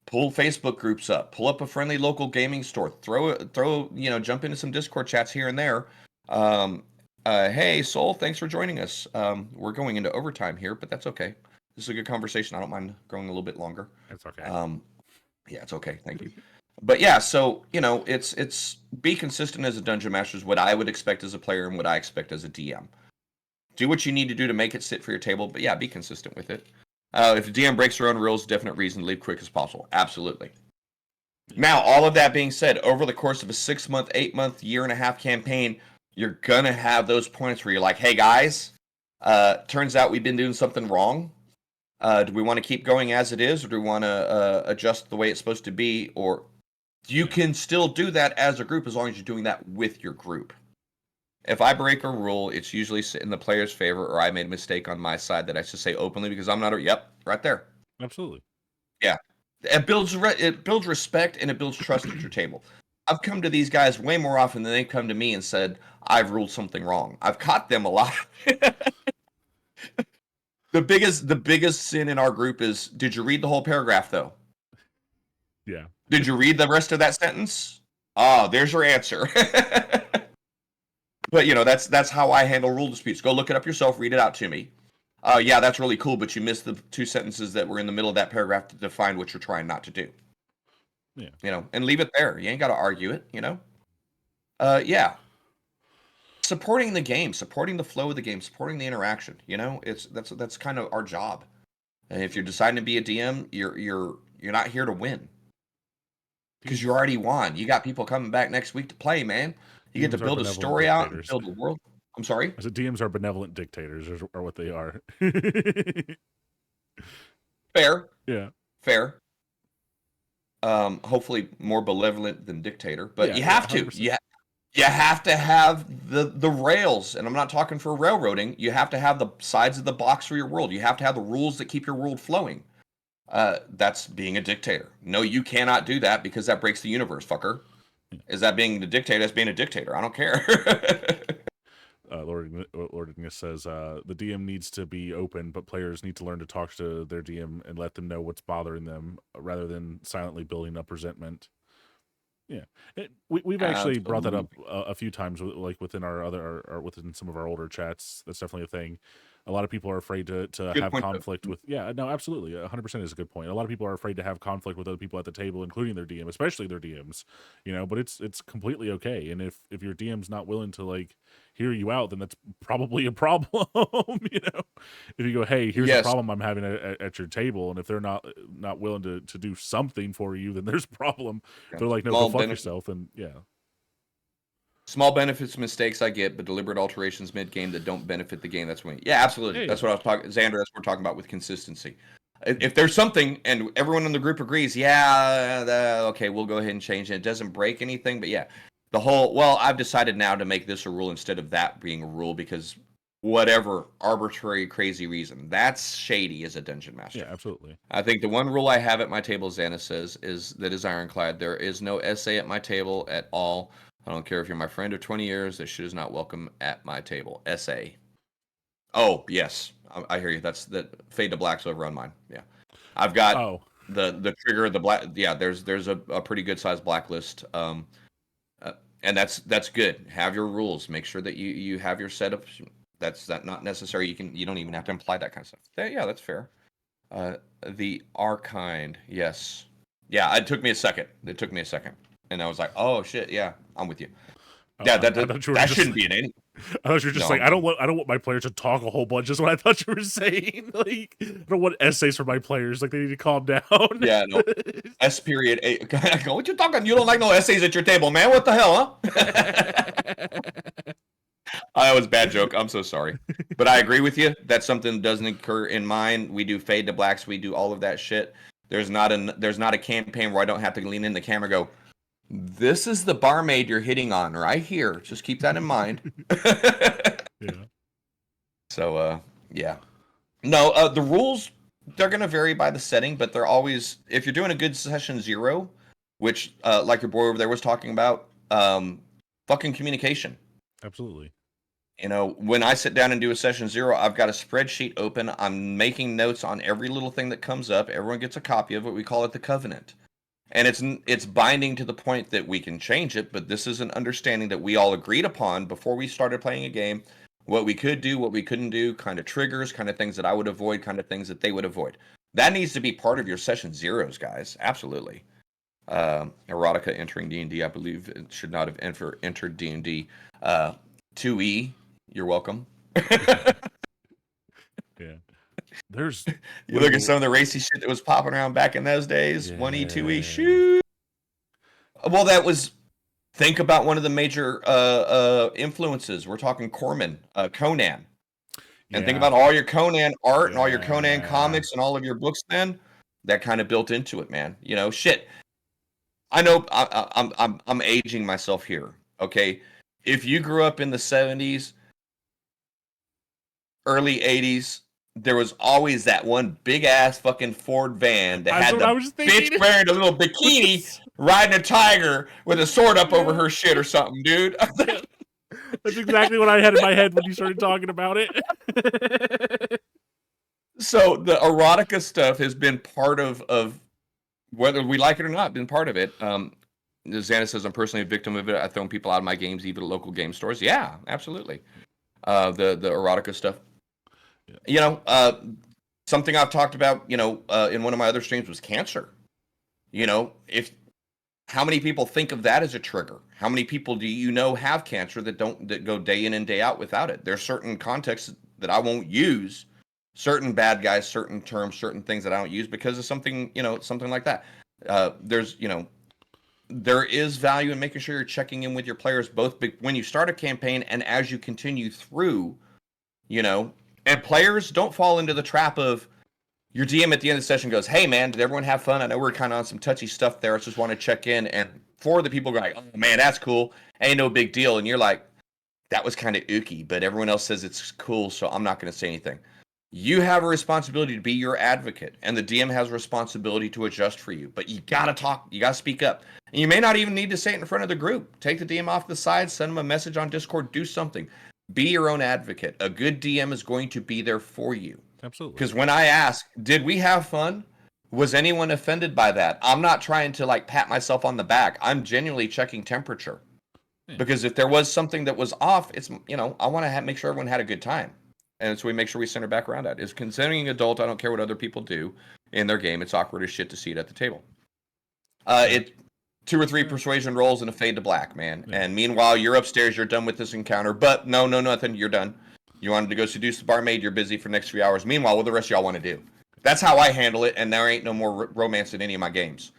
pull Facebook groups up, pull up a friendly local gaming store, throw jump into some Discord chats here and there. Hey, Soul, thanks for joining us. We're going into overtime here, but that's okay. This is a good conversation. I don't mind going a little bit longer. It's okay. Yeah, it's okay. Thank you. But yeah, so it's be consistent as a dungeon master is what I would expect as a player and what I expect as a DM. Do what you need to do to make it sit for your table, but yeah, be consistent with it. If the DM breaks their own rules, definite reason to leave quick as possible. Absolutely. Now, all of that being said, over the course of a 6-month, 8-month, year-and-a-half campaign, you're gonna have those points where you're like, "Hey guys, turns out we've been doing something wrong. Do we want to keep going as it is, or do we want to adjust the way it's supposed to be?" Or you can still do that as a group as long as you're doing that with your group. If I break a rule, it's usually in the player's favor, or I made a mistake on my side that I should say openly because I'm not. Yep, right there. Absolutely. Yeah, it builds respect and it builds trust at your table. I've come to these guys way more often than they've come to me and said I've ruled something wrong. I've caught them a lot. The biggest sin in our group is, did you read the whole paragraph though? Yeah. Did you read the rest of that sentence? Oh, there's your answer. But that's how I handle rule disputes. Go look it up yourself, read it out to me. Yeah, that's really cool, but you missed the 2 sentences that were in the middle of that paragraph to define what you're trying not to do. Yeah. And leave it there. You ain't got to argue it, Yeah. Supporting the game, supporting the flow of the game, supporting the interaction, that's kind of our job. And if you're deciding to be a DM, you're not here to win. Because you already won. You got people coming back next week to play, man. You get to build a story out and build a world. I'm sorry? I said DMs are benevolent dictators, are what they are. Fair. Yeah. Fair. Hopefully more benevolent than dictator. But you have to. You have to have the rails. And I'm not talking for railroading. You have to have the sides of the box for your world. You have to have the rules that keep your world flowing. That's being a dictator. No, you cannot do that because that breaks the universe, fucker. Is that being the dictator? That's being a dictator. I don't care. Lord Ignis says the DM needs to be open, but players need to learn to talk to their DM and let them know what's bothering them, rather than silently building up resentment. Yeah, we've actually brought that up a few times, like within within some of our older chats. That's definitely a thing. A lot of people are afraid to have conflict with. Yeah, no, absolutely, 100% is a good point. A lot of people are afraid to have conflict with other people at the table, including their DM, especially their DMs. But it's completely okay. And if your DM's not willing to hear you out, then that's probably a problem. If you go, hey, here's a problem I'm having at your table, and if they're not willing to do something for you, then there's a problem. They're like, no, go fuck yourself, and yeah. Small benefits, mistakes I get, but deliberate alterations mid-game that don't benefit the game, that's when. Yeah, absolutely. That's what I was talking, Xander, that's what we're talking about with consistency. If there's something, and everyone in the group agrees, okay, we'll go ahead and change it. It doesn't break anything, but yeah. The whole, I've decided now to make this a rule instead of that being a rule because whatever arbitrary, crazy reason. That's shady as a dungeon master. Yeah, absolutely. I think the one rule I have at my table, Xana says, that is ironclad. There is no SA at my table at all. I don't care if you're my friend of 20 years. That shit is not welcome at my table. SA. Oh, yes. I hear you. That's the Fade to Black's over on mine. Yeah. I've got the trigger, the black. Yeah, there's a pretty good sized blacklist. And that's good. Have your rules. Make sure that you have your setup. That's not necessary. You don't even have to imply that kind of stuff. Yeah, that's fair. The Arkind, yes, yeah. It took me a second. And I was like, oh shit, yeah, I'm with you. Yeah, I thought you were that just shouldn't be in any. I thought you were just No, like, I don't want my players to talk a whole bunch. Is what I thought you were saying. Like, I don't want essays for my players. Like, they need to calm down. Yeah, no. S period A. What you talking? You don't like no essays at your table, man? What the hell, huh? That was a bad joke. I'm so sorry, but I agree with you. That's something that doesn't occur in mine. We do fade to blacks. We do all of that shit. There's not a campaign where I don't have to lean in the camera and go, this is the barmaid you're hitting on right here. Just keep that in mind. Yeah. So, yeah. No, the rules, they're going to vary by the setting, but they're always, if you're doing a good session 0, which, like your boy over there was talking about, fucking communication. Absolutely. You know, when I sit down and do a session 0, I've got a spreadsheet open. I'm making notes on every little thing that comes up. Everyone gets a copy of it. We call it the covenant. And it's binding to the point that we can change it, but this is an understanding that we all agreed upon before we started playing a game. What we could do, what we couldn't do, kind of triggers, kind of things that I would avoid, kind of things that they would avoid. That needs to be part of your session 0s, guys. Absolutely. Erotica entering D&D, I believe it should not have entered D&D. 2E, you're welcome. Yeah. There's You look at some of the racy shit that was popping around back in those days. 1E, 2E, shoot. Well, that was. Think about one of the major influences. We're talking Conan. And think about all your Conan art and all your Conan comics and all of your books. Then that kind of built into it, man. You know, shit. I know I'm aging myself here. Okay, if you grew up in the 70s, early 80s, there was always that one big ass fucking Ford van that had the bitch wearing a little bikini riding a tiger with a sword up over her shit or something, dude. That's exactly what I had in my head when you started talking about it. So the erotica stuff has been part of whether we like it or not, been part of it. Xana says, I'm personally a victim of it. I've thrown people out of my games, even at local game stores. Yeah, absolutely. The erotica stuff. Yeah. You know, something I've talked about, you know, in one of my other streams was cancer. You know, how many people think of that as a trigger? How many people do you know have cancer that go day in and day out without it? There's certain contexts that I won't use, certain bad guys, certain terms, certain things that I don't use because of something, you know, something like that. There is value in making sure you're checking in with your players both when you start a campaign and as you continue through, you know, and players don't fall into the trap of your DM at the end of the session goes, hey man, did everyone have fun? I know we're kind of on some touchy stuff there. I just want to check in. And 4 of the people go like, oh man, that's cool. Ain't no big deal. And you're like, that was kind of ooky, but everyone else says it's cool, so I'm not going to say anything. You have a responsibility to be your advocate, and the DM has a responsibility to adjust for you. But you gotta talk, you gotta speak up. And you may not even need to say it in front of the group. Take the DM off the side, send them a message on Discord, do something. Be your own advocate. A good DM is going to be there for you. Absolutely. Because when I ask, did we have fun? Was anyone offended by that? I'm not trying to like pat myself on the back. I'm genuinely checking temperature. Yeah. Because if there was something that was off, it's, you know, I want to make sure everyone had a good time. And so we make sure we center back around that. Is considering an adult, I don't care what other people do in their game. It's awkward as shit to see it at the table. It 2 or 3 persuasion rolls and a fade to black, man. Yeah. And meanwhile, you're upstairs, you're done with this encounter. But no, nothing. You're done. You wanted to go seduce the barmaid. You're busy for the next 3 hours. Meanwhile, what the rest of y'all want to do? That's how I handle it. And there ain't no more romance in any of my games.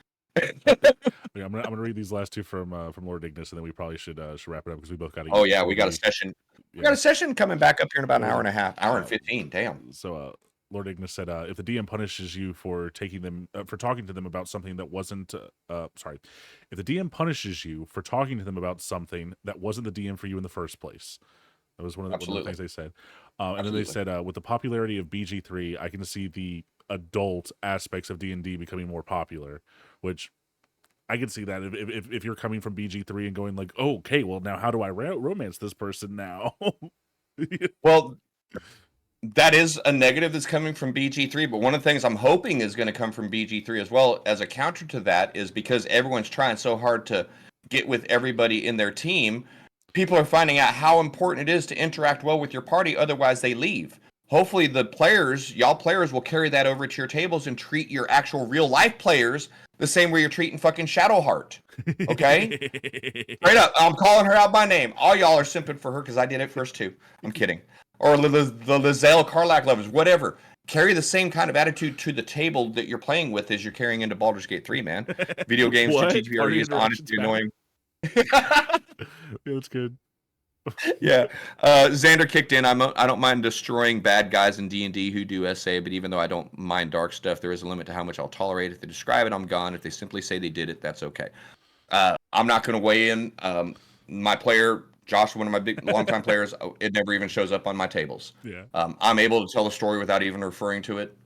Yeah, I'm gonna read these last 2 from Lord Ignis, and then we probably should wrap it up because we both got to. Oh yeah, we got a session. We got a session coming back up here in about an hour and a half, hour and 15. Damn. So Lord Ignis said, if the DM punishes you for talking to them about something that wasn't, if the DM punishes you for talking to them about something that wasn't the DM for you in the first place. That was one of the things they said. And then they said, with the popularity of BG3, I can see the adult aspects of D&D becoming more popular, which I can see that if you're coming from BG3 and going like, oh, okay, well, now how do I romance this person now? Well, that is a negative that's coming from BG3, but one of the things I'm hoping is going to come from BG3 as well as a counter to that is because everyone's trying so hard to get with everybody in their team, people are finding out how important it is to interact well with your party. Otherwise, they leave. Hopefully, y'all players will carry that over to your tables and treat your actual real life players the same way you're treating fucking Shadowheart. Okay? Straight up, I'm calling her out by name. All y'all are simping for her because I did it first too. I'm kidding. Or the Lizelle Karlach lovers, whatever. Carry the same kind of attitude to the table that you're playing with as you're carrying into Baldur's Gate 3, man. Video games TTRPG is honestly annoying. Yeah, that's good. Yeah, Xander kicked in. I don't mind destroying bad guys in D&D who do SA, but even though I don't mind dark stuff, there is a limit to how much I'll tolerate. If they describe it, I'm gone. If they simply say they did it, that's okay. I'm not going to weigh in. My player, Josh, one of my big longtime players, it never even shows up on my tables. Yeah. I'm able to tell a story without even referring to it.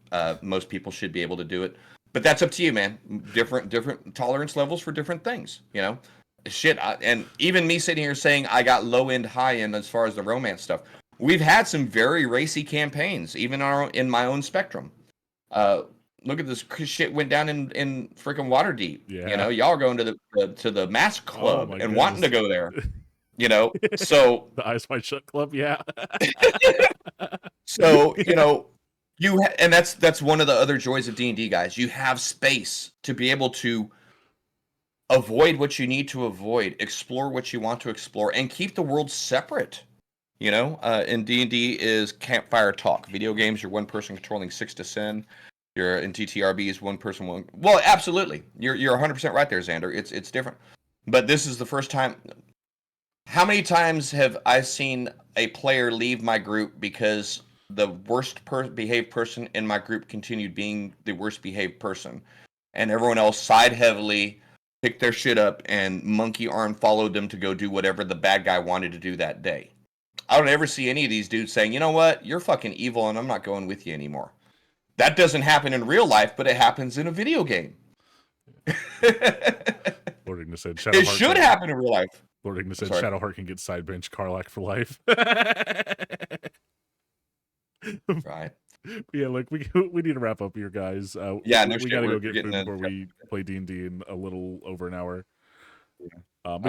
Most people should be able to do it, but that's up to you, man. Different tolerance levels for different things, you know. Shit, and even me sitting here saying I got low end, high end as far as the romance stuff. We've had some very racy campaigns, even in my own spectrum. Look at this shit went down in freaking Waterdeep. Yeah. You know, y'all are going to the Mask Club and goodness. wanting to go there. You know, so the Eyes Wide Shut Club, yeah. So you know, and that's one of the other joys of D&D, guys. You have space to be able to avoid what you need to avoid, explore what you want to explore, and keep the world separate. You know, in D&D is campfire talk. Video games, you're one person controlling 6 to 10. You're in TTRB is one person. Well, absolutely, you're 100% right there, Xander. It's different, but this is the first time. How many times have I seen a player leave my group because the worst behaved person in my group continued being the worst behaved person, and everyone else sighed heavily, picked their shit up, and monkey arm followed them to go do whatever the bad guy wanted to do that day? I don't ever see any of these dudes saying, you know what, you're fucking evil and I'm not going with you anymore. That doesn't happen in real life, but it happens in a video game. Lord Ignis said, it should happen in real life. Lord Ignis said, Shadowheart can get side bench Karlach for life. Right. Yeah, look, we need to wrap up here, guys. Yeah, we gotta go get food before we play D&D in a little over an hour. Yeah. But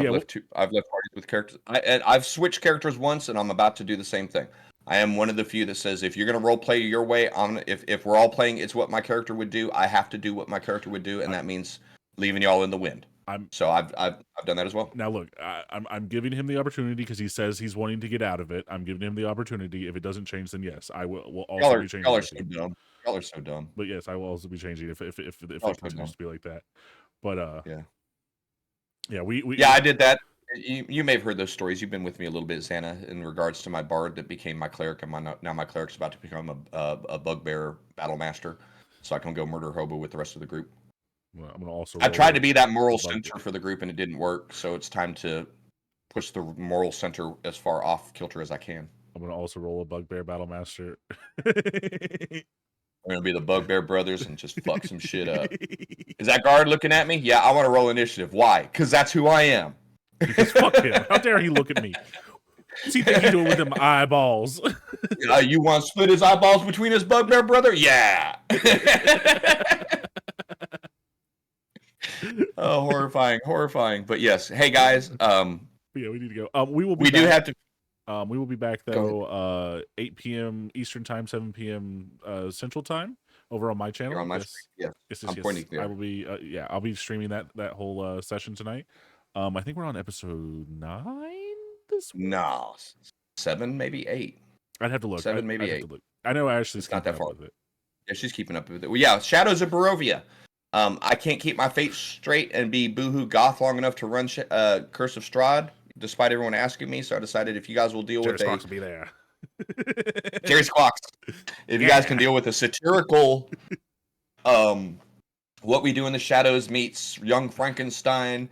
I've left parties with characters. I've switched characters once, and I'm about to do the same thing. I am one of the few that says if you're gonna role play your way, if we're all playing, it's what my character would do. I have to do what my character would do, and that means leaving y'all in the wind. So I've done that as well. Now look, I'm giving him the opportunity because he says he's wanting to get out of it. I'm giving him the opportunity. If it doesn't change, then yes, I will also be changing. Y'all are so dumb. Y'all are so dumb. But yes, I will also be changing if it continues to be like that. But yeah, I did that. You may have heard those stories. You've been with me a little bit, Xana, in regards to my bard that became my cleric, and now my cleric's about to become a bugbear battle master, so I can go murder hobo with the rest of the group. Well, I'm gonna also. I tried to be that moral center for the group, and it didn't work. So it's time to push the moral center as far off kilter as I can. I'm gonna also roll a bugbear battle master. We're gonna be the Bugbear Brothers and just fuck some shit up. Is that guard looking at me? Yeah, I want to roll initiative. Why? Because that's who I am. Because fuck him. How dare he look at me? What's he think he doing with them eyeballs? You want to split his eyeballs between his Bugbear brother? Yeah. Oh, horrifying. But yes, hey guys. Yeah, we need to go. We will. Do have to. We will be back though. 8 p.m. Eastern time, 7 p.m. Central time, over on my channel. You're on my screen. Yes. I'm pointing there. I will be. I'll be streaming that whole session tonight. I think we're on episode 9 this week. No, 7, maybe 8. I'd have to look. 7, maybe 8. I know Ashley's not that far. With it. Yeah, she's keeping up with it. Well, yeah, Shadows of Barovia. I can't keep my face straight and be boohoo goth long enough to run Curse of Strahd, despite everyone asking me. So I decided if you guys will deal Jerry with Squawks will be there. Jerry Squawks. If you guys can deal with a satirical, What We Do in the Shadows meets Young Frankenstein,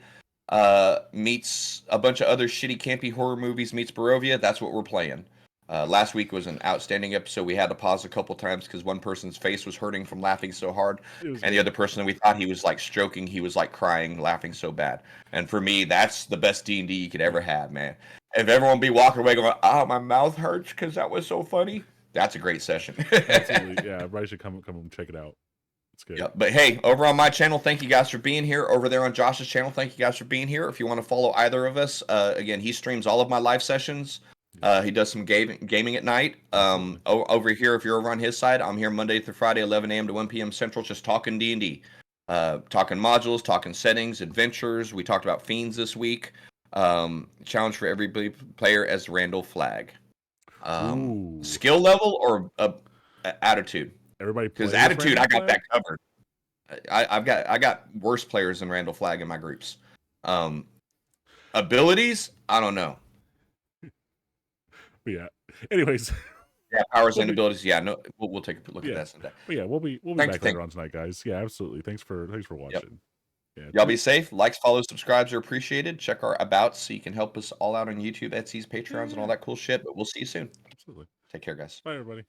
meets a bunch of other shitty campy horror movies meets Barovia, that's what we're playing. Last week was an outstanding episode. We had to pause a couple times because one person's face was hurting from laughing so hard, and the other person, we thought he was like stroking, he was like crying, laughing so bad. And for me, that's the best D&D you could ever have, man. If everyone be walking away going, "Oh, my mouth hurts because that was so funny," that's a great session. Absolutely, yeah. Everybody should come and check it out. That's good. Yeah, but hey, over on my channel, thank you guys for being here. Over there on Josh's channel, thank you guys for being here. If you want to follow either of us, again, he streams all of my live sessions. He does some gaming at night. Over here, if you're over on his side, I'm here Monday through Friday, 11 a.m. to 1 p.m. Central, just talking D&D, talking modules, talking settings, adventures. We talked about fiends this week. Challenge for every player as Randall Flagg. Skill level or attitude? Everybody, Because attitude, I got that covered. I got worse players than Randall Flagg in my groups. Abilities, I don't know. Yeah. Anyways. Yeah, powers and abilities. Yeah, no, we'll take a look at that someday. But yeah, we'll be back later on tonight, guys. Yeah, absolutely. Thanks for watching. Yep. Yeah, y'all be safe. Likes, follows, subscribes are appreciated. Check our abouts so you can help us all out on YouTube, Etsy's, Patreons, and all that cool shit. But we'll see you soon. Absolutely. Take care, guys. Bye, everybody.